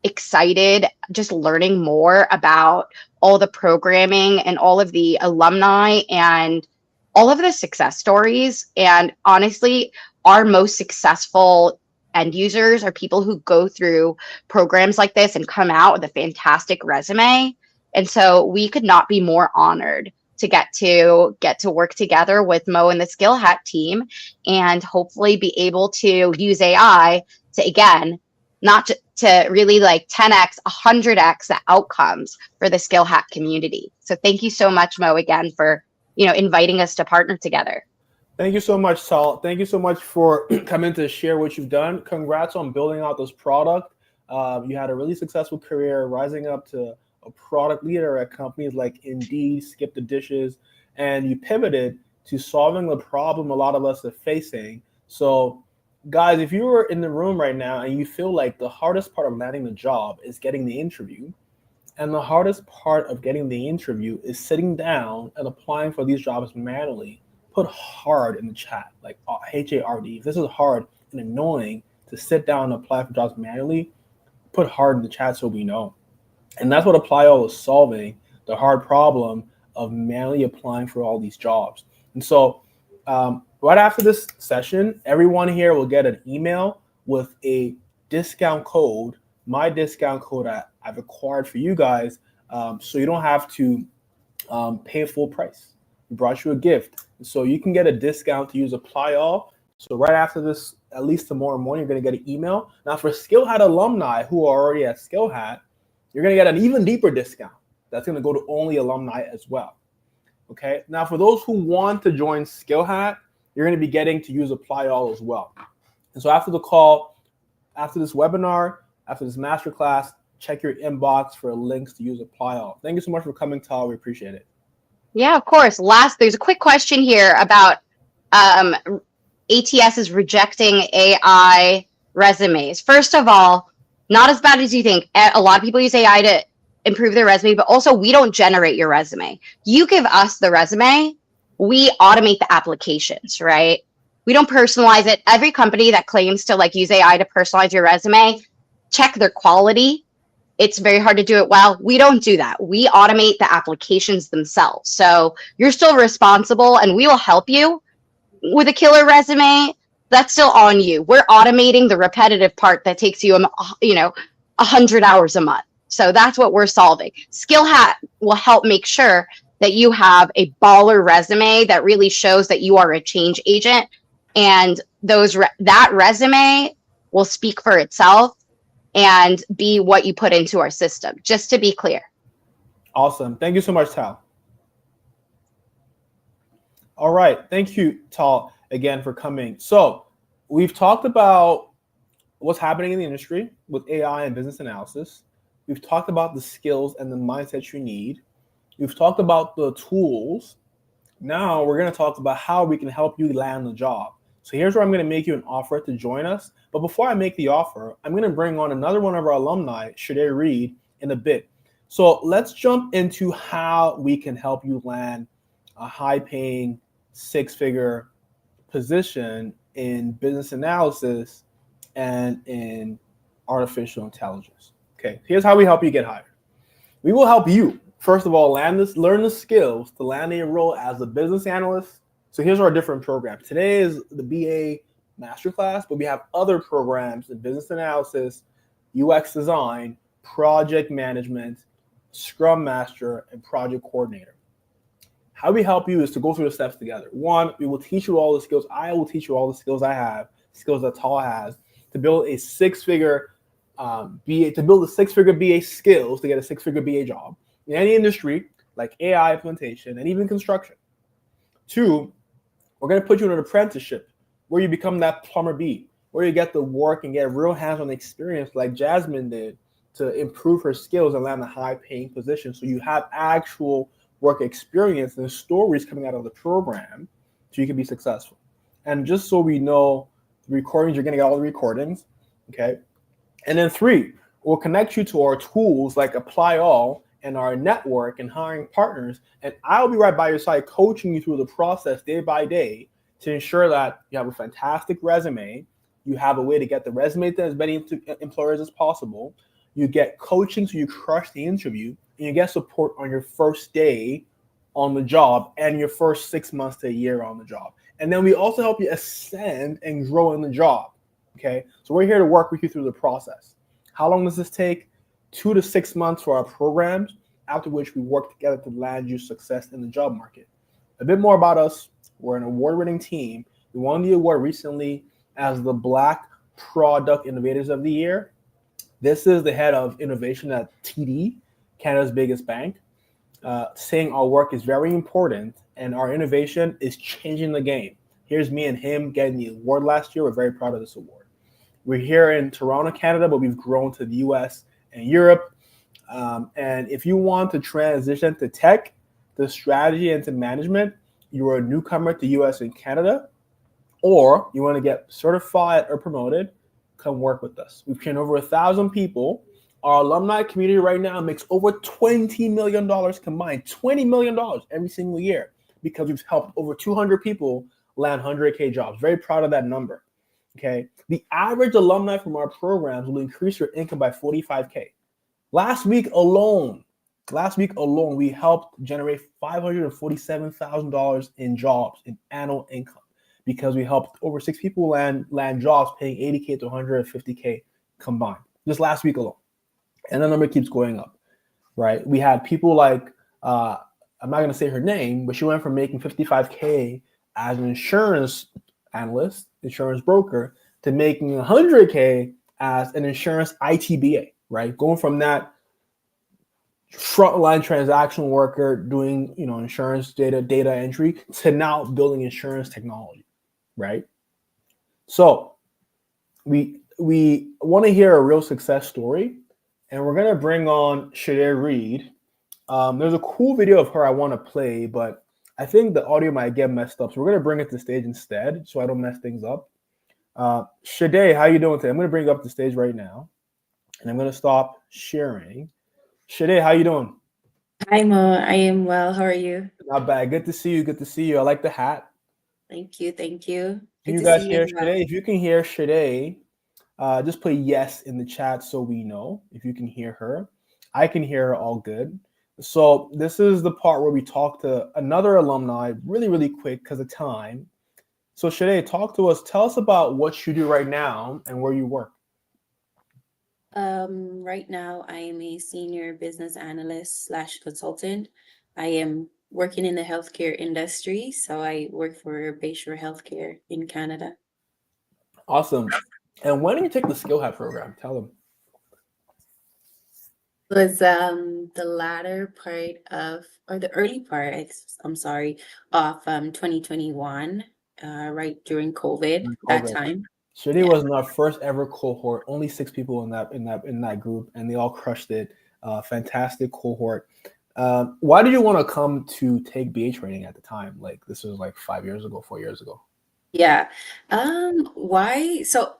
excited just learning more about all the programming and all of the alumni and all of the success stories. And honestly, our most successful end users are people who go through programs like this and come out with a fantastic resume. And so we could not be more honored to get to work together with Mo and the SkillHat team, and hopefully be able to use AI to, again, not to really like 10x, 100x the outcomes for the SkillHat community. So thank you so much, Mo, again, for inviting us to partner together. Thank you so much, Tal. Thank you so much for coming to share what you've done. Congrats on building out this product. You had a really successful career, rising up to a product leader at companies like Indeed, Skip the Dishes, and you pivoted to solving the problem a lot of us are facing. So guys, if you were in the room right now and you feel like the hardest part of landing the job is getting the interview, and the hardest part of getting the interview is sitting down and applying for these jobs manually, put hard in the chat, like HARD. If this is hard and annoying to sit down and apply for jobs manually, put hard in the chat so we know. And that's what ApplyAll is solving, the hard problem of manually applying for all these jobs. And so right after this session, everyone here will get an email with a discount code, my discount code I've acquired for you guys, so you don't have to pay full price. We brought you a gift, so you can get a discount to use ApplyAll. So right after this, at least tomorrow morning, you're going to get an email. Now for SkillHat alumni who are already at SkillHat, you're going to get an even deeper discount. That's going to go to only alumni as well. Okay. Now for those who want to join SkillHat, you're going to be getting to use ApplyAll as well. And so after the call, after this webinar, after this masterclass, check your inbox for links to use ApplyAll. Thank you so much for coming, Tal. We appreciate it. Yeah, of course. There's a quick question here about ATS is rejecting AI resumes. First of all, not as bad as you think. A lot of people use AI to improve their resume, but also we don't generate your resume. You give us the resume, we automate the applications, right? We don't personalize it. Every company that claims to use AI to personalize your resume, check their quality. It's very hard to do it well. We don't do that. We automate the applications themselves. So you're still responsible, and we will help you with a killer resume. That's still on you. We're automating the repetitive part that takes you, 100 hours a month. So that's what we're solving. SkillHat will help make sure that you have a baller resume that really shows that you are a change agent, and that resume will speak for itself and be what you put into our system, just to be clear. Awesome. Thank you so much, Tal. All right. Thank you, Tal, again for coming. So we've talked about what's happening in the industry with AI and business analysis. We've talked about the skills and the mindset you need. We've talked about the tools. Now we're going to talk about how we can help you land the job. So here's where I'm going to make you an offer to join us. But before I make the offer, I'm going to bring on another one of our alumni, Shade Reed, in a bit. So let's jump into how we can help you land a high-paying six-figure position in business analysis and in artificial intelligence. Okay, here's how we help you get hired. We will help you, first of all, learn the skills to land a role as a business analyst. So here's our different programs. Today is the BA Masterclass, but we have other programs in business analysis, UX design, project management, Scrum Master, and project coordinator. How we help you is to go through the steps together. One, we will teach you all the skills. I will teach you all the skills I have, skills that Tal has, to build a six-figure BA, to build a six-figure BA skills to get a six-figure BA job in any industry, like AI implementation and even construction. Two, we're going to put you in an apprenticeship where you become that plumber B, where you get to work and get real hands-on experience like Jasmine did to improve her skills and land a high-paying position. So you have actual work experience and stories coming out of the program so you can be successful. And just so we know the recordings, you're going to get all the recordings, okay? And then three, we'll connect you to our tools like Apply All and our network and hiring partners. And I'll be right by your side coaching you through the process day by day to ensure that you have a fantastic resume. You have a way to get the resume to as many employers as possible. You get coaching so you crush the interview, and you get support on your first day on the job and your first 6 months to a year on the job. And then we also help you ascend and grow in the job. Okay, so we're here to work with you through the process. How long does this take? 2 to 6 months for our programs, after which we work together to land you success in the job market. A bit more about us. We're an award-winning team. We won the award recently as the Black Product Innovators of the Year. This is the head of innovation at TD, Canada's biggest bank, saying our work is very important and our innovation is changing the game. Here's me and him getting the award last year. We're very proud of this award. We're here in Toronto, Canada, but we've grown to the US and Europe. And if you want to transition to tech, to strategy, and to management, you're a newcomer to US and Canada, or you want to get certified or promoted, come work with us. We've trained over 1,000 people. Our alumni community right now makes over $20 million combined, $20 million every single year, because we've helped over 200 people land 100K jobs. Very proud of that number. Okay. The average alumni from our programs will increase your income by 45K. Last week alone, we helped generate $547,000 in jobs, in annual income, because we helped over 6 people land jobs paying 80K to 150K combined, just last week alone. And the number keeps going up, right? We had people like, I'm not going to say her name, but she went from making 55K as an insurance analyst, insurance broker, to making 100K as an insurance ITBA, right? Going from that frontline transaction worker doing, insurance data entry to now building insurance technology, right? So we want to hear a real success story, and we're going to bring on Shade Reed. There's a cool video of her I want to play, but I think the audio might get messed up, so we're going to bring it to the stage instead so I don't mess things up. Shade, how you doing today? I'm going to bring you up to the stage right now, and I'm going to stop sharing. Shade, how you doing? Hi, Mo. I am well. How are you? Not bad. Good to see you. Good to see you. I like the hat. Thank you. Thank you. Can Good you to guys see hear you as well. Shade? If you can hear Shade, just put yes in the chat so we know if you can hear her. I can hear her all good. So this is the part where we talk to another alumni really, really quick because of time. So Shade, talk to us. Tell us about what you do right now and where you work. Right now, I am a senior business analyst / consultant. I am working in the healthcare industry, so I work for Bayshore Healthcare in Canada. Awesome. And when did you take the Skill Hat program? Tell them. It was the latter part of, or the early part, I'm sorry, of 2021, right during COVID, that time. Shade was in our first ever cohort. Only 6 people in that group, and they all crushed it. Fantastic cohort. Why did you want to come to take BA training at the time? Like this was like 5 years ago, 4 years ago. Yeah. Why? So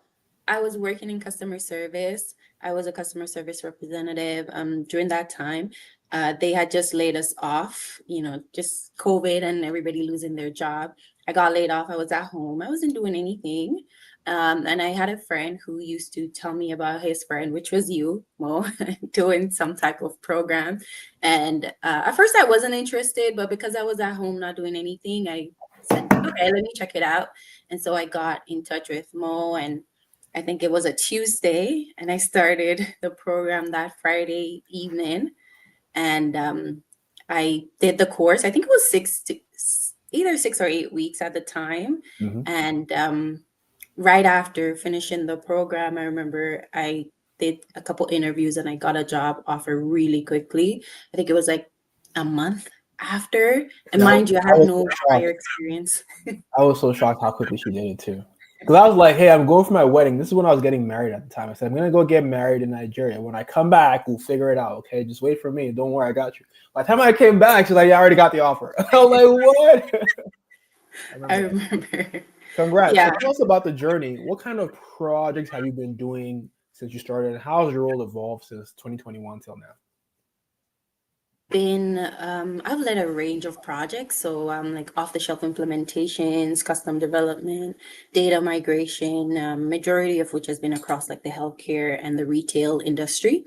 I was working in customer service. I was a customer service representative during that time. They had just laid us off, just COVID and everybody losing their job. I got laid off. I was at home. I wasn't doing anything. And I had a friend who used to tell me about his friend, which was you, Mo, doing some type of program. And at first I wasn't interested, but because I was at home not doing anything, I said, okay, let me check it out. And so I got in touch with Mo, and I think it was a Tuesday, and I started the program that Friday evening. And I did the course. I think it was either 6 or 8 weeks at the time. Mm-hmm. And right after finishing the program, I remember I did a couple interviews and I got a job offer really quickly. I think it was like a month after. And mind you, I had no prior experience. I was so shocked how quickly she did it too. Because I was like, hey, I'm going for my wedding. This is when I was getting married at the time. I said, I'm going to go get married in Nigeria. When I come back, we'll figure it out. Okay, just wait for me. Don't worry, I got you. By the time I came back, she's like, yeah, I already got the offer. I was like, what? I remember. Congrats. Yeah. So tell us about the journey. What kind of projects have you been doing since you started? And how has your role evolved since 2021 till now? I've led a range of projects, so like off-the-shelf implementations, custom development, data migration, majority of which has been across like the healthcare and the retail industry.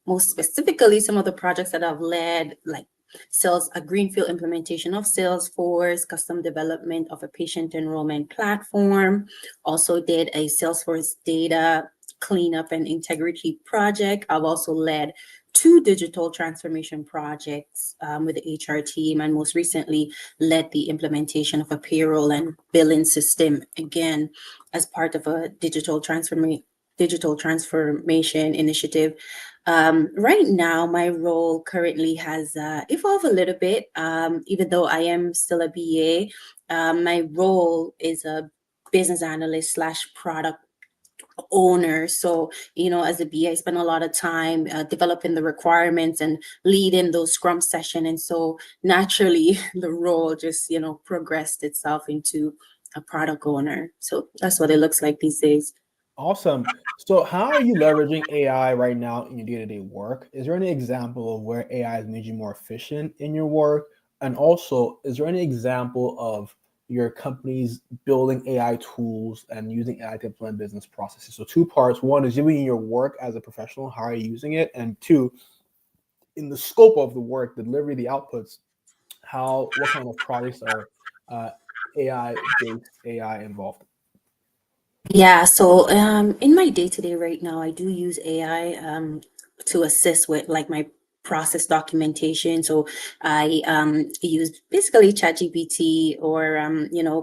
Most specifically, some of the projects that I've led, like a greenfield implementation of Salesforce, custom development of a patient enrollment platform. Also did a Salesforce data cleanup and integrity project. I've also led 2 digital transformation projects with the HR team, and most recently led the implementation of a payroll and billing system, again, as part of a digital transformation initiative. Right now, my role currently has evolved a little bit, even though I am still a BA. My role is a business analyst / product owner. So, as a BA, I spend a lot of time developing the requirements and leading those scrum sessions. And so naturally, the role just, progressed itself into a product owner. So that's what it looks like these days. Awesome. So how are you leveraging AI right now in your day-to-day work? Is there any example of where AI has made you more efficient in your work? And also, is there any example of your companies building AI tools and using AI to implement business processes? So 2 parts. One is you in your work as a professional, how are you using it? And 2, in the scope of the work, the delivery, the outputs, what kind of projects are AI-based, AI involved? Yeah, so in my day-to-day right now, I do use AI to assist with like my process documentation. So I use basically ChatGPT or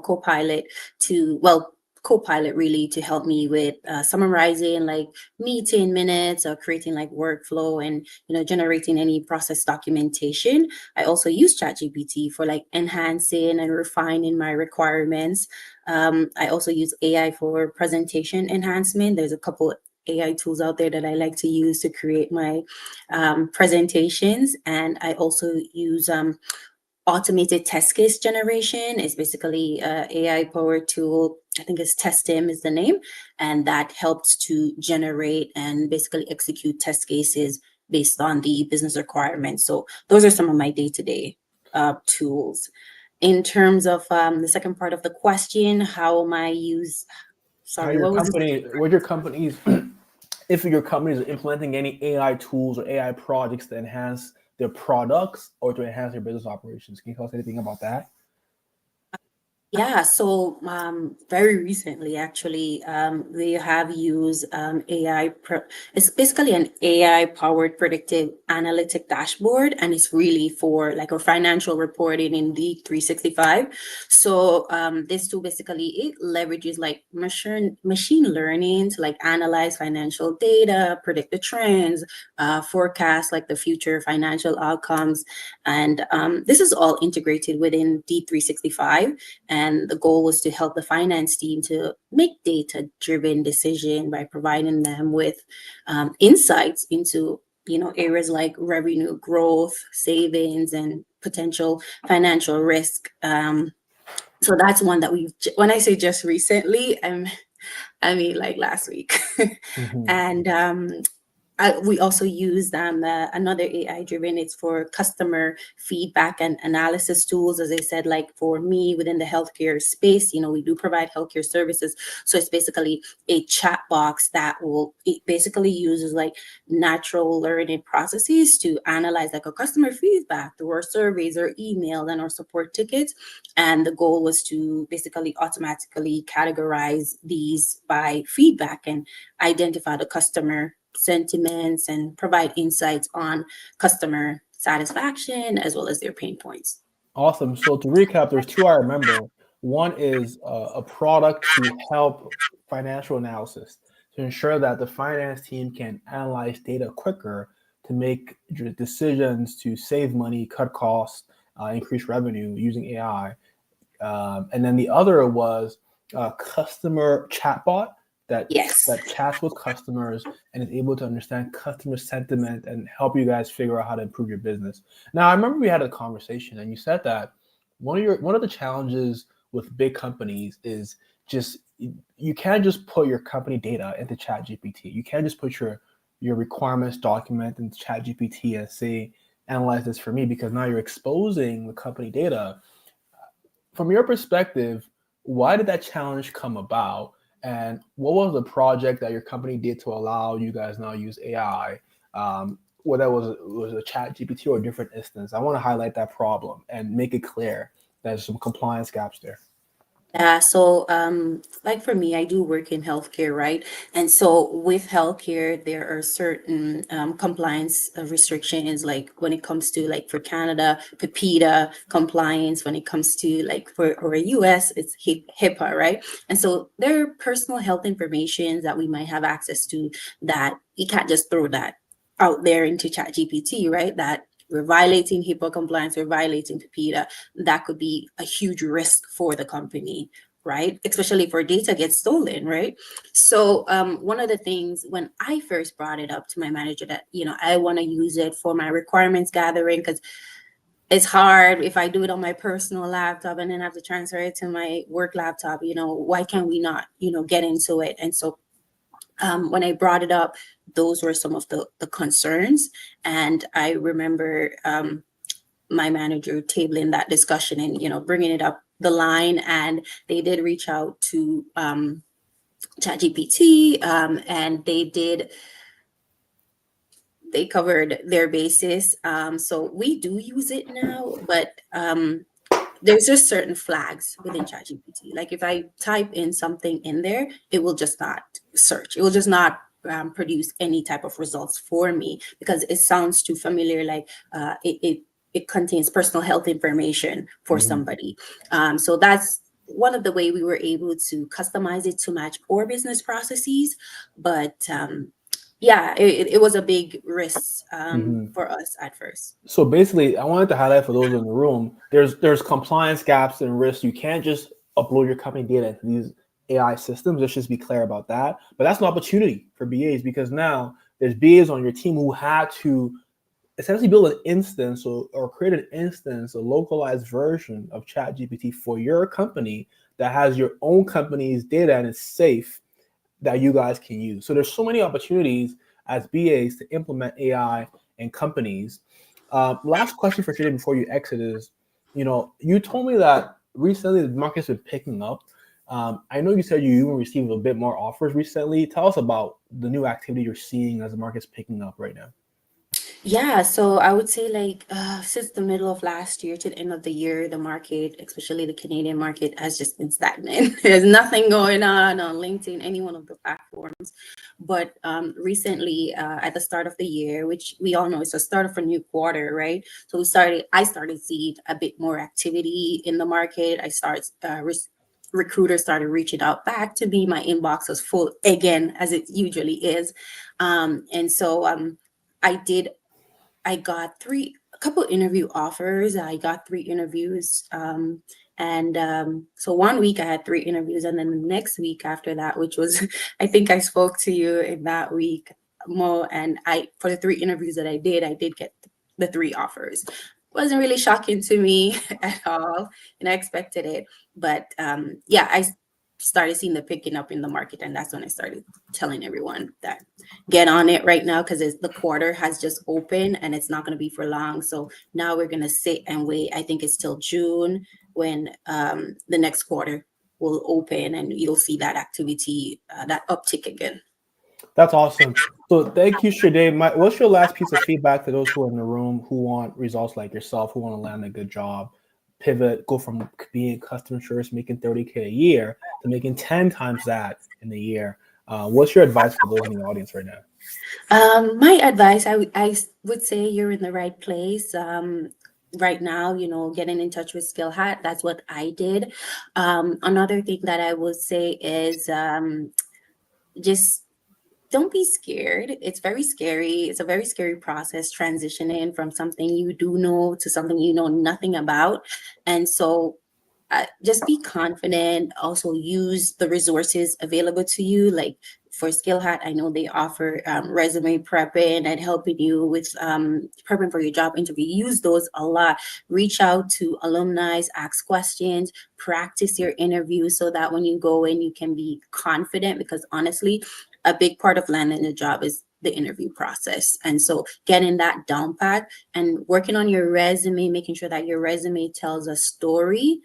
Copilot Copilot really to help me with summarizing like meeting minutes or creating like workflow and generating any process documentation. I also use ChatGPT for like enhancing and refining my requirements. I also use AI for presentation enhancement. There's a couple AI tools out there that I like to use to create my presentations. And I also use automated test case generation. It's basically a AI powered tool. I think it's Testim is the name. And that helps to generate and basically execute test cases based on the business requirements. So those are some of my day-to-day tools. In terms of the second part of the question, how am I Would your companies, if your company is implementing any AI tools or AI projects to enhance their products or to enhance their business operations? Can you tell us anything about that? Yeah, so very recently, actually, we have used AI. It's basically an AI-powered predictive analytic dashboard, and it's really for like our financial reporting in D365. So this tool basically it leverages like machine learning to like analyze financial data, predict the trends, forecast like the future financial outcomes, and this is all integrated within D365. And the goal was to help the finance team to make data-driven decision by providing them with insights into areas like revenue growth, savings, and potential financial risk. So that's one that when I say just recently, I mean like last week. Mm-hmm. And we also use another AI driven. It's for customer feedback and analysis tools. As I said, like for me within the healthcare space, we do provide healthcare services. So it's basically a chat box it basically uses like natural learning processes to analyze like a customer feedback through our surveys or email and our support tickets. And the goal was to basically automatically categorize these by feedback and identify the customer sentiments and provide insights on customer satisfaction as well as their pain points. Awesome. So to recap, there's two I remember. One is a product to help financial analysis to ensure that the finance team can analyze data quicker to make decisions to save money, cut costs, increase revenue using AI. And then the other was a customer chatbot that chats with customers and is able to understand customer sentiment and help you guys figure out how to improve your business. Now, I remember we had a conversation and you said that one of the challenges with big companies is just you can't just put your company data into ChatGPT. You can't just put your requirements document into ChatGPT and say, analyze this for me, because now you're exposing the company data. From your perspective, why did that challenge come about? And what was the project that your company did to allow you guys now use AI? Whether it was a chat GPT or a different instance, I want to highlight that problem and make it clear there's some compliance gaps there. Yeah, so like for me, I do work in healthcare, right? And so with healthcare, there are certain compliance restrictions, like when it comes to like for Canada, PIPEDA compliance, when it comes to like for US, it's HIPAA, right? And so there are personal health information that we might have access to that you can't just throw that out there into ChatGPT, right? That we're violating HIPAA compliance, we're violating PIPEDA. That could be a huge risk for the company, right? Especially if our data gets stolen, right? So one of the things when I first brought it up to my manager that, I want to use it for my requirements gathering, because it's hard if I do it on my personal laptop and then have to transfer it to my work laptop, why can't we not, get into it? And so when I brought it up, those were some of the concerns. And I remember my manager tabling that discussion and, bringing it up the line. And they did reach out to ChatGPT and they covered their basis. So we do use it now, but there's just certain flags within ChatGPT. Like if I type in something in there, it will just not search. It will just not produce any type of results for me because it sounds too familiar. Like it contains personal health information for somebody. So that's one of the way we were able to customize it to match our business processes. But yeah, it was a big risk for us at first. So basically, I wanted to highlight for those in the room, there's compliance gaps and risks. You can't just upload your company data into these AI systems. Let's just be clear about that. But that's an opportunity for BAs because now there's BAs on your team who had to essentially build an instance or create an instance, a localized version of ChatGPT for your company that has your own company's data and is safe, that you guys can use. So there's so many opportunities as BAs to implement AI in companies. Last question for today before you exit is, you told me that recently the market's been picking up. I know you said you even received a bit more offers recently. Tell us about the new activity you're seeing as the market's picking up right now. Yeah, so I would say like since the middle of last year to the end of the year, the market, especially the Canadian market, has just been stagnant. There's nothing going on LinkedIn, any one of the platforms. But recently, at the start of the year, which we all know is the start of a new quarter, right? So I started seeing a bit more activity in the market. Recruiters started reaching out back to me. My inbox was full again, as it usually is. And so I got a couple interview offers. I got 3 interviews. So one week I had 3 interviews. And then the next week after that, which was, I think I spoke to you in that week, Mo, and for the 3 interviews that I did get the 3 offers. It wasn't really shocking to me at all. And I expected it. But started seeing the picking up in the market, and that's when I started telling everyone that get on it right now, because the quarter has just opened and it's not going to be for long. So now we're going to sit and wait. I think it's till June when the next quarter will open, and you'll see that activity, that uptick again. That's awesome. So thank you, Shade. What's your last piece of feedback to those who are in the room who want results like yourself, who want to land a good job, pivot, go from being customer service, making 30K a year to making 10 times that in a year? What's your advice for those in the audience right now? My advice, I would say you're in the right place. Right now, getting in touch with Skill Hat, that's what I did. Another thing that I would say is just don't be scared. It's very scary. It's a very scary process transitioning from something you do know to something you know nothing about. And so just be confident. Also use the resources available to you. Like for Skill Hat, I know they offer resume prepping and helping you with prepping for your job interview. Use those a lot. Reach out to alumni, ask questions, practice your interview so that when you go in, you can be confident, because honestly, a big part of landing a job is the interview process. And so getting that down pat and working on your resume, making sure that your resume tells a story.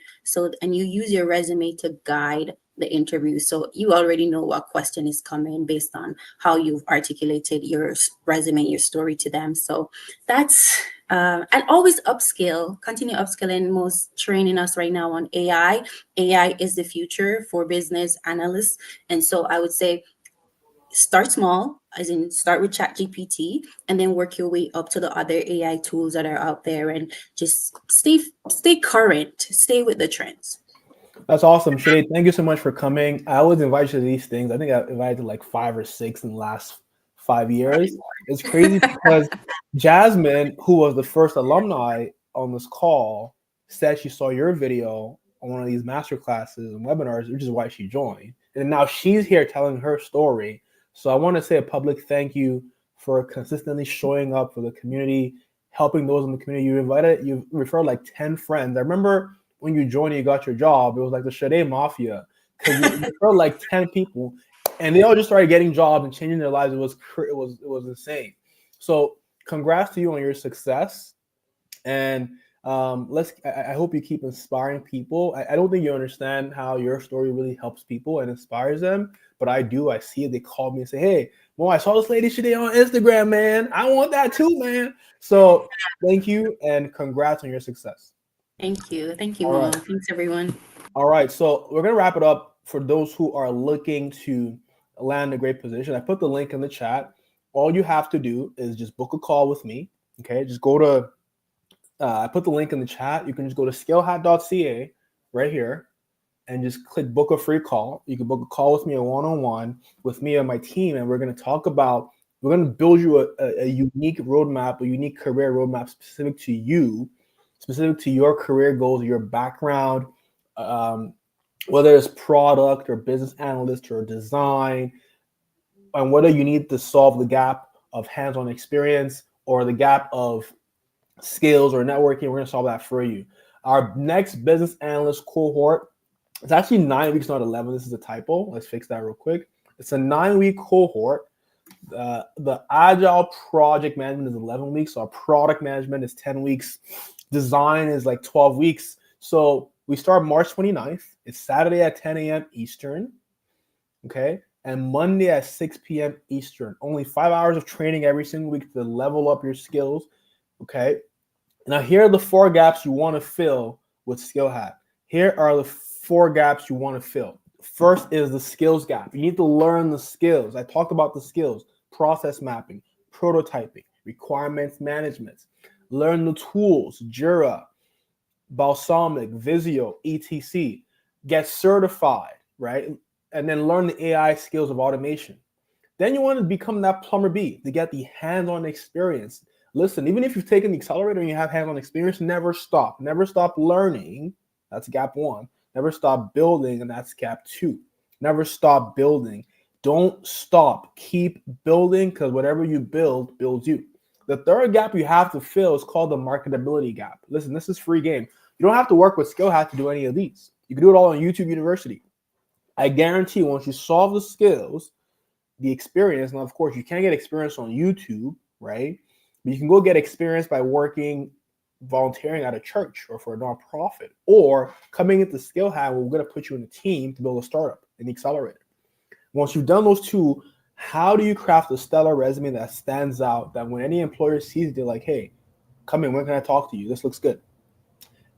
And you use your resume to guide the interview. So you already know what question is coming based on how you've articulated your resume, your story to them. So that's, and always upskill, continue upskilling. Most training us right now on AI. AI is the future for business analysts. And so I would say, start small, as in start with ChatGPT, and then work your way up to the other AI tools that are out there, and just stay current, stay with the trends. That's awesome, Shade. Thank you so much for coming. I always invite you to these things. I think I invited to like 5 or 6 in the last 5 years. It's crazy because Jasmine, who was the first alumni on this call, said she saw your video on one of these master classes and webinars, which is why she joined. And now she's here telling her story. So I want to say a public thank you for consistently showing up for the community, helping those in the community. You referred like 10 friends. I remember when you joined and you got your job, it was like the Shade Mafia, because you referred like 10 people, and they all just started getting jobs and changing their lives. It was insane. So congrats to you on your success, and I hope you keep inspiring people. I don't think you understand how your story really helps people and inspires them, but I do. I see it. They call me and say, "Hey, Mo, I saw this lady today on Instagram, man. I want that too, man." So thank you and congrats on your success. Thank you, All Mo. right. Thanks, everyone. All right, so we're gonna wrap it up. For those who are looking to land a great position, I put the link in the chat. All you have to do is just book a call with me. Okay, just go to I put the link in the chat. You can just go to scalehat.ca right here and just click book a free call. You can book a call with me, a one-on-one with me and my team, and we're going to build you a unique roadmap, a unique career roadmap specific to you, specific to your career goals, your background, whether it's product or business analyst or design, and whether you need to solve the gap of hands-on experience or the gap of skills or networking. We're going to solve that for you. Our next business analyst cohort, it's actually 9 weeks, not 11. This is a typo. Let's fix that real quick. It's a 9-week cohort. The agile project management is 11 weeks. So our product management is 10 weeks. Design is like 12 weeks. So we start March 29th. It's Saturday at 10 a.m. Eastern. Okay. And Monday at 6 p.m. Eastern. Only 5 hours of training every single week to level up your skills. Okay. Now, here are the 4 gaps you want to fill with Skill Hat. Here are the 4 gaps you want to fill. First is the skills gap. You need to learn the skills. I talked about the skills: process mapping, prototyping, requirements management. Learn the tools: Jira, Balsamic, Visio, etc. Get certified, right? And then learn the AI skills of automation. Then you want to become that plumber B to get the hands-on experience. Listen, even if you've taken the accelerator and you have hands-on experience, never stop. Never stop learning. That's gap 1. Never stop building, and that's gap 2. Never stop building. Don't stop. Keep building, because whatever you build builds you. The third gap you have to fill is called the marketability gap. Listen, this is free game. You don't have to work with Skill Hat to do any of these. You can do it all on YouTube University. I guarantee once you solve the skills, the experience, now of course you can't get experience on YouTube, right? But you can go get experience by working, volunteering at a church or for a nonprofit, or coming into Skill Hab, we're going to put you in a team to build a startup in the accelerator. Once you've done those two, how do you craft a stellar resume that stands out, that when any employer sees it, they're like, hey, come in, when can I talk to you? This looks good.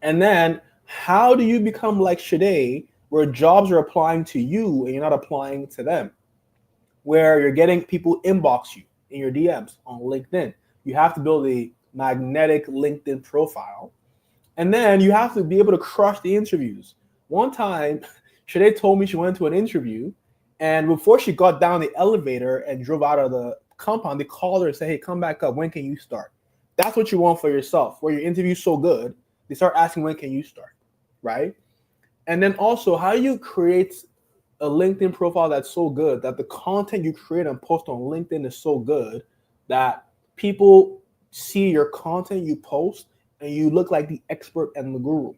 And then how do you become like Shade, where jobs are applying to you and you're not applying to them? Where you're getting people inbox you in your DMs on LinkedIn. You have to build a magnetic LinkedIn profile. And then you have to be able to crush the interviews. One time, Shade told me she went to an interview, and before she got down the elevator and drove out of the compound, they called her and said, hey, come back up. When can you start? That's what you want for yourself, where your interview's so good, they start asking, when can you start, right? And then also, how do you create a LinkedIn profile that's so good that the content you create and post on LinkedIn is so good that people see your content you post and you look like the expert and the guru,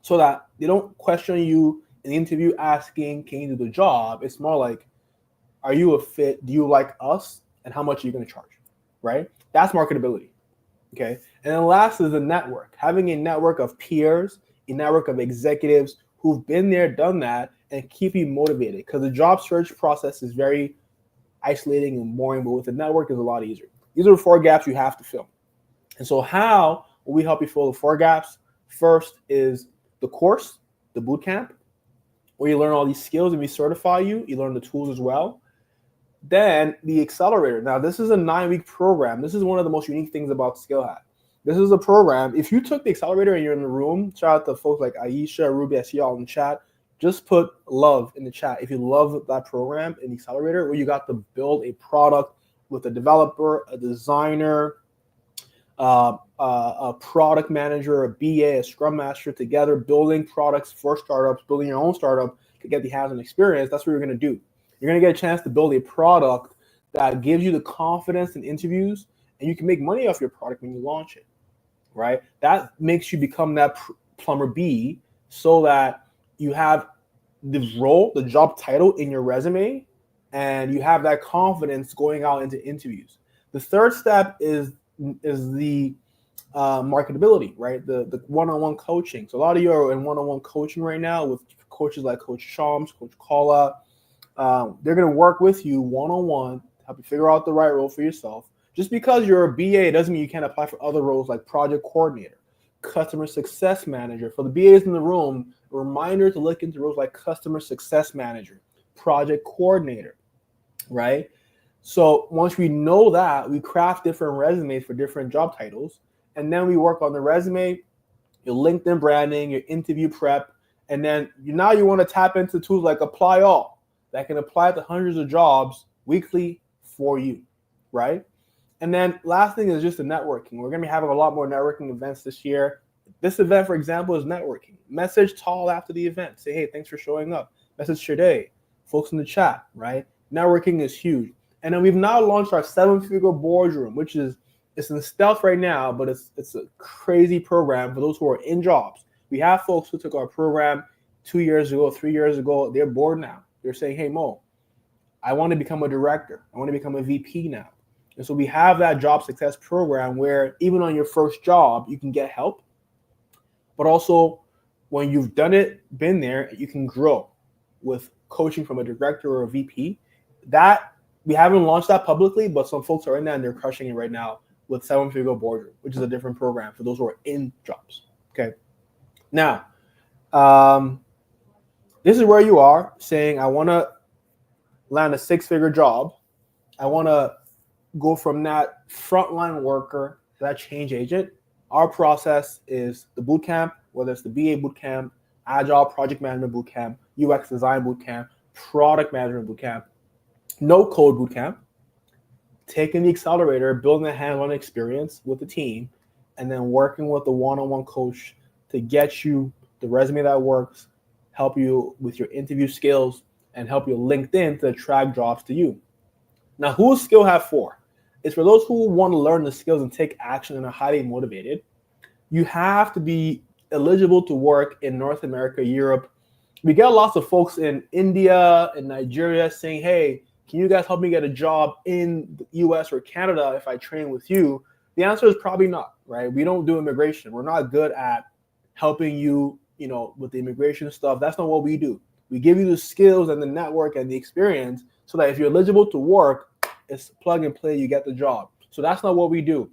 so that they don't question you in the interview asking, can you do the job? It's more like, are you a fit? Do you like us? And how much are you going to charge, right? That's marketability, okay? And then last is the network. Having a network of peers, a network of executives who've been there, done that, and keep you motivated, because the job search process is very isolating and boring, but with a network is a lot easier. These are the 4 gaps you have to fill. And so how will we help you fill the 4 gaps? First is the course, the boot camp, where you learn all these skills and we certify you. You learn the tools as well. Then the accelerator. Now, this is a 9-week program. This is one of the most unique things about Skill Hab. This is a program. If you took the accelerator and you're in the room, shout out to folks like Aisha, Ruby, I see y'all in the chat. Just put love in the chat if you love that program in the accelerator, where you got to build a product with a developer, a designer, a product manager, a BA, a scrum master together, building products for startups, building your own startup to get the hands-on experience. That's what you're going to do. You're going to get a chance to build a product that gives you the confidence in interviews, and you can make money off your product when you launch it, right? That makes you become that plumber B, so that you have the role, the job title in your resume, and you have that confidence going out into interviews. The third step is the marketability, right? The one-on-one coaching. So a lot of you are in one-on-one coaching right now with coaches like Coach Shams, Coach Kala. They're going to work with you one-on-one, help you figure out the right role for yourself. Just because you're a BA doesn't mean you can't apply for other roles like project coordinator, customer success manager. For the BAs in the room, a reminder to look into roles like customer success manager, project coordinator, right? So once we know that, we craft different resumes for different job titles, and then we work on the resume, your LinkedIn branding, your interview prep, and then now you want to tap into tools like Apply All that can apply to hundreds of jobs weekly for you, right? And then last thing is just the networking. We're going to be having a lot more networking events this year. This event, for example, is networking. Message Tall after the event. Say, hey, thanks for showing up. Message Shade, folks in the chat, right? Networking is huge. And then we've now launched our 7-figure boardroom, which is, it's in stealth right now, but it's a crazy program for those who are in jobs. We have folks who took our program 2 years ago, 3 years ago. They're bored now. They're saying, hey, Mo, I want to become a director. I want to become a VP now. And so we have that job success program where even on your first job, you can get help. But also when you've done it, been there, you can grow with coaching from a director or a VP. That we haven't launched that publicly, but some folks are in that and they're crushing it right now with 7-figure boardroom, which is a different program for those who are in jobs. Okay. Now, this is where you are saying, I want to land a 6-figure job. I want to go from that frontline worker to that change agent. Our process is the boot camp, whether it's the BA boot camp, Agile project management boot camp, UX design boot camp, product management boot camp, no code boot camp, taking the accelerator, building a hands-on experience with the team, and then working with the one-on-one coach to get you the resume that works, help you with your interview skills, and help you LinkedIn to attract jobs to you. Now, who is Skill Hab for? It's for those who want to learn the skills and take action and are highly motivated. You have to be eligible to work in North America, Europe, we get lots of folks in India and Nigeria saying, hey, can you guys help me get a job in the US or Canada if I train with you? The answer is probably not, right? We don't do immigration. We're not good at helping you, with the immigration stuff. That's not what we do. We give you the skills and the network and the experience so that if you're eligible to work, it's plug and play, you get the job. So that's not what we do.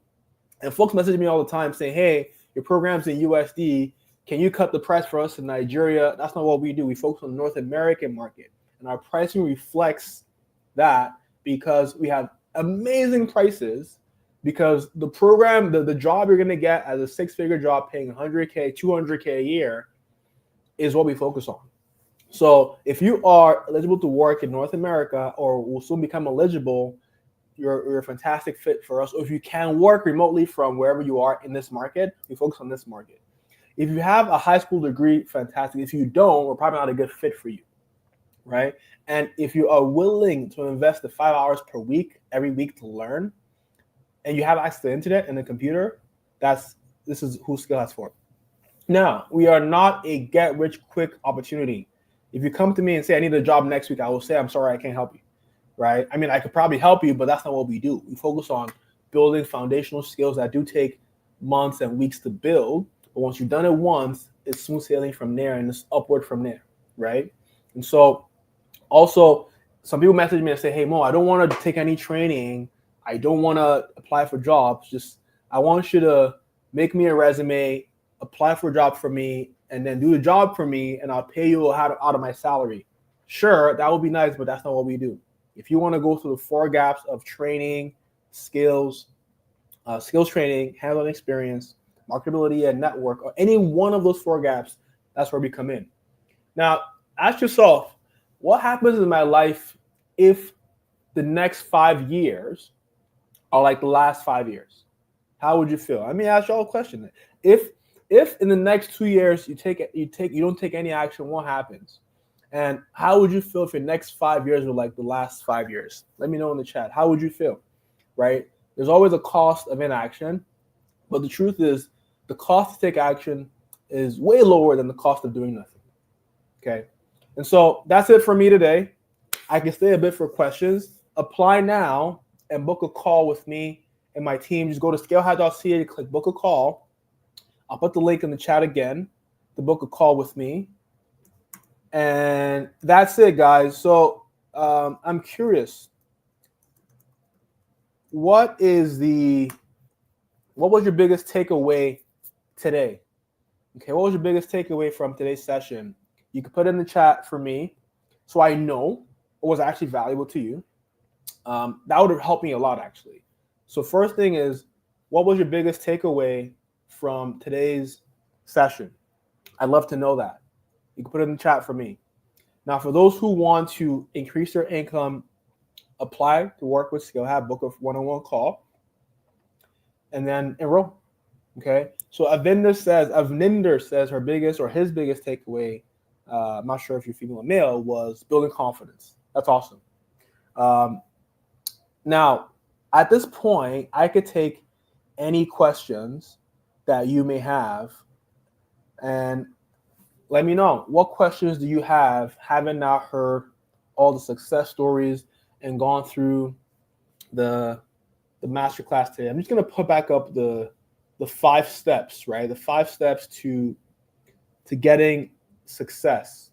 And folks message me all the time saying, hey, your program's in USD. Can you cut the price for us in Nigeria? That's not what we do. We focus on the North American market. And our pricing reflects that because we have amazing prices, because the program, the job you're going to get as a six-figure job paying $100K, $200K a year is what we focus on. So if you are eligible to work in North America or will soon become eligible, you're a fantastic fit for us. Or if you can work remotely from wherever you are in this market, we focus on this market. If you have a high school degree, fantastic. If you don't, we're probably not a good fit for you, right? And if you are willing to invest the 5 hours per week, every week to learn, and you have access to the internet and the computer, this is who Skill has for. Now, we are not a get-rich-quick opportunity. If you come to me and say, I need a job next week, I will say, I'm sorry, I can't help you, right? I mean, I could probably help you, but that's not what we do. We focus on building foundational skills that do take months and weeks to build. But once you've done it once, it's smooth sailing from there and it's upward from there, right? And so also, some people message me and say, hey, Mo, I don't want to take any training. I don't want to apply for jobs. Just I want you to make me a resume, apply for a job for me, and then do the job for me, and I'll pay you out of my salary. Sure, that would be nice, but that's not what we do. If you want to go through the 4 gaps of training, skills training, hands-on experience, marketability, and network, or any one of those 4 gaps, that's where we come in. Now, ask yourself, what happens in my life if the next 5 years are like the last 5 years? How would you feel? Let me ask y'all a question. If in the next 2 years you don't take any action, what happens? And how would you feel if your next 5 years were like the last 5 years? Let me know in the chat. How would you feel? Right? There's always a cost of inaction, but the truth is the cost to take action is way lower than the cost of doing nothing. Okay? And so that's it for me today. I can stay a bit for questions. Apply now and book a call with me and my team. Just go to scalehat.ca to click book a call. I'll put the link in the chat again to book a call with me. And that's it, guys. So I'm curious. What was your biggest takeaway today? Okay, what was your biggest takeaway from today's session? You can put it in the chat for me so I know what was actually valuable to you. That would have helped me a lot, actually. So first thing is, what was your biggest takeaway from today's session? I'd love to know that. You can put it in the chat for me. Now, for those who want to increase their income, apply to work with SkillHab, book a one-on-one call, and then enroll. Okay. So Avninder says her biggest or his biggest takeaway, I'm not sure if you're female or male, was building confidence. That's awesome. Now, at this point, I could take any questions that you may have and let me know. What questions do you have, having now heard all the success stories and gone through the masterclass today? I'm just going to put back up the 5 steps, right? The 5 steps to getting success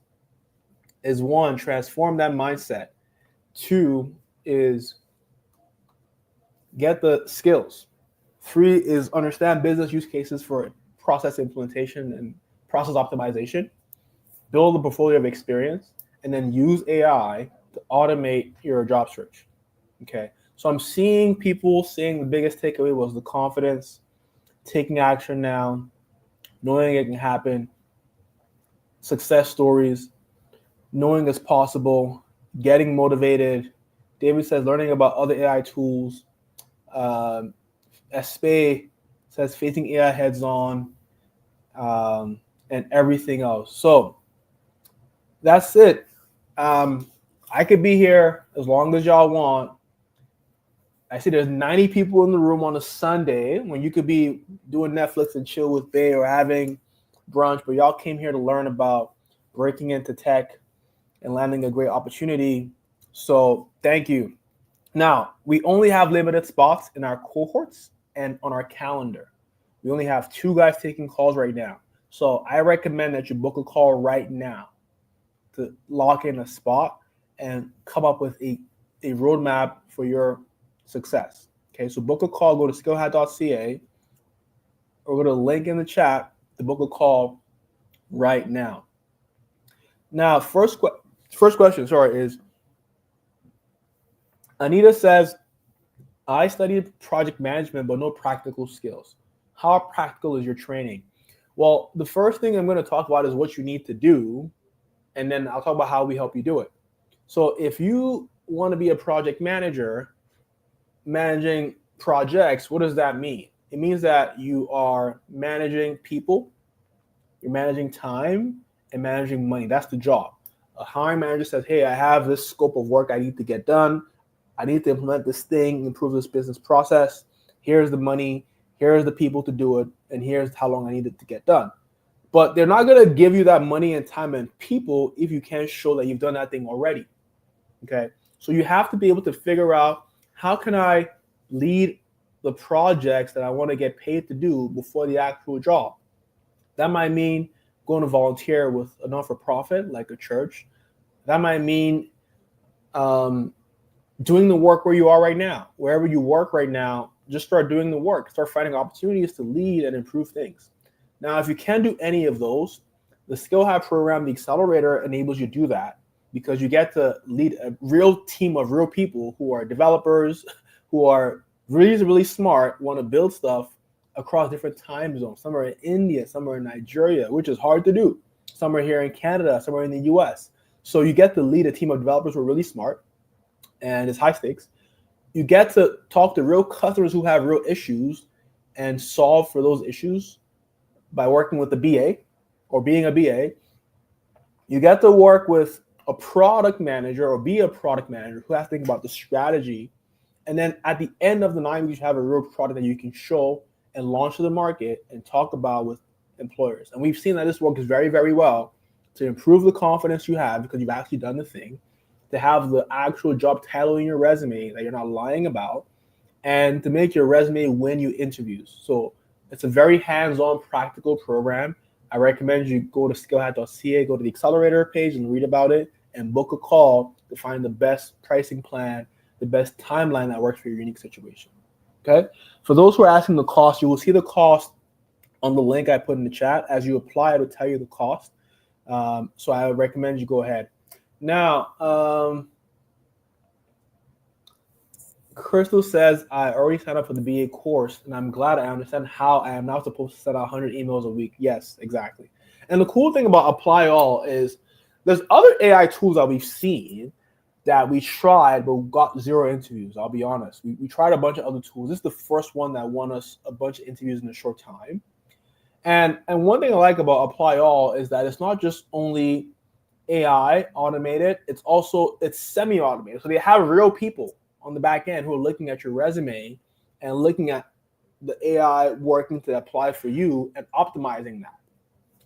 is 1, transform that mindset. 2 is get the skills. 3 is understand business use cases for process implementation and process optimization. Build a portfolio of experience, and then use AI to automate your job search. Okay. So I'm seeing people saying the biggest takeaway was the confidence, taking action now, knowing it can happen, success stories, knowing it's possible, getting motivated. David says learning about other AI tools. Espe says facing AI heads on, and everything else. So that's it. I could be here as long as y'all want. I see there's 90 people in the room on a Sunday when you could be doing Netflix and chill with Bay or having brunch, but y'all came here to learn about breaking into tech and landing a great opportunity. So thank you. Now, we only have limited spots in our cohorts and on our calendar. We only have 2 guys taking calls right now. So I recommend that you book a call right now to lock in a spot and come up with a roadmap for your success. Okay, so book a call, go to skillhat.ca or go to the link in the chat to book a call right now. Now, first question, is Anita says, I studied project management, but no practical skills. How practical is your training? Well, the first thing I'm going to talk about is what you need to do, and then I'll talk about how we help you do it. So if you want to be a project manager, managing projects, what does that mean? It means that you are managing people, you're managing time, and managing money. That's the job. A hiring manager says, hey, I have this scope of work I need to get done. I need to implement this thing, improve this business process. Here's the money. Here's the people to do it. And here's how long I need it to get done. But they're not going to give you that money and time and people if you can't show that you've done that thing already. Okay. So you have to be able to figure out, how can I lead the projects that I want to get paid to do before the actual job? That might mean going to volunteer with a not-for-profit like a church. That might mean doing the work where you are right now. Wherever you work right now, just start doing the work. Start finding opportunities to lead and improve things. Now, if you can't do any of those, the Skill Hat program, the accelerator, enables you to do that, because you get to lead a real team of real people who are developers, who are really, really smart, want to build stuff across different time zones. Some are in India, some are in Nigeria, which is hard to do. Some are here in Canada, some are in the US. So you get to lead a team of developers who are really smart, and it's high stakes. You get to talk to real customers who have real issues and solve for those issues by working with a BA or being a BA. You get to work with a product manager or be a product manager who has to think about the strategy. And then at the end of the 9 weeks, you have a real product that you can show and launch to the market and talk about with employers. And we've seen that this works very, very well to improve the confidence you have because you've actually done the thing, to have the actual job title in your resume that you're not lying about, and to make your resume win you interviews. So it's a very hands-on, practical program. I recommend you go to skillhat.ca, go to the accelerator page and read about it, and book a call to find the best pricing plan, the best timeline that works for your unique situation. Okay? For those who are asking the cost, you will see the cost on the link I put in the chat. As you apply, it'll tell you the cost. So I would recommend you go ahead. Now, Crystal says, I already signed up for the BA course, and I'm glad I understand how I am now supposed to send out 100 emails a week. Yes, exactly. And the cool thing about Apply All is there's other AI tools that we've seen that we tried but got 0 interviews. I'll be honest. We tried a bunch of other tools. This is the first one that won us a bunch of interviews in a short time. And one thing I like about Apply All is that it's not just only AI automated, it's semi-automated. So they have real people on the back end who are looking at your resume and looking at the AI working to apply for you and optimizing that.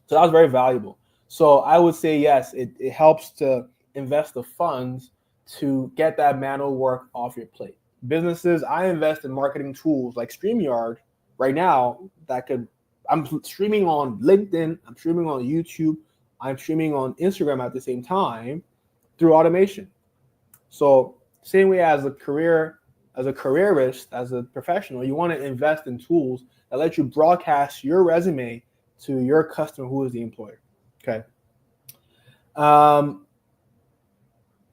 So that was very valuable. So I would say, yes, it helps to invest the funds to get that manual work off your plate. Businesses, I invest in marketing tools like StreamYard right now I'm streaming on LinkedIn, I'm streaming on YouTube, I'm streaming on Instagram at the same time through automation. So same way as a careerist, as a professional, you want to invest in tools that let you broadcast your resume to your customer who is the employer. Okay.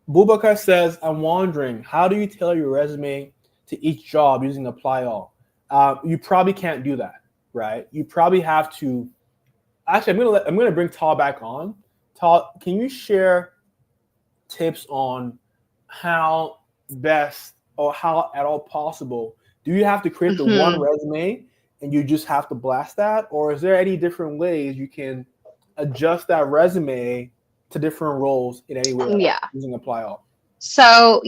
Bubakar says, I'm wondering, how do you tailor your resume to each job using Apply All? You probably can't do that, right? You probably have to. Actually, I'm gonna bring Tal back on. Tal, can you share tips on how best or how at all possible do you have to create the one resume and you just have to blast that, or is there any different ways you can adjust that resume to different roles in any way using Apply All? So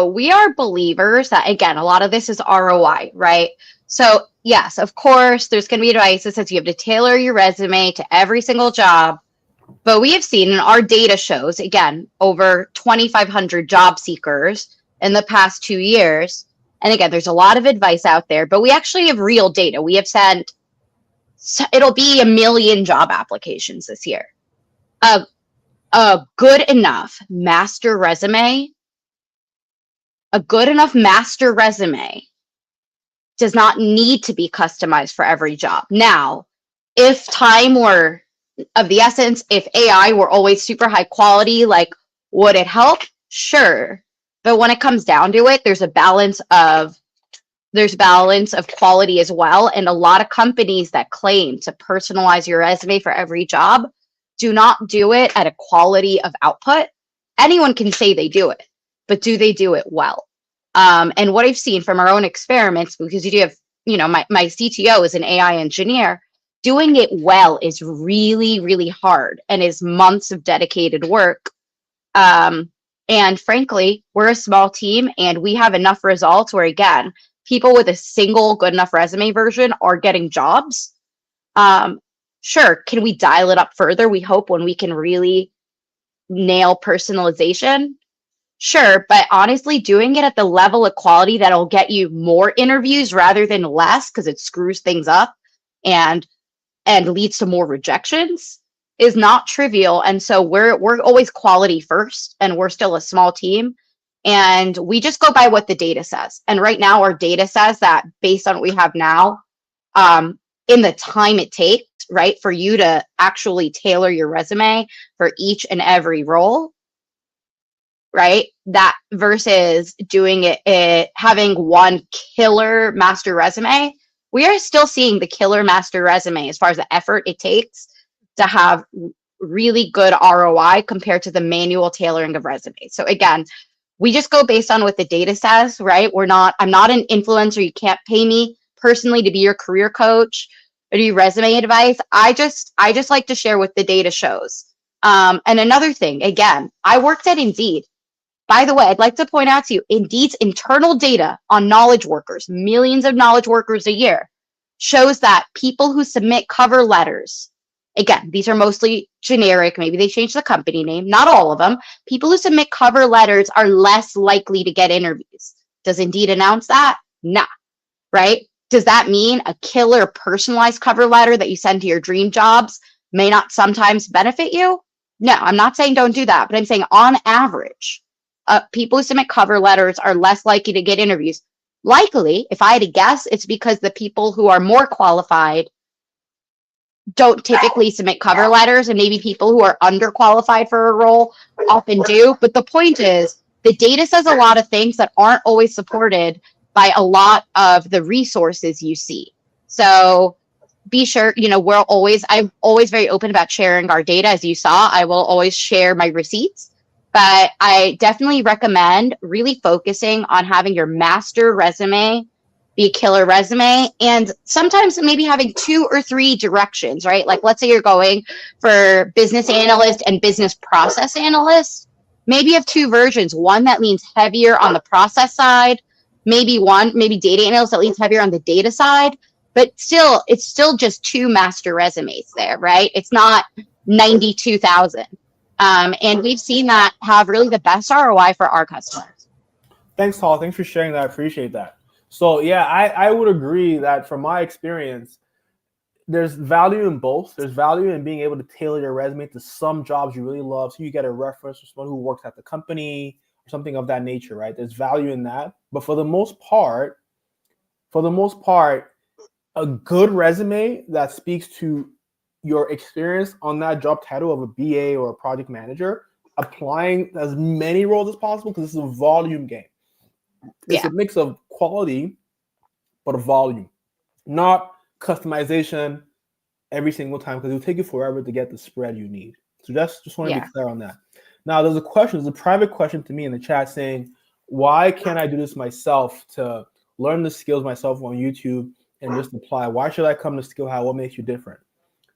we are believers that, again, a lot of this is ROI, right? So yes, of course, there's going to be advice that says you have to tailor your resume to every single job. But we have seen, and our data shows, again, over 2,500 job seekers in the past 2 years. And again, there's a lot of advice out there, but we actually have real data. We have sent, it'll be 1 million job applications this year. A good enough master resume, does not need to be customized for every job. Now, if time were of the essence, if AI were always super high quality, like, would it help? Sure. But when it comes down to it, there's balance of quality as well. And a lot of companies that claim to personalize your resume for every job do not do it at a quality of output. Anyone can say they do it, but do they do it well? And what I've seen from our own experiments, because you do have, my CTO is an AI engineer, doing it well is really, really hard and is months of dedicated work. And frankly, we're a small team and we have enough results where, again, people with a single good enough resume version are getting jobs. Sure, can we dial it up further? We hope when we can really nail personalization. Sure, but honestly, doing it at the level of quality that'll get you more interviews rather than less, because it screws things up and leads to more rejections, is not trivial. And so we're always quality first, and we're still a small team, and we just go by what the data says. And right now, our data says that based on what we have now, in the time it takes, right, for you to actually tailor your resume for each and every role, right? That versus doing it having one killer master resume, we are still seeing the killer master resume as far as the effort it takes to have really good ROI compared to the manual tailoring of resumes. So again, we just go based on what the data says, right? I'm not an influencer. You can't pay me personally to be your career coach or do your resume advice. I just like to share what the data shows. And another thing, again, I worked at Indeed. By the way, I'd like to point out to you, Indeed's internal data on knowledge workers, millions of knowledge workers a year, shows that people who submit cover letters, again, these are mostly generic, maybe they changed the company name, not all of them, people who submit cover letters are less likely to get interviews. Does Indeed announce that? Nah, right? Does that mean a killer personalized cover letter that you send to your dream jobs may not sometimes benefit you? No, I'm not saying don't do that, but I'm saying on average, people who submit cover letters are less likely to get interviews. Likely, if I had to guess, it's because the people who are more qualified don't typically submit cover letters, and maybe people who are underqualified for a role often do. But the point is, the data says a lot of things that aren't always supported by a lot of the resources you see. So be sure, I'm always very open about sharing our data. As you saw, I will always share my receipts. But I definitely recommend really focusing on having your master resume be a killer resume, and sometimes maybe having 2 or 3 directions, right? Like, let's say you're going for business analyst and business process analyst. Maybe you have 2 versions, one that leans heavier on the process side, maybe data analyst that leans heavier on the data side, but still, it's still just 2 master resumes there, right? It's not 92,000. And we've seen that have really the best ROI for our customers. Thanks, Tal. Thanks for sharing that. I appreciate that. So yeah, I would agree that from my experience, there's value in both. There's value in being able to tailor your resume to some jobs you really love. So you get a reference from someone who works at the company or something of that nature, right? There's value in that. But for the most part, a good resume that speaks to your experience on that job title of a BA or a project manager, applying as many roles as possible, because this is a volume game. It's a mix of quality, but a volume, not customization every single time, because it'll take you forever to get the spread you need. So just want to be clear on that. Now, there's a private question to me in the chat saying, why can't I do this myself to learn the skills myself on YouTube and just apply? Why should I come to Skill How? What makes you different?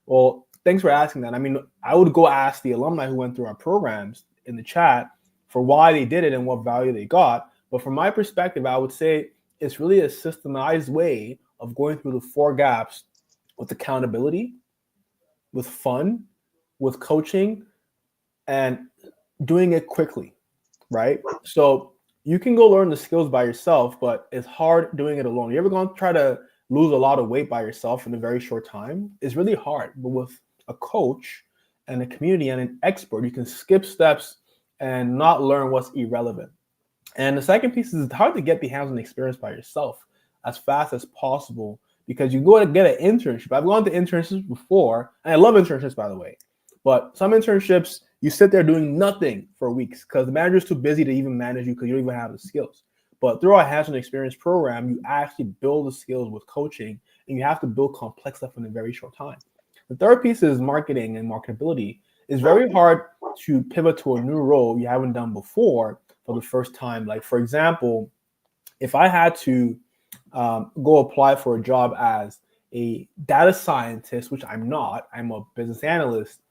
Well, thanks for asking that. I mean, I would go ask the alumni who went through our programs in the chat for why they did it and what value they got. But from my perspective, I would say it's really a systemized way of going through the 4 gaps with accountability, with fun, with coaching and doing it quickly, right? So you can go learn the skills by yourself, but it's hard doing it alone. You ever gone to try to lose a lot of weight by yourself in a very short time? It's really hard. But with a coach and a community and an expert, you can skip steps and not learn what's irrelevant. And the second piece is it's hard to get the hands-on experience by yourself as fast as possible because you go to get an internship. I've gone to internships before, and I love internships, by the way. But some internships, you sit there doing nothing for weeks because the manager's too busy to even manage you because you don't even have the skills. But through our hands-on experience program, you actually build the skills with coaching, and you have to build complex stuff in a very short time. The third piece is marketing and marketability. It's very hard to pivot to a new role you haven't done before for the first time. Like, for example, if I had to go apply for a job as a data scientist, which I'm not, I'm a business analyst,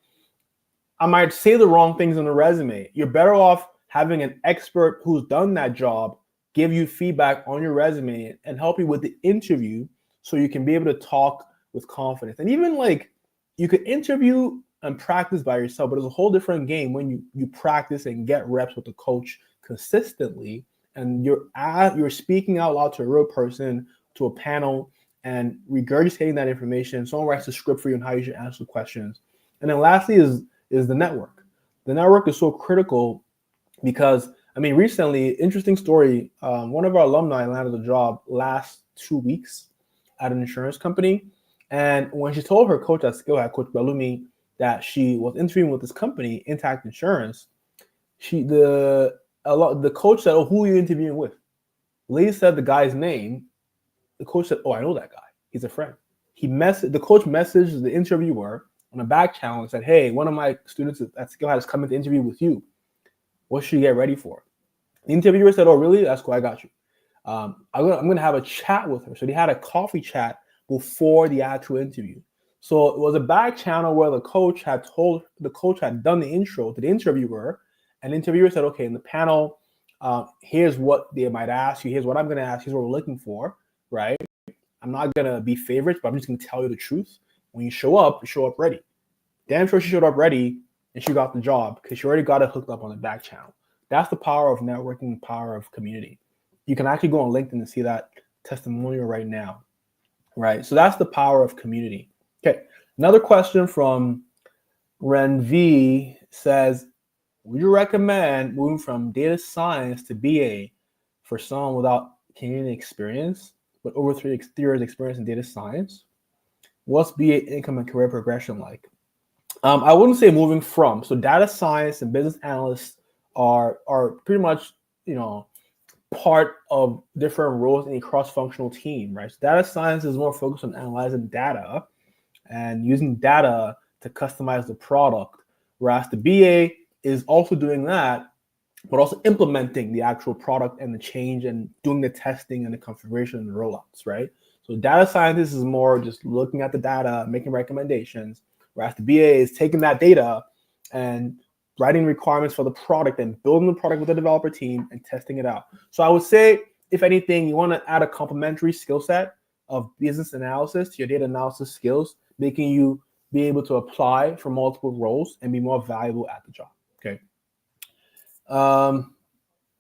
I might say the wrong things on the resume. You're better off having an expert who's done that job give you feedback on your resume and help you with the interview so you can be able to talk with confidence. And even like you could interview and practice by yourself, but it's a whole different game when you practice and get reps with the coach consistently, and you're speaking out loud to a real person, to a panel, and regurgitating that information. Someone writes a script for you on how you should answer questions. And then lastly is the network. The network is so critical because, I mean, recently, interesting story, one of our alumni landed a job last 2 weeks at an insurance company. And when she told her coach at Skillhat, Coach Belumi, that she was interviewing with this company, Intact Insurance, the coach said, "Oh, who are you interviewing with?" The lady said the guy's name. The coach said, "Oh, I know that guy. He's a friend." The coach messaged the interviewer on a back channel and said, "Hey, one of my students at Skillhat is coming to interview with you. What should you get ready for?" The interviewer said, "Oh, really? That's cool. I got you. I'm gonna have a chat with her." So they had a coffee chat before the actual interview. So it was a back channel where the coach had done the intro to the interviewer, and the interviewer said, "Okay, in the panel, here's what they might ask you. Here's what I'm going to ask. Here's what we're looking for, right? I'm not going to be favorites, but I'm just going to tell you the truth. When you show up ready." Damn sure she showed up ready, and she got the job because she already got it hooked up on the back channel. That's the power of networking, the power of community. You can actually go on LinkedIn and see that testimonial right now, right? So that's the power of community. Okay, another question from Ren V says, would you recommend moving from data science to BA for someone without Canadian experience, but over 3 years experience in data science? What's BA income and career progression like? I wouldn't say moving from. So data science and business analysts are pretty much, part of different roles in a cross-functional team, right? So data science is more focused on analyzing data and using data to customize the product, whereas the BA is also doing that, but also implementing the actual product and the change and doing the testing and the configuration and the rollouts, right? So data scientist is more just looking at the data, making recommendations, whereas the BA is taking that data and writing requirements for the product and building the product with the developer team and testing it out. So I would say, if anything, you want to add a complementary skill set of business analysis to your data analysis skills, making you be able to apply for multiple roles and be more valuable at the job. Okay. All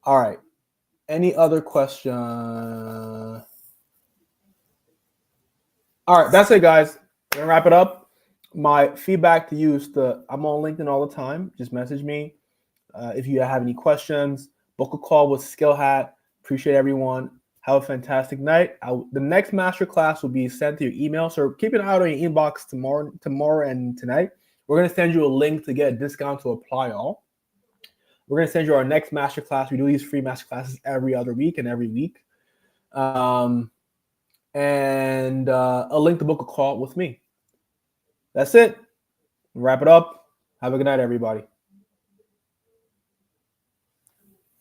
right. Any other question? All right, that's it, guys. I'm gonna wrap it up. My feedback to you is I'm on LinkedIn all the time. Just message me if you have any questions. Book a call with Skillhat. Appreciate everyone. Have a fantastic night. The next masterclass will be sent to your email, so keep an eye out on your inbox tomorrow and tonight. We're going to send you a link to get a discount to apply all. We're going to send you our next masterclass. We do these free masterclasses every other week and every week. And a link to book a call with me. That's it. Wrap it up. Have a good night, everybody.